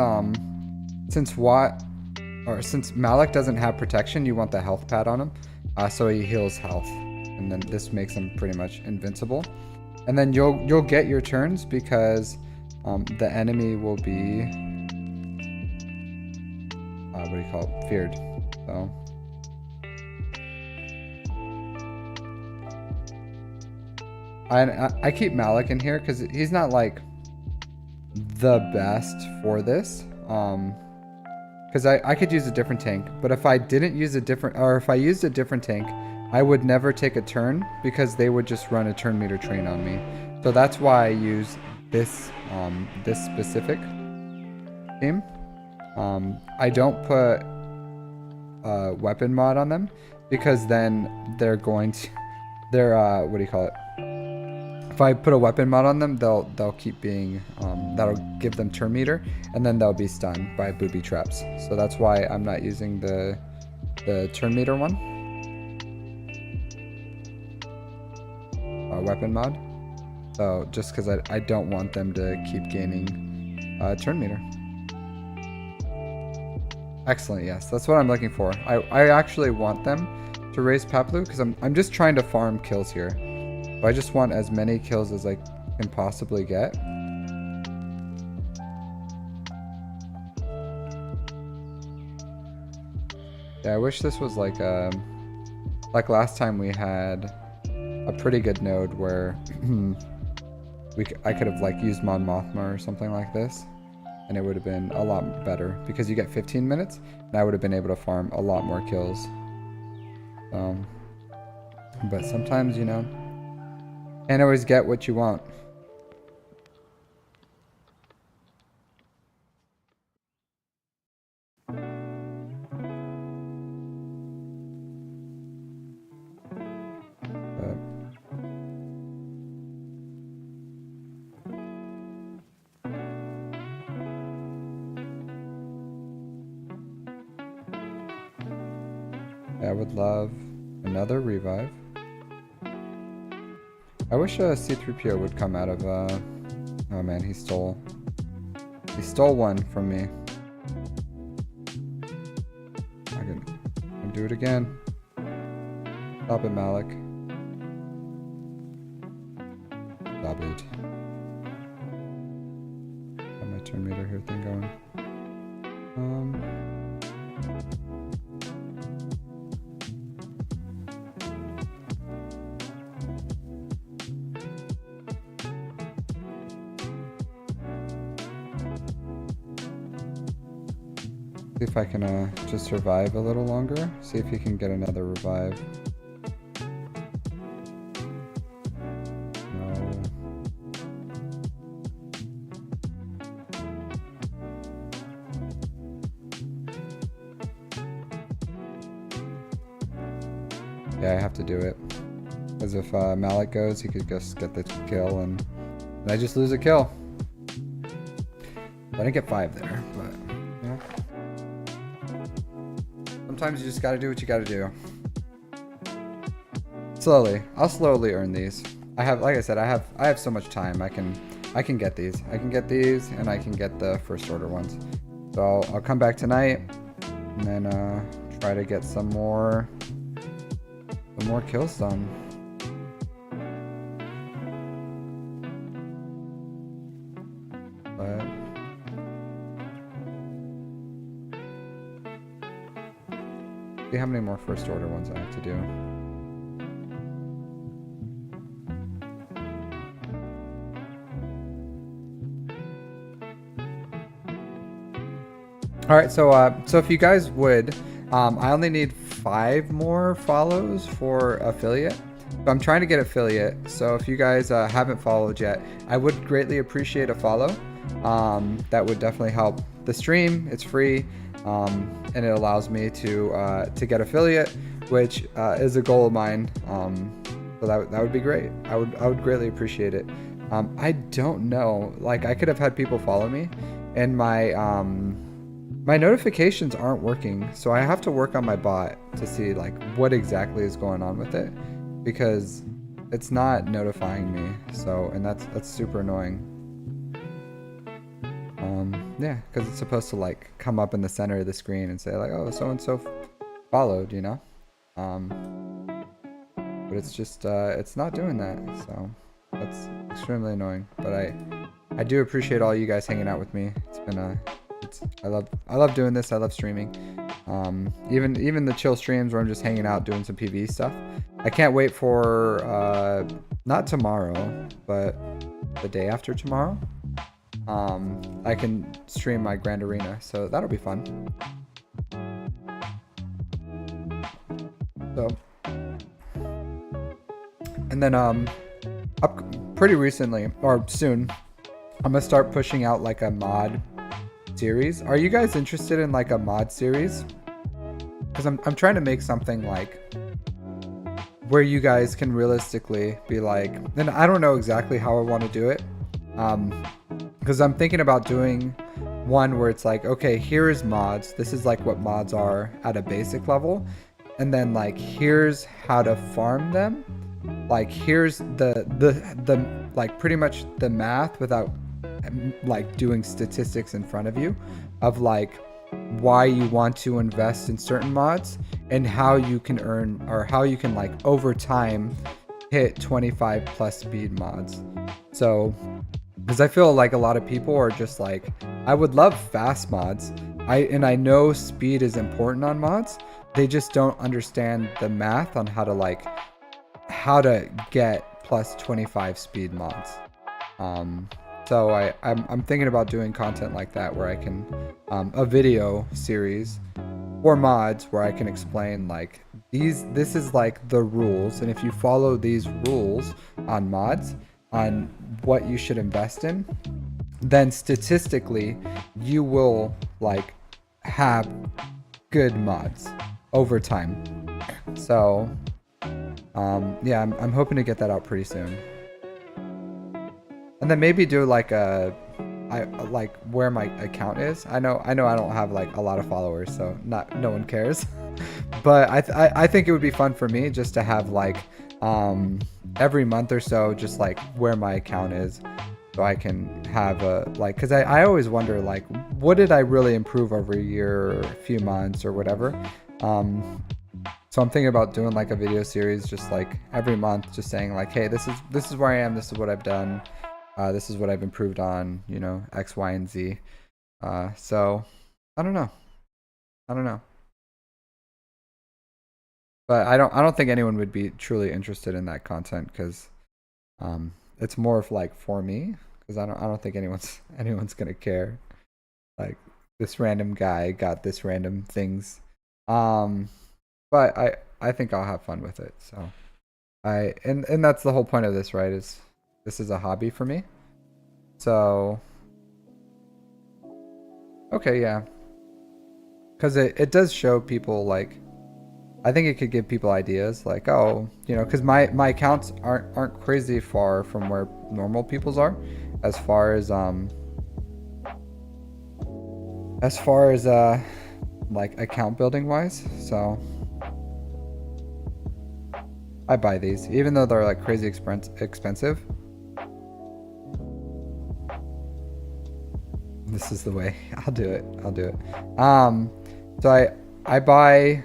Malik doesn't have protection, you want the health pad on him, so he heals health, and then this makes him pretty much invincible. And then you'll get your turns because the enemy will be what do you call it? Feared. So I keep Malik in here because he's not like the best for this. Because I could use a different tank, but if I didn't use a different, or if I used a different tank, I would never take a turn because they would just run a turn meter train on me. So that's why I use this this specific team. I don't put a weapon mod on them because then they're going to, what do you call it? If I put a weapon mod on them, they'll keep being, that'll give them turn meter, and then they'll be stunned by booby traps. So that's why I'm not using the turn meter one. Weapon mod. So just because I don't want them to keep gaining turn meter. Excellent, yes, that's what I'm looking for. I actually want them to raise Paplu because I'm just trying to farm kills here. So I just want as many kills as I can possibly get. Yeah, I wish this was like last time we had a pretty good node where I could have like used Mon Mothma or something like this, and it would have been a lot better because you get 15 minutes and I would have been able to farm a lot more kills. But sometimes, you know, can't always get what you want. I would love another revive. I wish C-3PO would come out of, oh man, he stole one from me. I can do it again. Stop it, Malik. Stop it. Got my turn meter here thing going. See if I can just survive a little longer. See if he can get another revive. No. Yeah, I have to do it. Because if Malik goes, he could just get the kill, and I just lose a kill. I didn't get 5 there, but yeah. Sometimes you just gotta do what you gotta do. Slowly. I'll slowly earn these. I have, like I said, I have so much time. I can get these. I can get these, and I can get the first order ones. So I'll come back tonight, and then try to get some more kills done. But see how many more first order ones I have to do. All right, so if you guys would, I only need 5 more follows for affiliate. So I'm trying to get affiliate. So if you guys haven't followed yet, I would greatly appreciate a follow. That would definitely help the stream. It's free, and it allows me to get affiliate, which is a goal of mine. So that would be great. I would greatly appreciate it. I don't know. Like, I could have had people follow me, and my notifications aren't working, so I have to work on my bot to see like what exactly is going on with it, because it's not notifying me. So, and that's super annoying. Yeah, because it's supposed to like come up in the center of the screen and say like, oh, so and so followed, you know. But it's just it's not doing that, so that's extremely annoying. But I do appreciate all you guys hanging out with me. It's been I love doing this. I love streaming. Even the chill streams where I'm just hanging out doing some PvE stuff. I can't wait for not tomorrow, but the day after tomorrow. I can stream my Grand Arena, so that'll be fun. So, and then up pretty recently or soon, I'm gonna start pushing out like a mod series. Are you guys interested in like a mod series? Because I'm trying to make something like where you guys can realistically be like, and I don't know exactly how I want to do it, because I'm thinking about doing one where it's like, okay, here is mods. This is like what mods are at a basic level, and then like here's how to farm them. Like here's the like pretty much the math without like doing statistics in front of you of like why you want to invest in certain mods and how you can earn, or how you can like over time hit 25 plus speed mods. So because I feel like a lot of people are just like, I would love fast mods. I know speed is important on mods. They just don't understand the math on how to get plus 25 speed mods. So I'm thinking about doing content like that, where I can a video series or mods where I can explain like this is like the rules, and if you follow these rules on mods on what you should invest in, then statistically you will like have good mods over time. So yeah, I'm hoping to get that out pretty soon. And then maybe do like like where my account is. I know I don't have like a lot of followers, so no one cares. But I think it would be fun for me just to have like every month or so, just like where my account is, so I can have a like, because I always wonder like, what did I really improve over a year or a few months or whatever. So I'm thinking about doing like a video series just like every month, just saying like, hey, this is where I am, this is what I've done, this is what I've improved on, you know, X, Y, and Z. So I don't know. But I don't think anyone would be truly interested in that content, because it's more of like for me, because I don't think anyone's gonna care. Like, this random guy got this random things. But I think I'll have fun with it. So and that's the whole point of this, right? Is this is a hobby for me. So okay, yeah. Because it does show people like I think it could give people ideas like, oh, you know, because my accounts aren't crazy far from where normal people's are, as far as like account building wise. So I buy these, even though they're like crazy expensive. This is the way. I'll do it. So I buy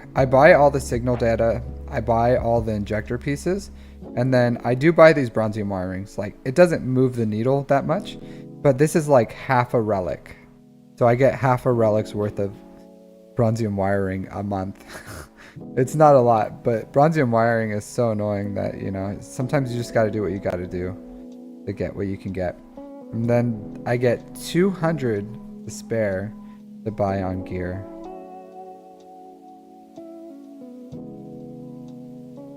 all the signal data. I buy all the injector pieces, and then I do buy these bronzium wirings. Like, it doesn't move the needle that much, but this is like half a relic. So I get half a relic's worth of bronzium wiring a month. It's not a lot, but bronzium wiring is so annoying that, you know, sometimes you just got to do what you got to do to get what you can get. And then I get 200 to spare to buy on gear.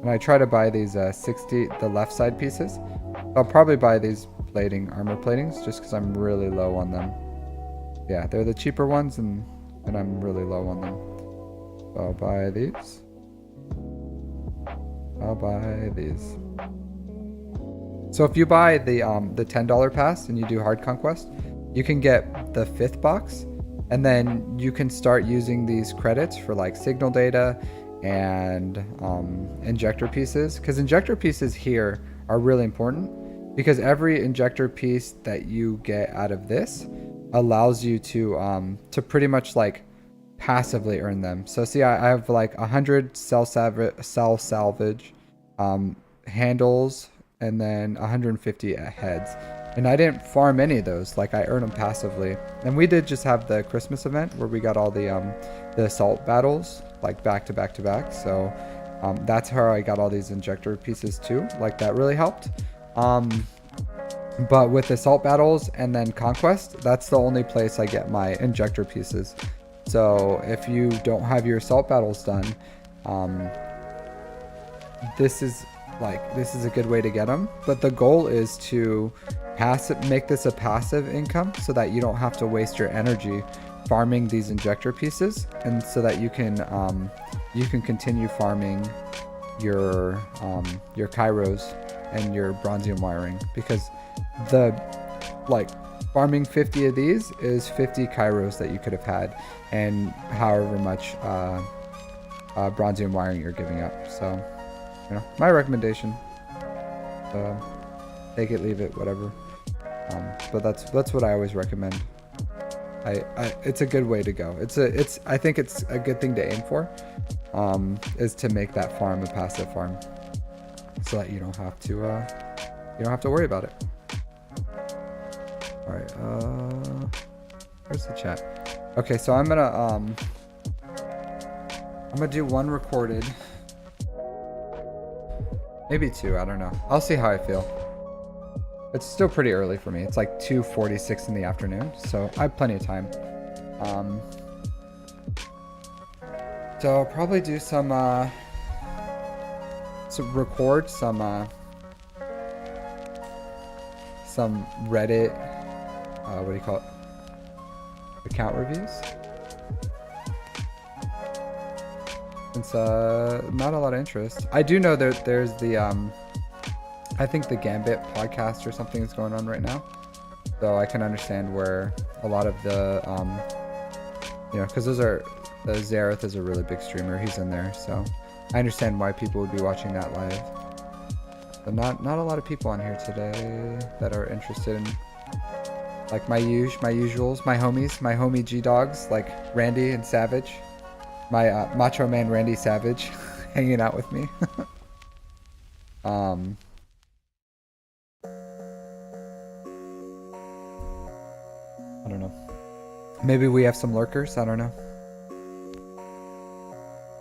And I try to buy these 60, the left side pieces. I'll probably buy these armor platings, just because I'm really low on them. Yeah, they're the cheaper ones, and I'm really low on them. So I'll buy these. I'll buy these. So if you buy the $10 pass and you do hard conquest, you can get the 5th box, and then you can start using these credits for like signal data and injector pieces, because injector pieces here are really important, because every injector piece that you get out of this allows you to pretty much like passively earn them. So see, I have like 100 cell salvage handles, and then 150 heads, and I didn't farm any of those. Like, I earn them passively. And we did just have the Christmas event where we got all the assault battles like back to back to back. So that's how I got all these injector pieces too. Like, that really helped. But with assault battles and then conquest, that's the only place I get my injector pieces. So if you don't have your assault battles done, this is a good way to get them. But the goal is to make this a passive income, so that you don't have to waste your energy farming these injector pieces, and so that you can continue farming your Kairos and your bronzium wiring, because farming 50 of these is 50 Kairos that you could have had, and however much bronzium wiring you're giving up. So, you know, my recommendation, take it, leave it, whatever. But that's what I always recommend. It's a good way to go. I think it's a good thing to aim for, is to make that farm a passive farm, so that you don't have to worry about it. All right, where's the chat? Okay, so I'm gonna do one recorded, maybe 2. I don't know. I'll see how I feel. It's still pretty early for me. It's like 2:46 in the afternoon, so I have plenty of time. So I'll probably do record some Reddit, what do you call it? Account reviews. Since not a lot of interest. I do know that there's the I think the Gambit podcast or something is going on right now, so I can understand where a lot of the because the Zareth is a really big streamer. He's in there, so I understand why people would be watching that live. But not a lot of people on here today that are interested in, like, my usuals, my homies, my homie G dogs, like Randy and Savage, my Macho Man Randy Savage, hanging out with me. I don't know. Maybe we have some lurkers. I don't know.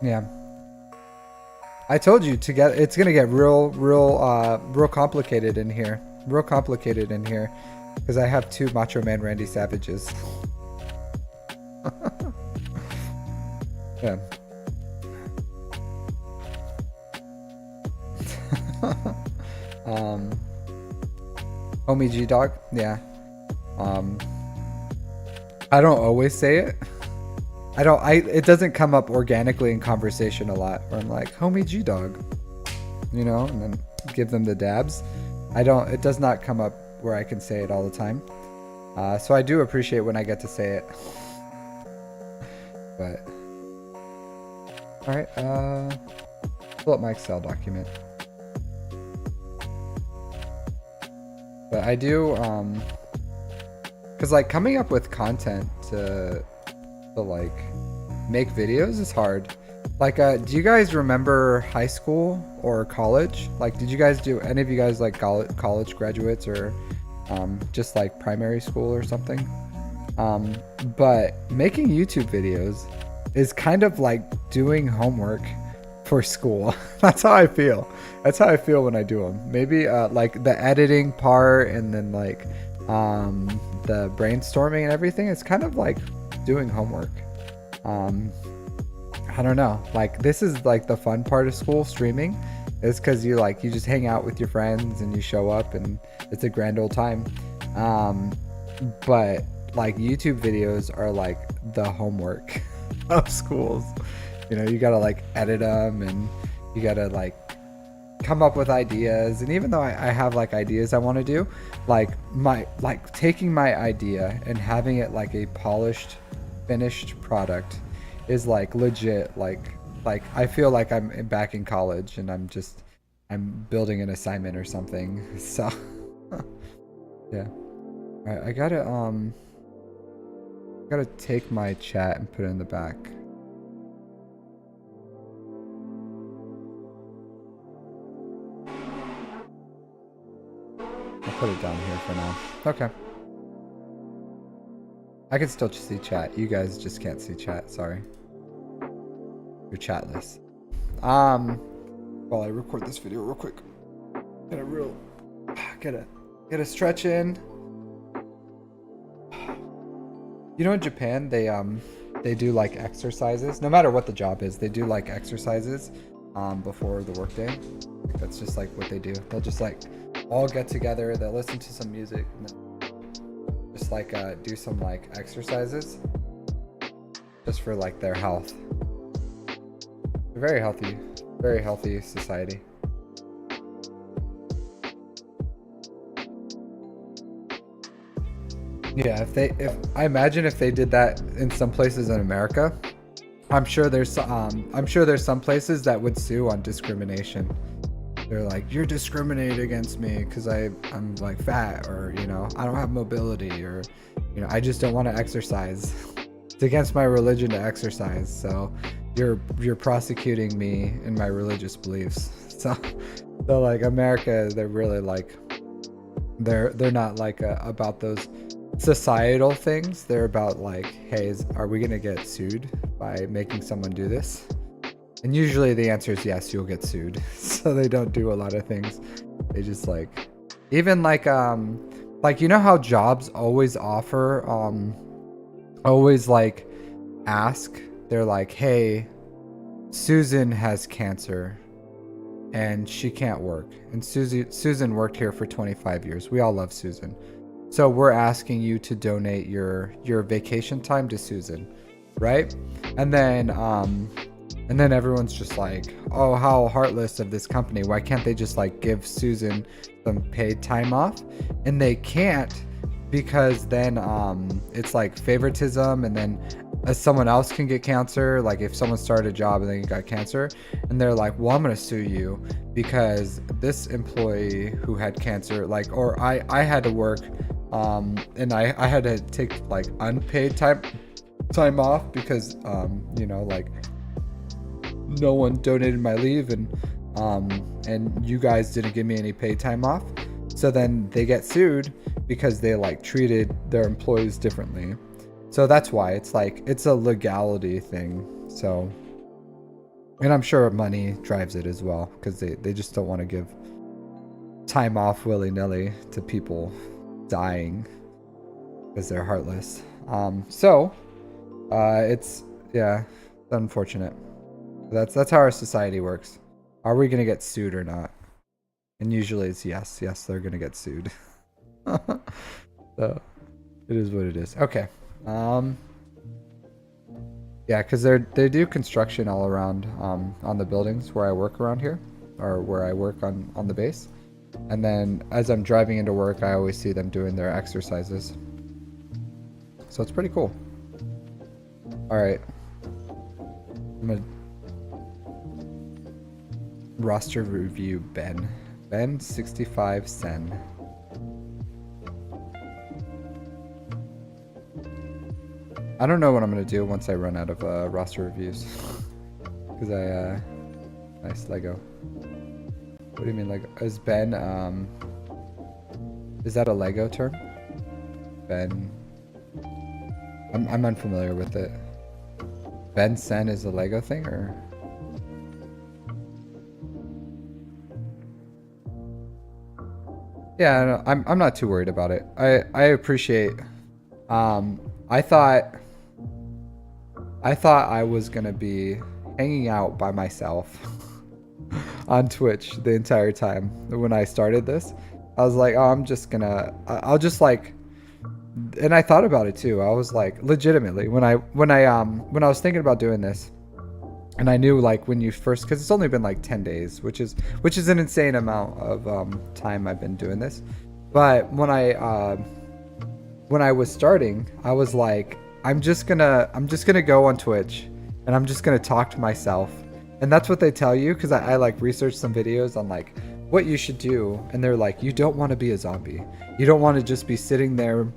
Yeah. I told you it's gonna get real complicated in here. Real complicated in here, because I have 2 Macho Man Randy Savages. Yeah. Homie G Dog. Yeah. I don't always say it, it doesn't come up organically in conversation a lot where I'm like, homie G Dog, you know, and then give them the dabs. It does not come up where I can say it all the time. So I do appreciate when I get to say it. But, all right, pull up my Excel document. But I do, cause like coming up with content to like make videos is hard. Like, do you guys remember high school or college? Like, did you guys do any of you guys like college graduates or just like primary school or something? But making YouTube videos is kind of like doing homework for school. That's how I feel. That's how I feel when I do them. Maybe like the editing part and then like the brainstorming and everything. It's kind of like doing homework. I don't know. Like this is like the fun part of school streaming is because you just hang out with your friends and you show up and it's a grand old time. But like YouTube videos are like the homework of schools. You know, you gotta like edit them and you gotta like come up with ideas. And even though I have like ideas I want to do, like taking my idea and having it like a polished, finished product is like legit. Like I feel like I'm back in college and I'm building an assignment or something. So yeah. All right, I gotta take my chat and put it in the back. I'll put it down here for now. Okay. I can still see chat. You guys just can't see chat. Sorry. You're chatless. While I record this video real quick. Get a stretch in. You know, in Japan, they do like exercises. No matter what the job is, they do like exercises before the workday. Like, that's just like what they do. They'll just like all get together. They'll listen to some music and then just like do some like exercises just for like their health. They're very healthy society. Yeah, if I imagine if they did that in some places in America, I'm sure there's some places that would sue on discrimination. They're like, you're discriminating against me because I'm like fat, or you know, I don't have mobility, or you know, I just don't want to exercise. It's against my religion to exercise, so you're prosecuting me in my religious beliefs. So like America, they're really like they're not like about those societal things. They're about like, hey, are we gonna get sued by making someone do this? And usually the answer is yes, you'll get sued. So they don't do a lot of things. They just like, even like you know how jobs always offer always like ask, they're like, hey, Susan has cancer and she can't work, and Susan worked here for 25 years. We all love Susan, so we're asking you to donate your vacation time to Susan, right? And then everyone's just like, oh, how heartless of this company. Why can't they just like give Susan some paid time off? And they can't, because then it's like favoritism, and then someone else can get cancer. Like if someone started a job and then got cancer, and they're like, well, I'm gonna sue you because this employee who had cancer, like, or I had to work and I had to take like unpaid time off because you know, like no one donated my leave, and you guys didn't give me any paid time off. So then they get sued because they like treated their employees differently. So that's why it's like, it's a legality thing. So, and I'm sure money drives it as well, because they just don't want to give time off willy-nilly to people dying because they're heartless. So it's, yeah, it's unfortunate. That's how our society works. Are we gonna get sued or not? And usually it's yes, they're gonna get sued. So it is what it is. Okay. Yeah, because they do construction all around on the buildings where I work around here, or where I work on the base. And then as I'm driving into work, I always see them doing their exercises. So it's pretty cool. All right. I'm gonna roster review Ben. Ben 65 Sen. I don't know what I'm gonna do once I run out of roster reviews. Because nice Lego. What do you mean Lego? Is Ben, is that a Lego term? Ben. I'm unfamiliar with it. Ben Sen is a Lego thing, or? Yeah, I'm not too worried about it. I appreciate. I thought I was gonna be hanging out by myself on Twitch the entire time when I started this. I was like, oh, I'll just like, and I thought about it too. I was like, legitimately, when I was thinking about doing this, and I knew like when you first, because it's only been like 10 days, which is an insane amount of time I've been doing this. But when I was starting, I was like, I'm just gonna go on Twitch and I'm just gonna talk to myself. And that's what they tell you, because I like researched some videos on like what you should do, and they're like, you don't want to be a zombie. You don't want to just be sitting there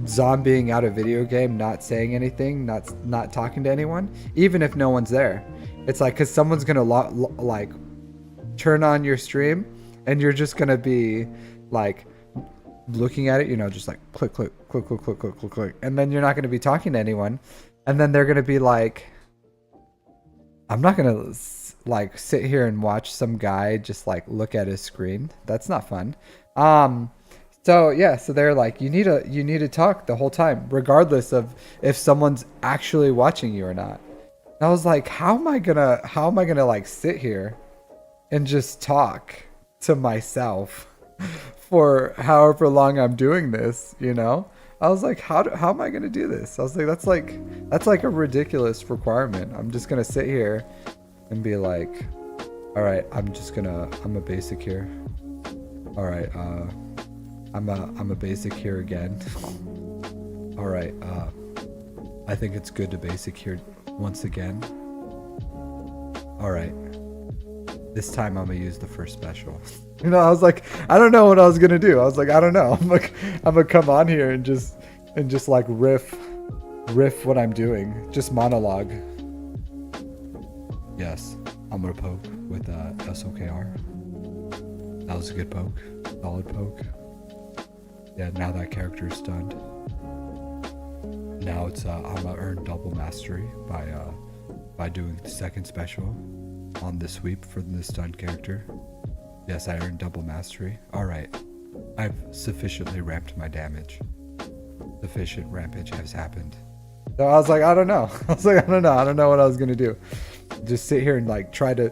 zombieing out a video game, not saying anything, not talking to anyone, even if no one's there. It's like, because someone's gonna like turn on your stream and you're just gonna be like looking at it, you know, just like click, click, click, click, click, click, click, click, and then you're not going to be talking to anyone, and then they're going to be like, I'm not going to like sit here and watch some guy just like look at his screen. That's not fun. So yeah, so they're like, you need to talk the whole time, regardless of if someone's actually watching you or not. And I was like, how am I gonna like sit here and just talk to myself for however long I'm doing this, you know? I was like, how am I gonna do this? I was like, that's like a ridiculous requirement. I'm just gonna sit here and be like, all right, I'm a basic here. All right, I'm a basic here again. All right, I think it's good to basic here once again. All right, this time I'm gonna use the first special. You know, I was like, I don't know what I was gonna do. I was like, I don't know. I'm gonna come on here and just like riff what I'm doing, just monologue. Yes, I'm gonna poke with SWGOH. That was a good poke, solid poke. Yeah, now that character is stunned. Now it's I'm gonna earn double mastery by doing the second special on the sweep for the stunned character. Yes, I earned double mastery. Alright. I've sufficiently ramped my damage. Sufficient rampage has happened. So I was like, I don't know. I don't know what I was gonna do. Just sit here and like try to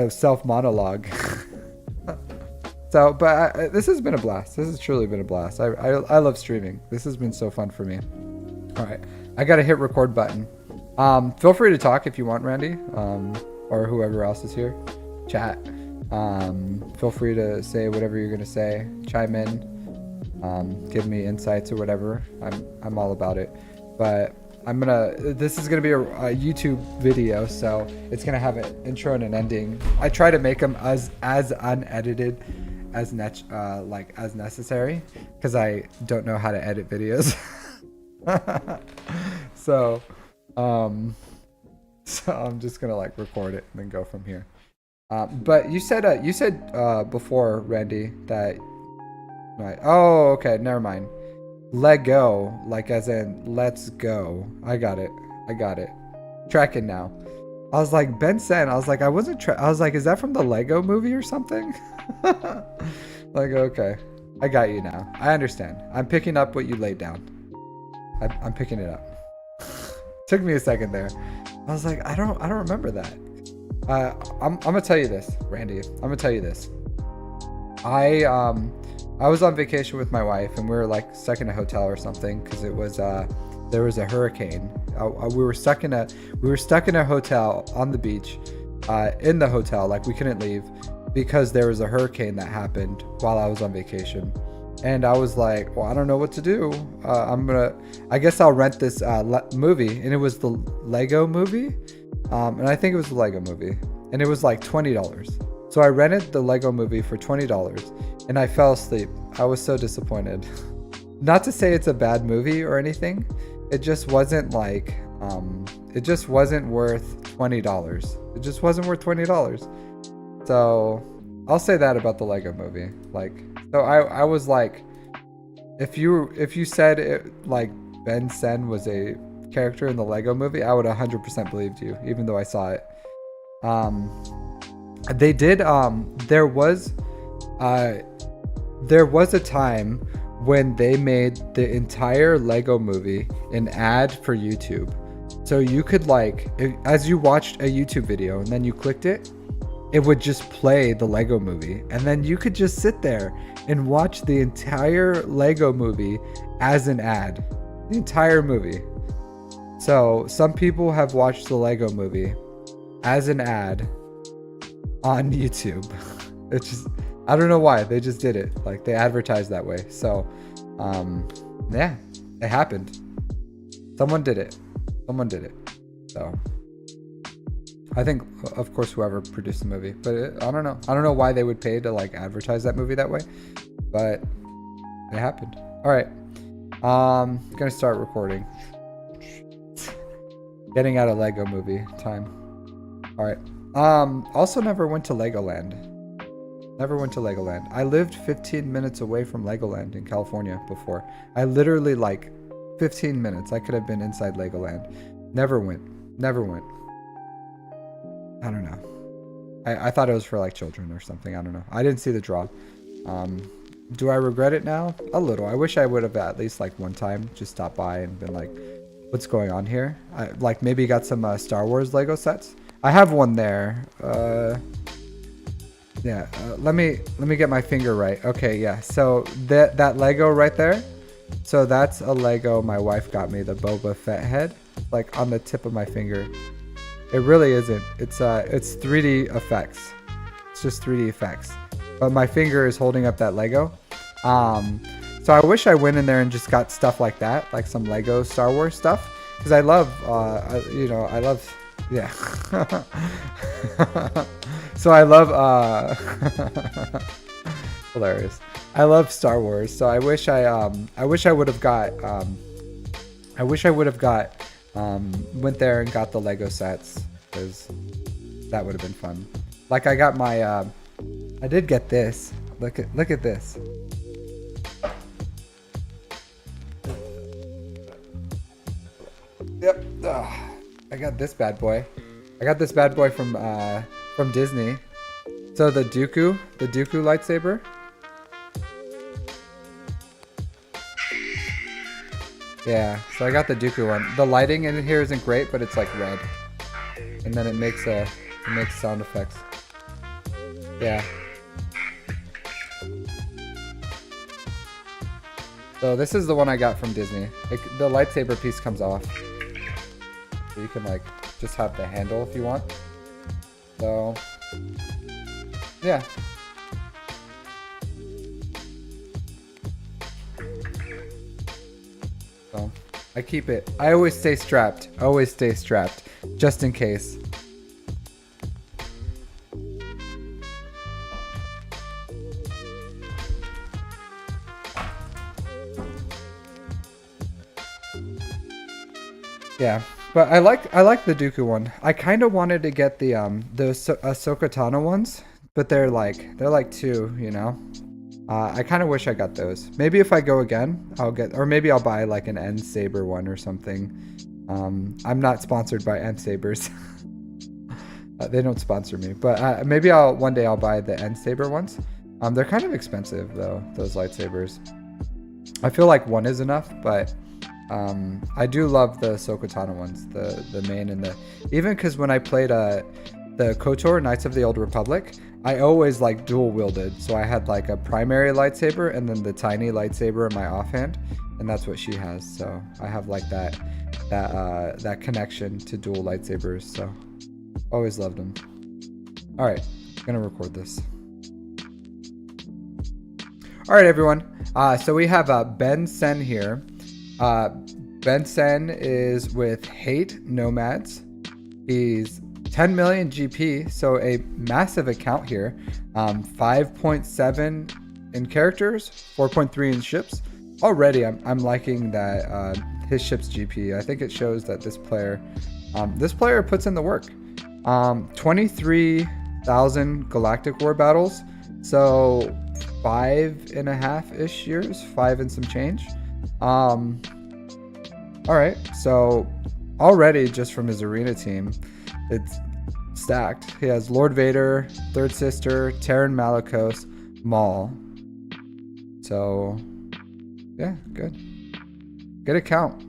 self-monologue. So, but this has been a blast. This has truly been a blast. I love streaming. This has been so fun for me. Alright. I gotta hit record button. Feel free to talk if you want, Randy. Or whoever else is here. Chat. Feel free to say whatever you're gonna say, chime in, give me insights or whatever. I'm all about it. But this is gonna be a YouTube video, so it's gonna have an intro and an ending. I try to make them as unedited as necessary, because I don't know how to edit videos. So I'm just gonna like record it and then go from here. But you said before, Randy, that right? Oh, okay, never mind. Let go, like as in let's go. I got it. Tracking now. I was like, Ben Sen. I was like, I was like, is that from the Lego movie or something? Like, okay, I got you now. I understand. I'm picking up what you laid down. I'm picking it up. Took me a second there. I was like, I don't remember that. I'm gonna tell you this, Randy. I'm gonna tell you this. I was on vacation with my wife, and we were like stuck in a hotel or something, because it was there was a hurricane We were stuck in a hotel on the beach, in the hotel, like we couldn't leave because there was a hurricane that happened while I was on vacation. And I was like, well, I don't know what to do. I guess I'll rent this movie. And it was the Lego movie. And I think it was the Lego movie. And it was like $20. So I rented the Lego movie for $20. And I fell asleep. I was so disappointed. Not to say it's a bad movie or anything. It just wasn't like, it just wasn't worth $20. It just wasn't worth $20. So I'll say that about the Lego movie. Like, so I was like, if you said it, like Ben Sen was a character in the Lego movie, I would 100% believed you, even though I saw it. They did. There was a time when they made the entire Lego movie an ad for YouTube. So you could like, as you watched a YouTube video and then you clicked it, it would just play the Lego movie. And then you could just sit there and watch the entire Lego movie as an ad. The entire movie. So some people have watched the Lego movie as an ad on YouTube. It's just, I don't know why. They just did it. Like they advertised that way. So yeah, it happened. Someone did it. So I think, of course, whoever produced the movie, but I don't know. I don't know why they would pay to like advertise that movie that way, but it happened. All right. Gonna start recording. Getting out of Lego movie time. All right. Also never went to Legoland. I lived 15 minutes away from Legoland in California before. I literally like 15 minutes. I could have been inside Legoland. Never went. I don't know. I thought it was for like children or something. I don't know. I didn't see the draw. Do I regret it now? A little. I wish I would have at least like one time just stopped by and been like, what's going on here? I like maybe got some Star Wars Lego sets. I have one there. Yeah. Let me get my finger right. Okay. Yeah. So that Lego right there. So that's a Lego my wife got me, the Boba Fett head, like on the tip of my finger. It really isn't. It's 3D effects. It's just 3D effects. But my finger is holding up that Lego. So I wish I went in there and just got stuff like that, like some Lego Star Wars stuff, because I love, yeah. So I love, hilarious. I love Star Wars. So I wish I would have got, went there and got the Lego sets, because that would have been fun. Like I got my, I did get this. Look at this. Yep. I got this bad boy. From Disney. So the Dooku lightsaber. Yeah, so I got the Dooku one. The lighting in here isn't great, but it's like red. And then it makes sound effects. Yeah. So this is the one I got from Disney. The lightsaber piece comes off. So you can like just have the handle if you want. So yeah. So I keep it. I always stay strapped. Just in case. Yeah, but I like the Dooku one. I kind of wanted to get the Ahsoka Tano ones, but they're like two, you know. I kind of wish I got those. Maybe if I go again, I'll get, or maybe I'll buy like an N Saber one or something. I'm not sponsored by N Sabers. They don't sponsor me, but maybe one day I'll buy the N Saber ones. They're kind of expensive though, those lightsabers. I feel like one is enough, but I do love the Ahsoka Tano ones, the main and the, even because when I played the KOTOR Knights of the Old Republic, I always like dual wielded. So I had like a primary lightsaber and then the tiny lightsaber in my offhand, and that's what she has. So I have like that that connection to dual lightsabers. So always loved them. All right, gonna record this. All right, everyone. So we have Ben Sen here. Ben Sen is with Hate Nomads. He's 10 million GP, so a massive account here. 5.7 in characters, 4.3 in ships. Already, I'm liking that his ship's GP. I think it shows that this player puts in the work. 23,000 Galactic War battles, so 5.5-ish years, 5 and some change. All right, so already just from his arena team, it's stacked. He has Lord Vader, Third Sister, Terran Malicos, Maul. So yeah, good account.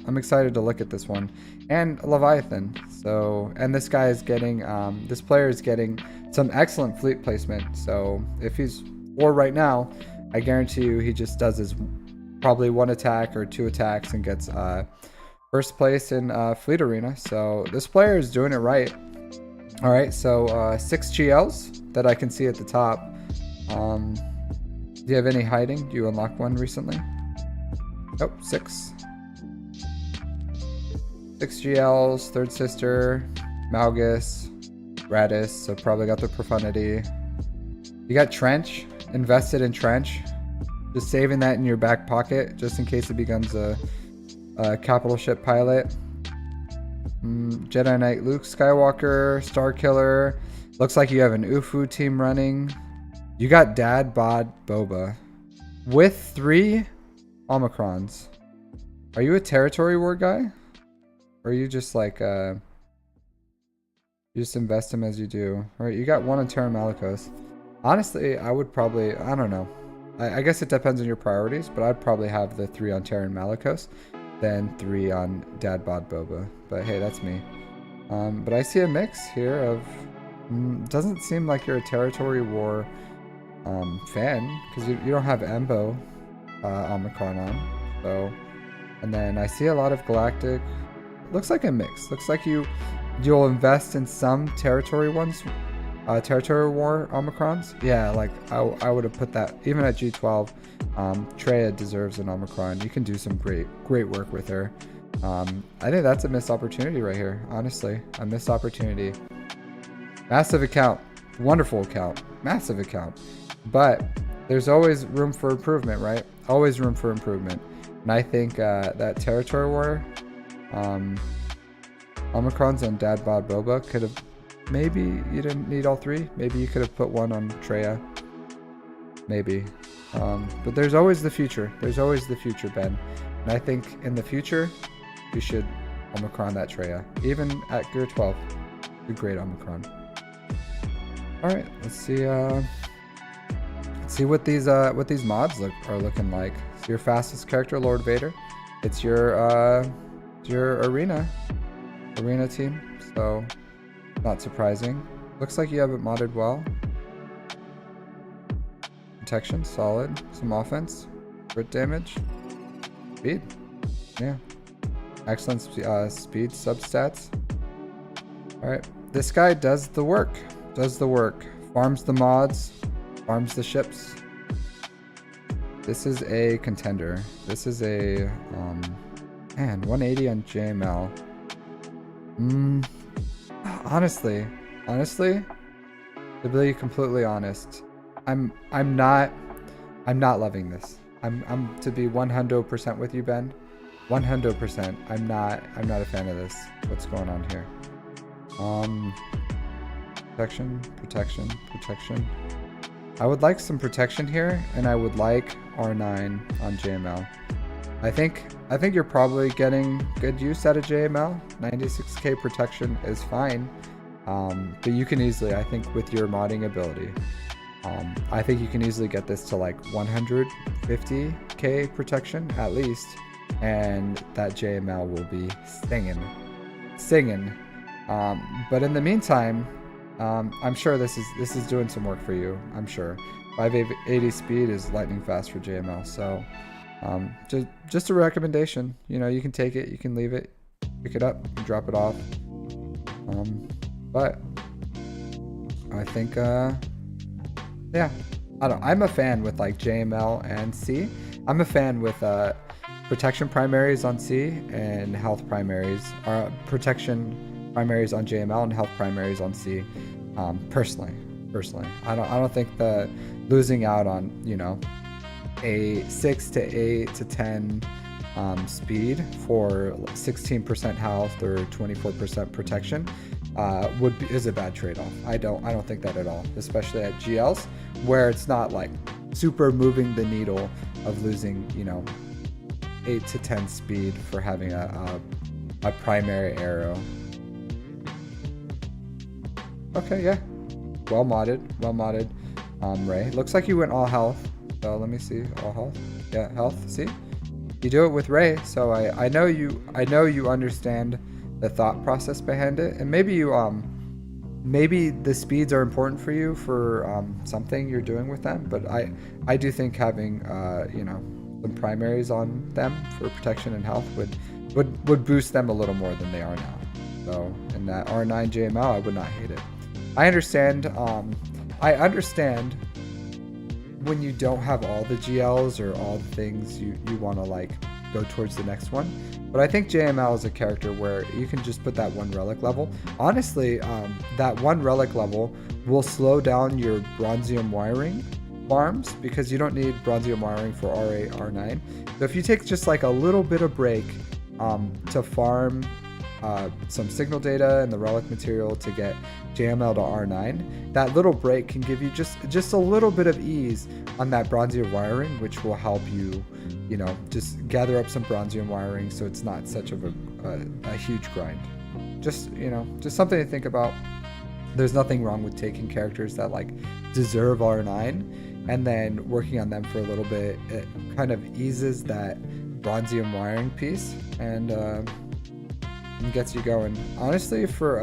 I'm excited to look at this one. And Leviathan. So, and this guy is getting, this player is getting some excellent fleet placement. So if he's 4 right now, I guarantee you he just does his probably 1 attack or 2 attacks and gets first place in Fleet Arena. So this player is doing it right. All right, so 6 GLs that I can see at the top. Do you have any hiding? Do you unlock one recently? Nope, 6. 6 GLs, Third Sister, Malgus, Radis, so probably got the Profundity. You got Trench, invested in Trench. Just saving that in your back pocket, just in case it becomes a capital ship pilot. Jedi Knight Luke Skywalker, Starkiller. Looks like you have an UFU team running. You got Dad Bod Boba. With 3 Omicrons. Are you a territory war guy? Or are you just like, you just invest them as you do? Alright, you got 1 on Terra Malicos. Honestly, I would probably, I don't know. I guess it depends on your priorities, but I'd probably have the 3 on Terran Malicos, then 3 on Dad Bod Boba. But hey, that's me. But I see a mix here of, doesn't seem like you're a territory war fan, because you don't have Embo Omicron on. So, and then I see a lot of Galactic. Looks like a mix. Looks like you'll invest in some territory ones. Territory War Omicrons. Yeah, like I would have put that even at G12. Traya deserves an Omicron. You can do some great work with her. I think that's a missed opportunity right here. Honestly, a missed opportunity. Massive account, wonderful account, massive account. But there's always room for improvement, right? Always room for improvement. And I think that Territory War Omicrons on Dad Bod Boba could have. Maybe you didn't need all 3. Maybe you could have put 1 on Traya. Maybe. But there's always the future. There's always the future, Ben. And I think in the future, you should Omicron that Traya. Even at Gear 12. A great Omicron. Alright, let's see what these mods are looking like. So your fastest character, Lord Vader. It's your arena team. So not surprising. Looks like you have it modded well. Protection, solid. Some offense. Crit damage. Speed. Yeah. Excellent speed substats. Alright. This guy does the work. Farms the mods. Farms the ships. This is a contender. This is a... man, 180 on JML. Honestly, to be completely honest, I'm not loving this. I'm to be 100% with you, Ben. 100%. I'm not a fan of this. What's going on here? Protection. I would like some protection here, and I would like R9 on JML. I think you're probably getting good use out of JML. 96k protection is fine, but you can easily, I think, with your modding ability, I think you can easily get this to like 150k protection at least, and that JML will be singing. But in the meantime, I'm sure this is doing some work for you. I'm sure 580 speed is lightning fast for JML, so Just a recommendation. You know, you can take it, you can leave it, pick it up, drop it off. But I think, yeah, I'm a fan with like JML and C. I'm a fan with protection primaries on C and health primaries, protection primaries on JML and health primaries on C. Personally, I don't think the losing out on, you know, a 6 to 8 to 10 speed for 16% health or 24% protection is a bad trade-off. I don't think that at all, especially at GLs where it's not like super moving the needle of losing, you know, 8 to 10 speed for having a primary arrow. Okay, yeah, well modded. Ray, looks like you went all health. So let me see, all health. Yeah, health. See, you do it with Ray, so I know you understand the thought process behind it, and maybe you maybe the speeds are important for you for something you're doing with them, but I do think having you know, some primaries on them for protection and health would boost them a little more than they are now. So in that R9 JML, I would not hate it. I understand when you don't have all the GLs or all the things you want to like go towards the next one. But I think JML is a character where you can just put that one relic level. Honestly, that one relic level will slow down your bronzium wiring farms because you don't need bronzium wiring for R8, R9. So if you take just like a little bit of break to farm some signal data and the relic material to get JML to R9, that little break can give you just a little bit of ease on that bronzium wiring, which will help you, you know, just gather up some bronzium wiring so it's not such of a huge grind. Just, you know, just something to think about. There's nothing wrong with taking characters that like deserve R9 and then working on them for a little bit. It kind of eases that bronzium wiring piece and gets you going. Honestly, for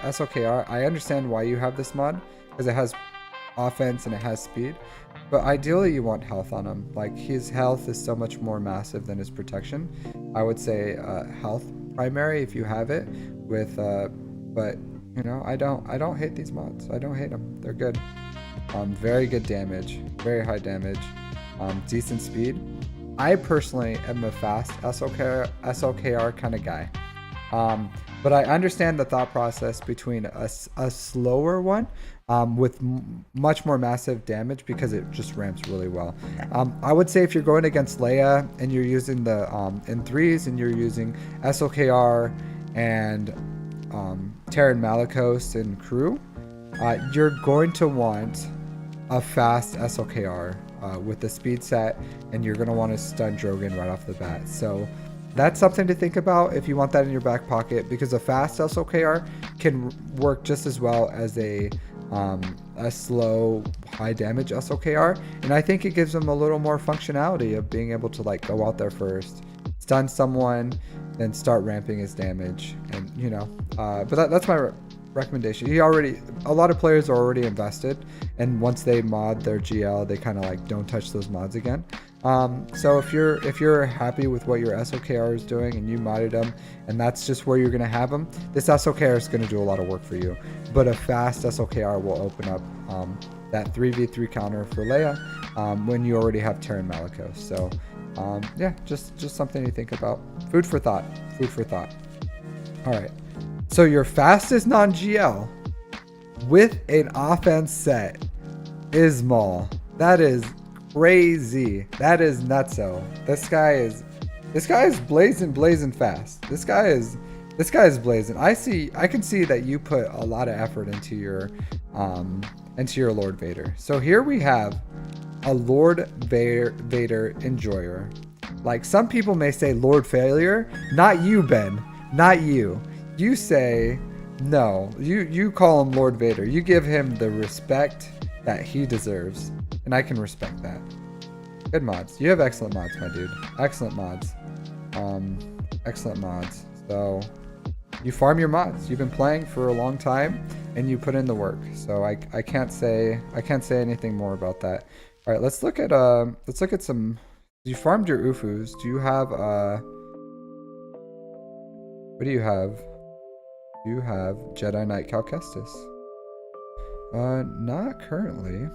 SLKR, I understand why you have this mod because it has offense and it has speed, but ideally you want health on him. Like, his health is so much more massive than his protection. I would say health primary if you have it with but you know, I don't hate these mods. I don't hate them. They're good. Very good damage, very high damage, decent speed. I personally am a fast SLKR kind of guy. But I understand the thought process between a slower one with much more massive damage because it just ramps really well. I would say if you're going against Leia and you're using the N3s and you're using SLKR and Terran Malicos and crew, you're going to want a fast SLKR with the speed set, and you're going to want to stun Drogon right off the bat. So that's something to think about if you want that in your back pocket, because a fast SLKR can work just as well as a slow high damage SLKR, and I think it gives them a little more functionality of being able to like go out there first, stun someone, then start ramping his damage, and you know. But that's my recommendation. A lot of players are already invested, and once they mod their GL, they kind of like don't touch those mods again. So if you're happy with what your SLKR is doing and you modded them and that's just where you're going to have them, this SLKR is going to do a lot of work for you. But a fast SLKR will open up that 3v3 counter for Leia when you already have Terran Malicos. So yeah, just something to think about. Food for thought. All right. So your fastest non-GL with an offense set is Maul. That is crazy. That is nutso. This guy is blazing fast. This guy is blazing. I can see that you put a lot of effort into your Lord Vader. So here we have a Lord Vader enjoyer. Like, some people may say Lord Failure. Not you, Ben. Not you. You say no. You call him Lord Vader. You give him the respect that he deserves. And I can respect that. Good mods. You have excellent mods, my dude. Excellent mods. Excellent mods. So you farm your mods. You've been playing for a long time and you put in the work. So I can't say anything more about that. All right, let's look at some You farmed your Ufus. Do you have what do you have? You have Jedi Knight Cal Kestis. Not currently.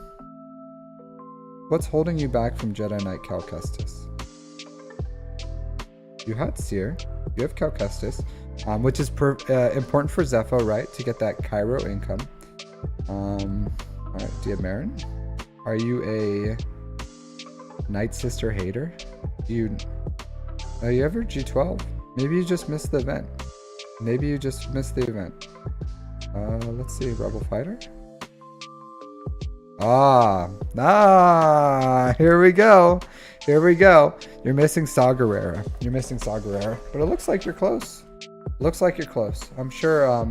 What's holding you back from Jedi Knight Cal Kestis? You had Seer. You have Cal Kestis, which is important for Zepho, right? To get that Cairo income. Alright, do you have Marin? Are you a Night Sister hater? You ever G12? Maybe you just missed the event. Maybe you just missed the event. Let's see, Rebel Fighter. Here we go. Here we go. You're missing Saw Gerrera. You're missing Saw Gerrera. But it looks like you're close. Looks like you're close. I'm sure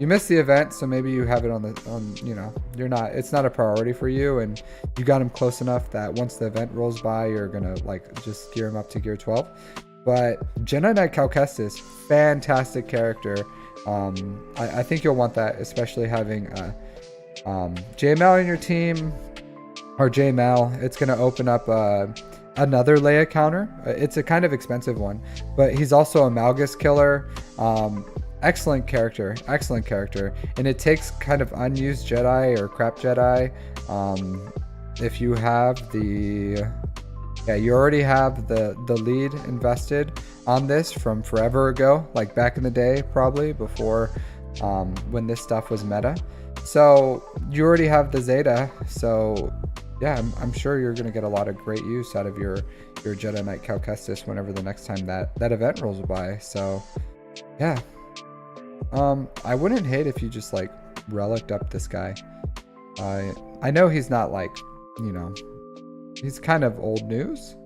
you missed the event, so maybe you have it on you know, it's not a priority for you, and you got him close enough that once the event rolls by, you're gonna like just gear him up to gear 12. But Jedi Knight Cal Kestis, fantastic character. I think you'll want that, especially having JML in your team, or JML. It's gonna open up another Leia counter. It's a kind of expensive one, but he's also a Malgus killer. Excellent character, and it takes kind of unused Jedi or crap Jedi. If you have you already have the lead invested on this from forever ago, like back in the day, probably before when this stuff was meta. So you already have the Zeta, so yeah, I'm sure you're going to get a lot of great use out of your Jedi Knight Cal Kestis whenever the next time that event rolls by. So yeah, I wouldn't hate if you just like relicked up this guy. I know he's not like, you know, he's kind of old news,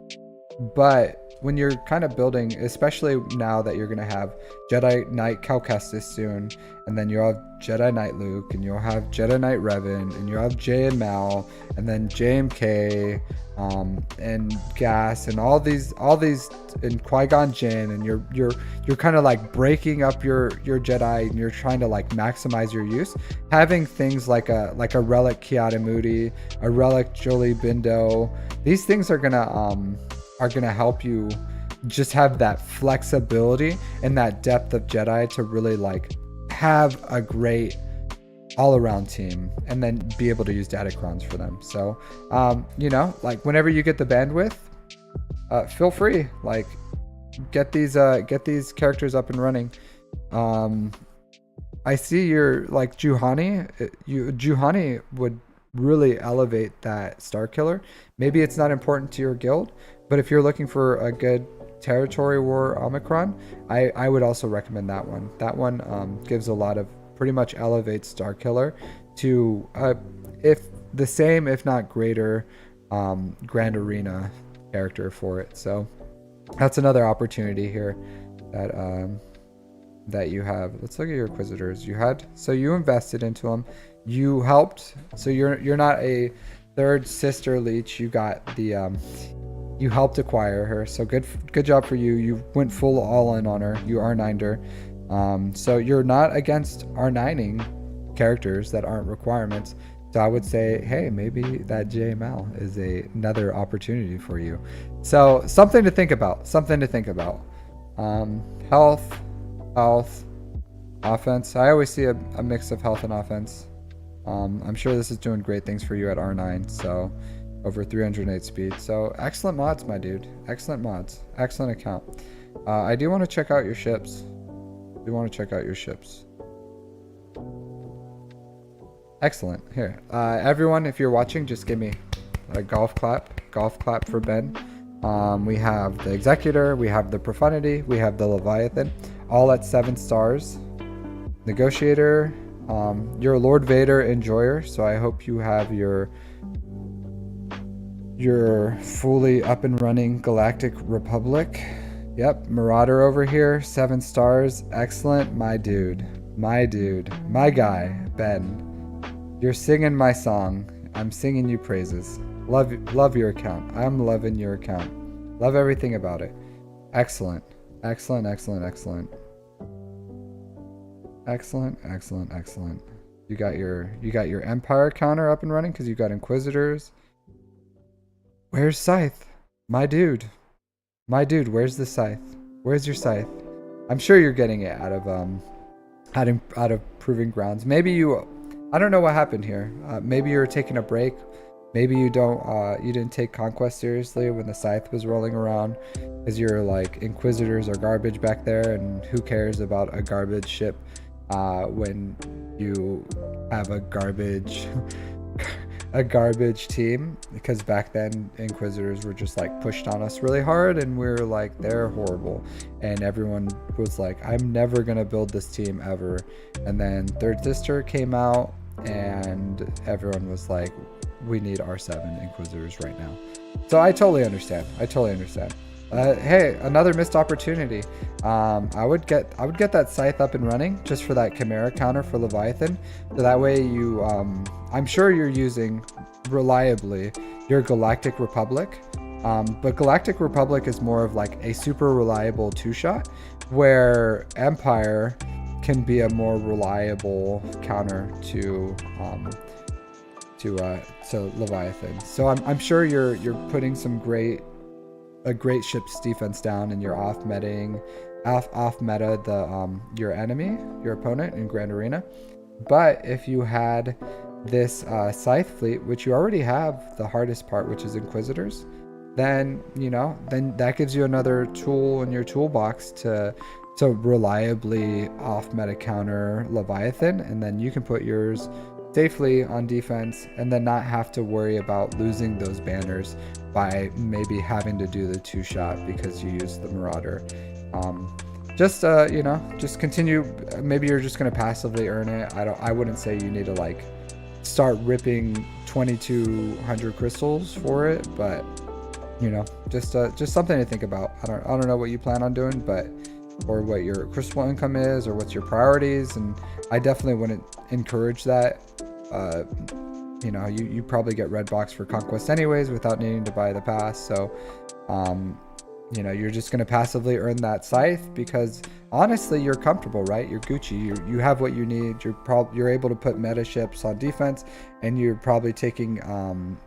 but when you're kind of building, especially now that you're going to have Jedi Knight Cal Kestis soon, and then you'll have Jedi Knight Luke, and you'll have Jedi Knight Revan, and you'll have J and Mal, and then JMK, and Gas, and all these, and Qui-Gon Jinn, and you're kind of like breaking up your Jedi, and you're trying to like maximize your use. Having things like a relic Kiada Moody, a relic Jolie Bindo, these things are gonna help you just have that flexibility and that depth of Jedi to really like have a great all-around team, and then be able to use Datacrons for them. So you know, like whenever you get the bandwidth, feel free, like get these characters up and running. I see you're like Juhani. Juhani would really elevate that Star Killer. Maybe it's not important to your guild, but if you're looking for a good Territory War Omicron, I would also recommend that one. That one gives a lot of, pretty much elevates Star Killer to if the same, if not greater, Grand Arena character for it. So that's another opportunity here that you have. Let's look at your Inquisitors. You invested into them. You helped. So you're not a third sister leech. You got the you helped acquire her. So good job for you. You went full all in on her. You R9'd her. So you're not against R9ing characters that aren't requirements. So I would say, hey, maybe that JML is another opportunity for you. So something to think about. Health, offense. I always see a mix of health and offense. I'm sure this is doing great things for you at R9. So over 308 speed. So excellent mods, my dude. Excellent mods. Excellent account. I do want to check out your ships. Excellent. Here, everyone, if you're watching, just give me a golf clap for Ben. We have the Executor, we have the Profundity, we have the Leviathan, all at 7 stars. Negotiator, you're Lord Vader Enjoyer, so I hope you have your fully up and running Galactic Republic. Yep, Marauder over here, 7 stars. Excellent, my dude, my guy, Ben. You're singing my song. I'm singing you praises. Love your account. I'm loving your account. Love everything about it. Excellent. Excellent. You got your Empire counter up and running because you got Inquisitors. Where's Scythe? My dude. My dude, where's the scythe? Where's your scythe? I'm sure you're getting it out of proving grounds. Maybe you, I don't know what happened here. Maybe you're taking a break. Maybe you didn't take conquest seriously when the scythe was rolling around, because you're like, inquisitors are garbage back there, and who cares about a garbage ship when you have a garbage a garbage team. Because back then inquisitors were just like pushed on us really hard, and we were like, they're horrible, and everyone was like, I'm never gonna build this team ever. And then Third Sister came out, and everyone was like, we need R7 inquisitors right now. So I totally understand. Hey, another missed opportunity. I would get that scythe up and running just for that chimera counter for Leviathan. So that way you, I'm sure you're using reliably your Galactic Republic. But Galactic Republic is more of like a super reliable two-shot, where Empire can be a more reliable counter to Leviathan. So I'm sure you're putting a great ship's defense down, and you're off meta your enemy, your opponent in Grand Arena. But if you had this scythe fleet, which you already have the hardest part, which is Inquisitors, then then that gives you another tool in your toolbox to reliably off meta counter Leviathan, and then you can put yours safely on defense, and then not have to worry about losing those banners by maybe having to do the two-shot because you used the Marauder. Just continue. Maybe you're just gonna passively earn it. I wouldn't say you need to like start ripping 2200 crystals for it, but just something to think about. I don't know what you plan on doing, or what your crystal income is, or what's your priorities, and I definitely wouldn't encourage that. You probably get red box for conquest anyways without needing to buy the pass, so you're just going to passively earn that scythe because honestly you're comfortable, right? You're Gucci, you have what you need. You're able to put meta ships on defense, and you're probably taking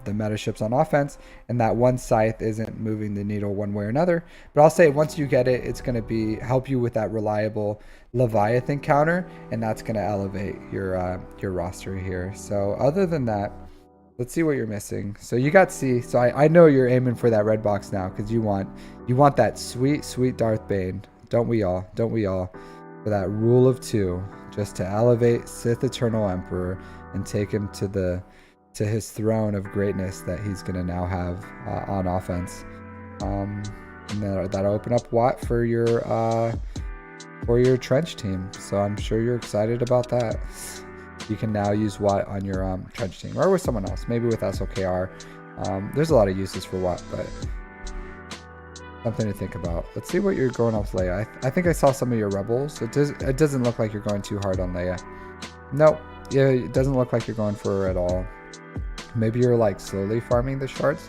the meta ships on offense, and that one scythe isn't moving the needle one way or another. But I'll say once you get it, it's going to help you with that reliable Leviathan counter, and that's going to elevate your roster here. So other than that, let's see what you're missing. So you got C. So I know you're aiming for that red box now, because you want that sweet Darth Bane. Don't we all? For that rule of 2, just to elevate Sith Eternal Emperor and take him to his throne of greatness that he's gonna now have on offense. And that'll open up Watt for your trench team. So I'm sure you're excited about that. You can now use Watt on your trench team, or with someone else, maybe with SLKR. There's a lot of uses for Watt, but something to think about. Let's see what you're going off Leia. I think I saw some of your rebels. It doesn't look like you're going too hard on Leia. Nope. Yeah, it doesn't look like you're going for her at all. Maybe you're like slowly farming the shards.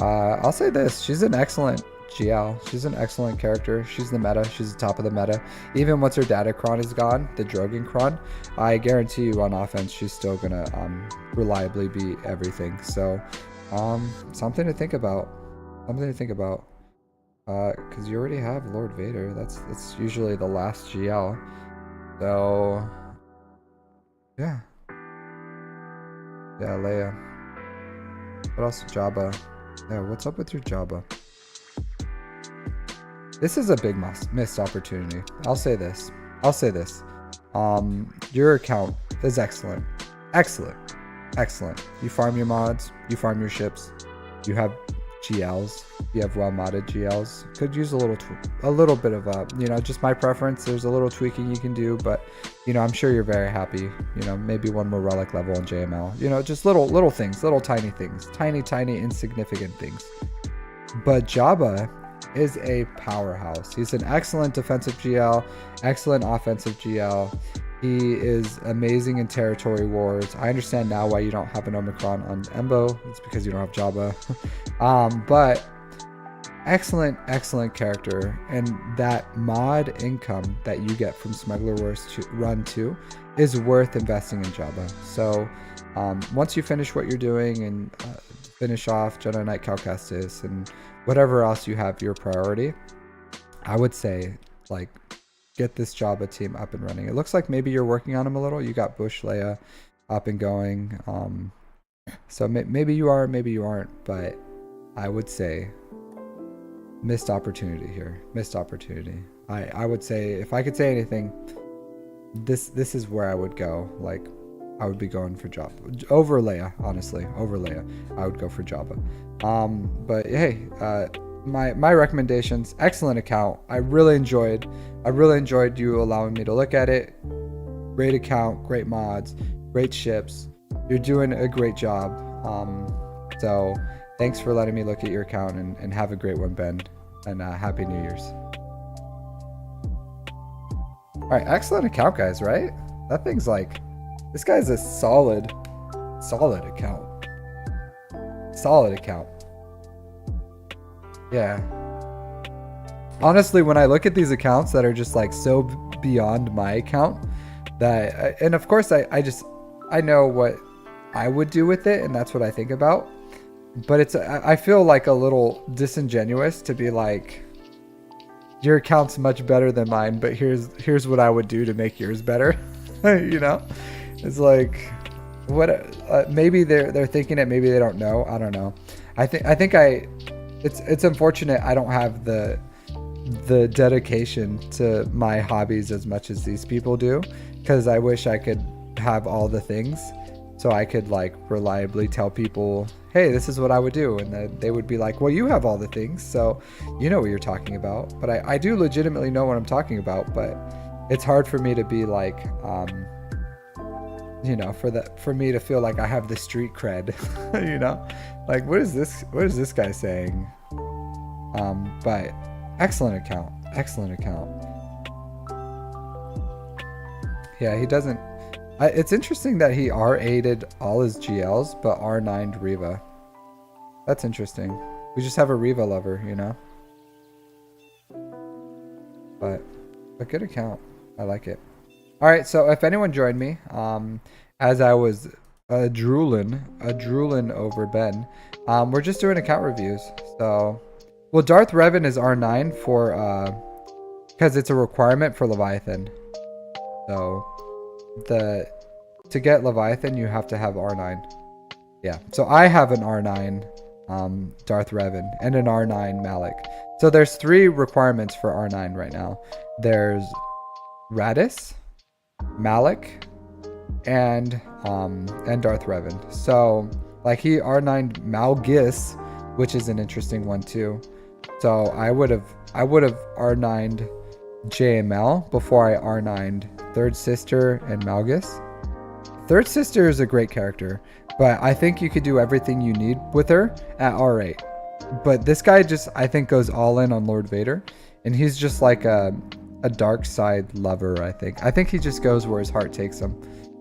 I'll say this: she's an excellent GL. She's an excellent character. She's the meta. She's the top of the meta. Even once her Datacron is gone, the Drogon Cron, I guarantee you on offense, she's still gonna reliably beat everything. So, something to think about. Because you already have Lord Vader. That's usually the last GL. So, yeah, Leia. What else? Jabba. Yeah, what's up with your Jabba? This is a big missed opportunity. I'll say this. Your account is excellent. You farm your mods. You farm your ships. You have GLs. You have well-modded GLs. Could use a little bit of just my preference. There's a little tweaking you can do, but I'm sure you're very happy. Maybe one more relic level in JML. Just little things, little tiny things, tiny insignificant things. But Jabba is a powerhouse. He's an excellent defensive GL, excellent offensive GL. He is amazing in territory wars. I understand now why you don't have an Omicron on Embo. It's because you don't have Jabba. But excellent character, and that mod income that you get from Smuggler Wars Run 2 is worth investing in Jabba. So once you finish what you're doing and finish off Jedi Knight Cal Kestis and whatever else you have your priority, I would say like get this Jabba team up and running. It looks like maybe you're working on them a little. You got Bush Leia up and going. So maybe you are, maybe you aren't, but I would say missed opportunity here. Missed opportunity. I would say, if I could say anything, this is where I would go. Like, I would be going for Jabba over Leia. Honestly, over Leia, I would go for Jabba. But hey, my recommendations. Excellent account. I really enjoyed you allowing me to look at it. Great account, great mods, great ships. You're doing a great job. So thanks for letting me look at your account, and have a great one, Ben. And Happy New Year's. All right, excellent account, guys, right? That thing's like, this guy's a solid account. Solid account. Yeah. Honestly, when I look at these accounts that are just like so beyond my account, that, and of course I know what I would do with it, and that's what I think about. But I feel like a little disingenuous to be like, your account's much better than mine, but here's what I would do to make yours better. You know, it's like, what? Maybe they're thinking it, maybe they don't know. I don't know. It's unfortunate I don't have the dedication to my hobbies as much as these people do, because I wish I could have all the things so I could like reliably tell people, hey, this is what I would do, and then they would be like, well, you have all the things, so you know what you're talking about. But I do legitimately know what I'm talking about, but it's hard for me to be like, you know, for me to feel like I have the street cred. You know, like, what is this guy saying? But excellent account. Yeah, he doesn't. It's interesting that he R8'd all his GLs, but R9'd Reva. That's interesting. We just have a Reva lover, you know? But a good account. I like it. Alright, so if anyone joined me, as I was drooling over Ben, we're just doing account reviews. So, well, Darth Revan is R9 for, because it's a requirement for Leviathan. So, to get Leviathan, you have to have R9. Yeah, so I have an R9 Darth Revan and an R9 Malik. So there's 3 requirements for R9 right now. There's Radis, Malik, and Darth Revan. So like, he R9'd Malgis, which is an interesting one too. So I would have R9'd JML before I R9'd Third Sister and Malgus. Third Sister is a great character, but I think you could do everything you need with her at R8. But this guy just, I think, goes all in on Lord Vader, and he's just like a dark side lover, I think. I think he just goes where his heart takes him,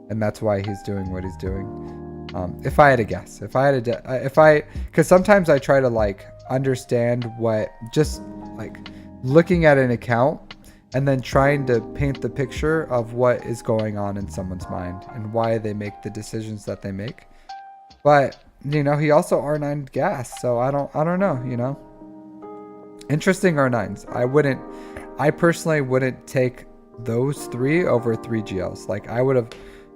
and that's why he's doing what he's doing. If I had to guess, because sometimes I try to like understand what, just like looking at an account and then trying to paint the picture of what is going on in someone's mind and why they make the decisions that they make. But, you know, he also R9'd Gas, so I don't know, you know. Interesting R9s. I personally wouldn't take those 3 over 3 GLs. Like, I would have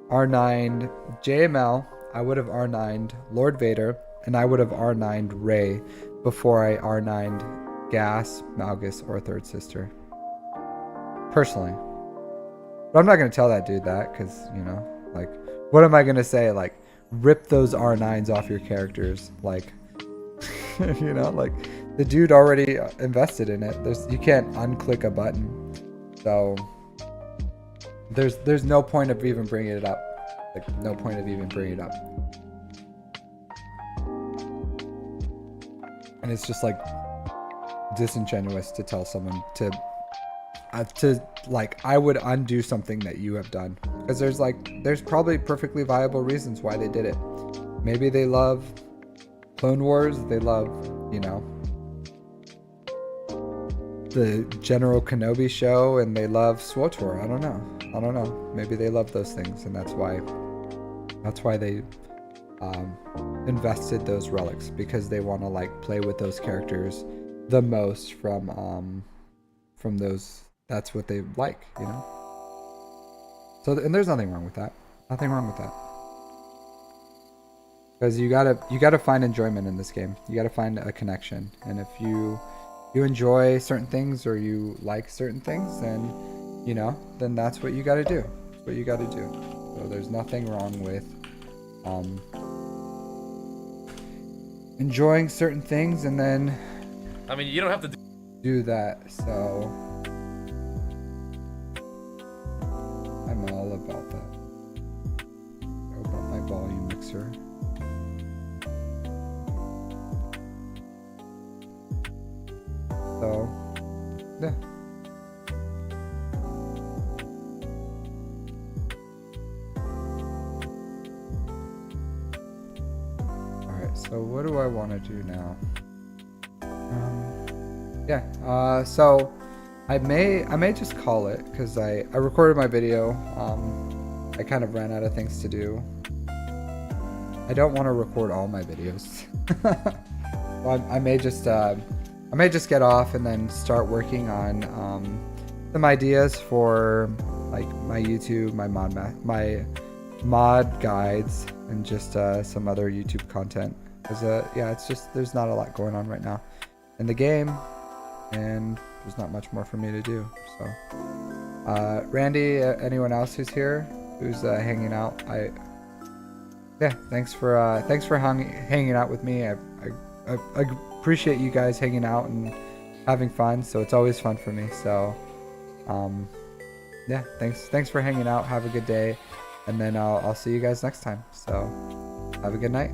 R9'd JML, I would have R9'd Lord Vader, and I would have R9'd Rey before I R9'd Gas, Malgus, or Third Sister. Personally. But I'm not going to tell that dude that, because, you know, like, what am I going to say? Like, rip those R9s off your characters. Like, you know, like, the dude already invested in it. You can't unclick a button. So, there's no point of even bringing it up. Like, no point of even bringing it up. And it's just, like, disingenuous to tell someone to like, I would undo something that you have done, because there's probably perfectly viable reasons why they did it. Maybe they love Clone Wars, they love, you know, the General Kenobi show, and they love SWGOH. I don't know. Maybe they love those things, and that's why they invested those relics because they want to like play with those characters the most from those. That's what they like, you know. So and there's nothing wrong with that. Nothing wrong with that. Because you gotta find enjoyment in this game. You gotta find a connection, and if you enjoy certain things or you like certain things, then you know, then that's what you gotta do. That's what you gotta do. So there's nothing wrong with enjoying certain things, and then I mean, you don't have to do that. So I'm all about that. About my volume mixer. So, yeah. Alright, so what do I want to do now? So I may just call it, because I recorded my video. I kind of ran out of things to do. I don't want to record all my videos. Well, I may just get off and then start working on some ideas for like my YouTube, my mod guides, and just some other YouTube content. Because yeah, it's just there's not a lot going on right now in the game, and there's not much more for me to do. So Randy, anyone else who's here, who's hanging out, yeah, thanks for hanging out with me. I appreciate you guys hanging out and having fun, so it's always fun for me. So yeah, thanks for hanging out. Have a good day, and then I'll see you guys next time. So have a good night.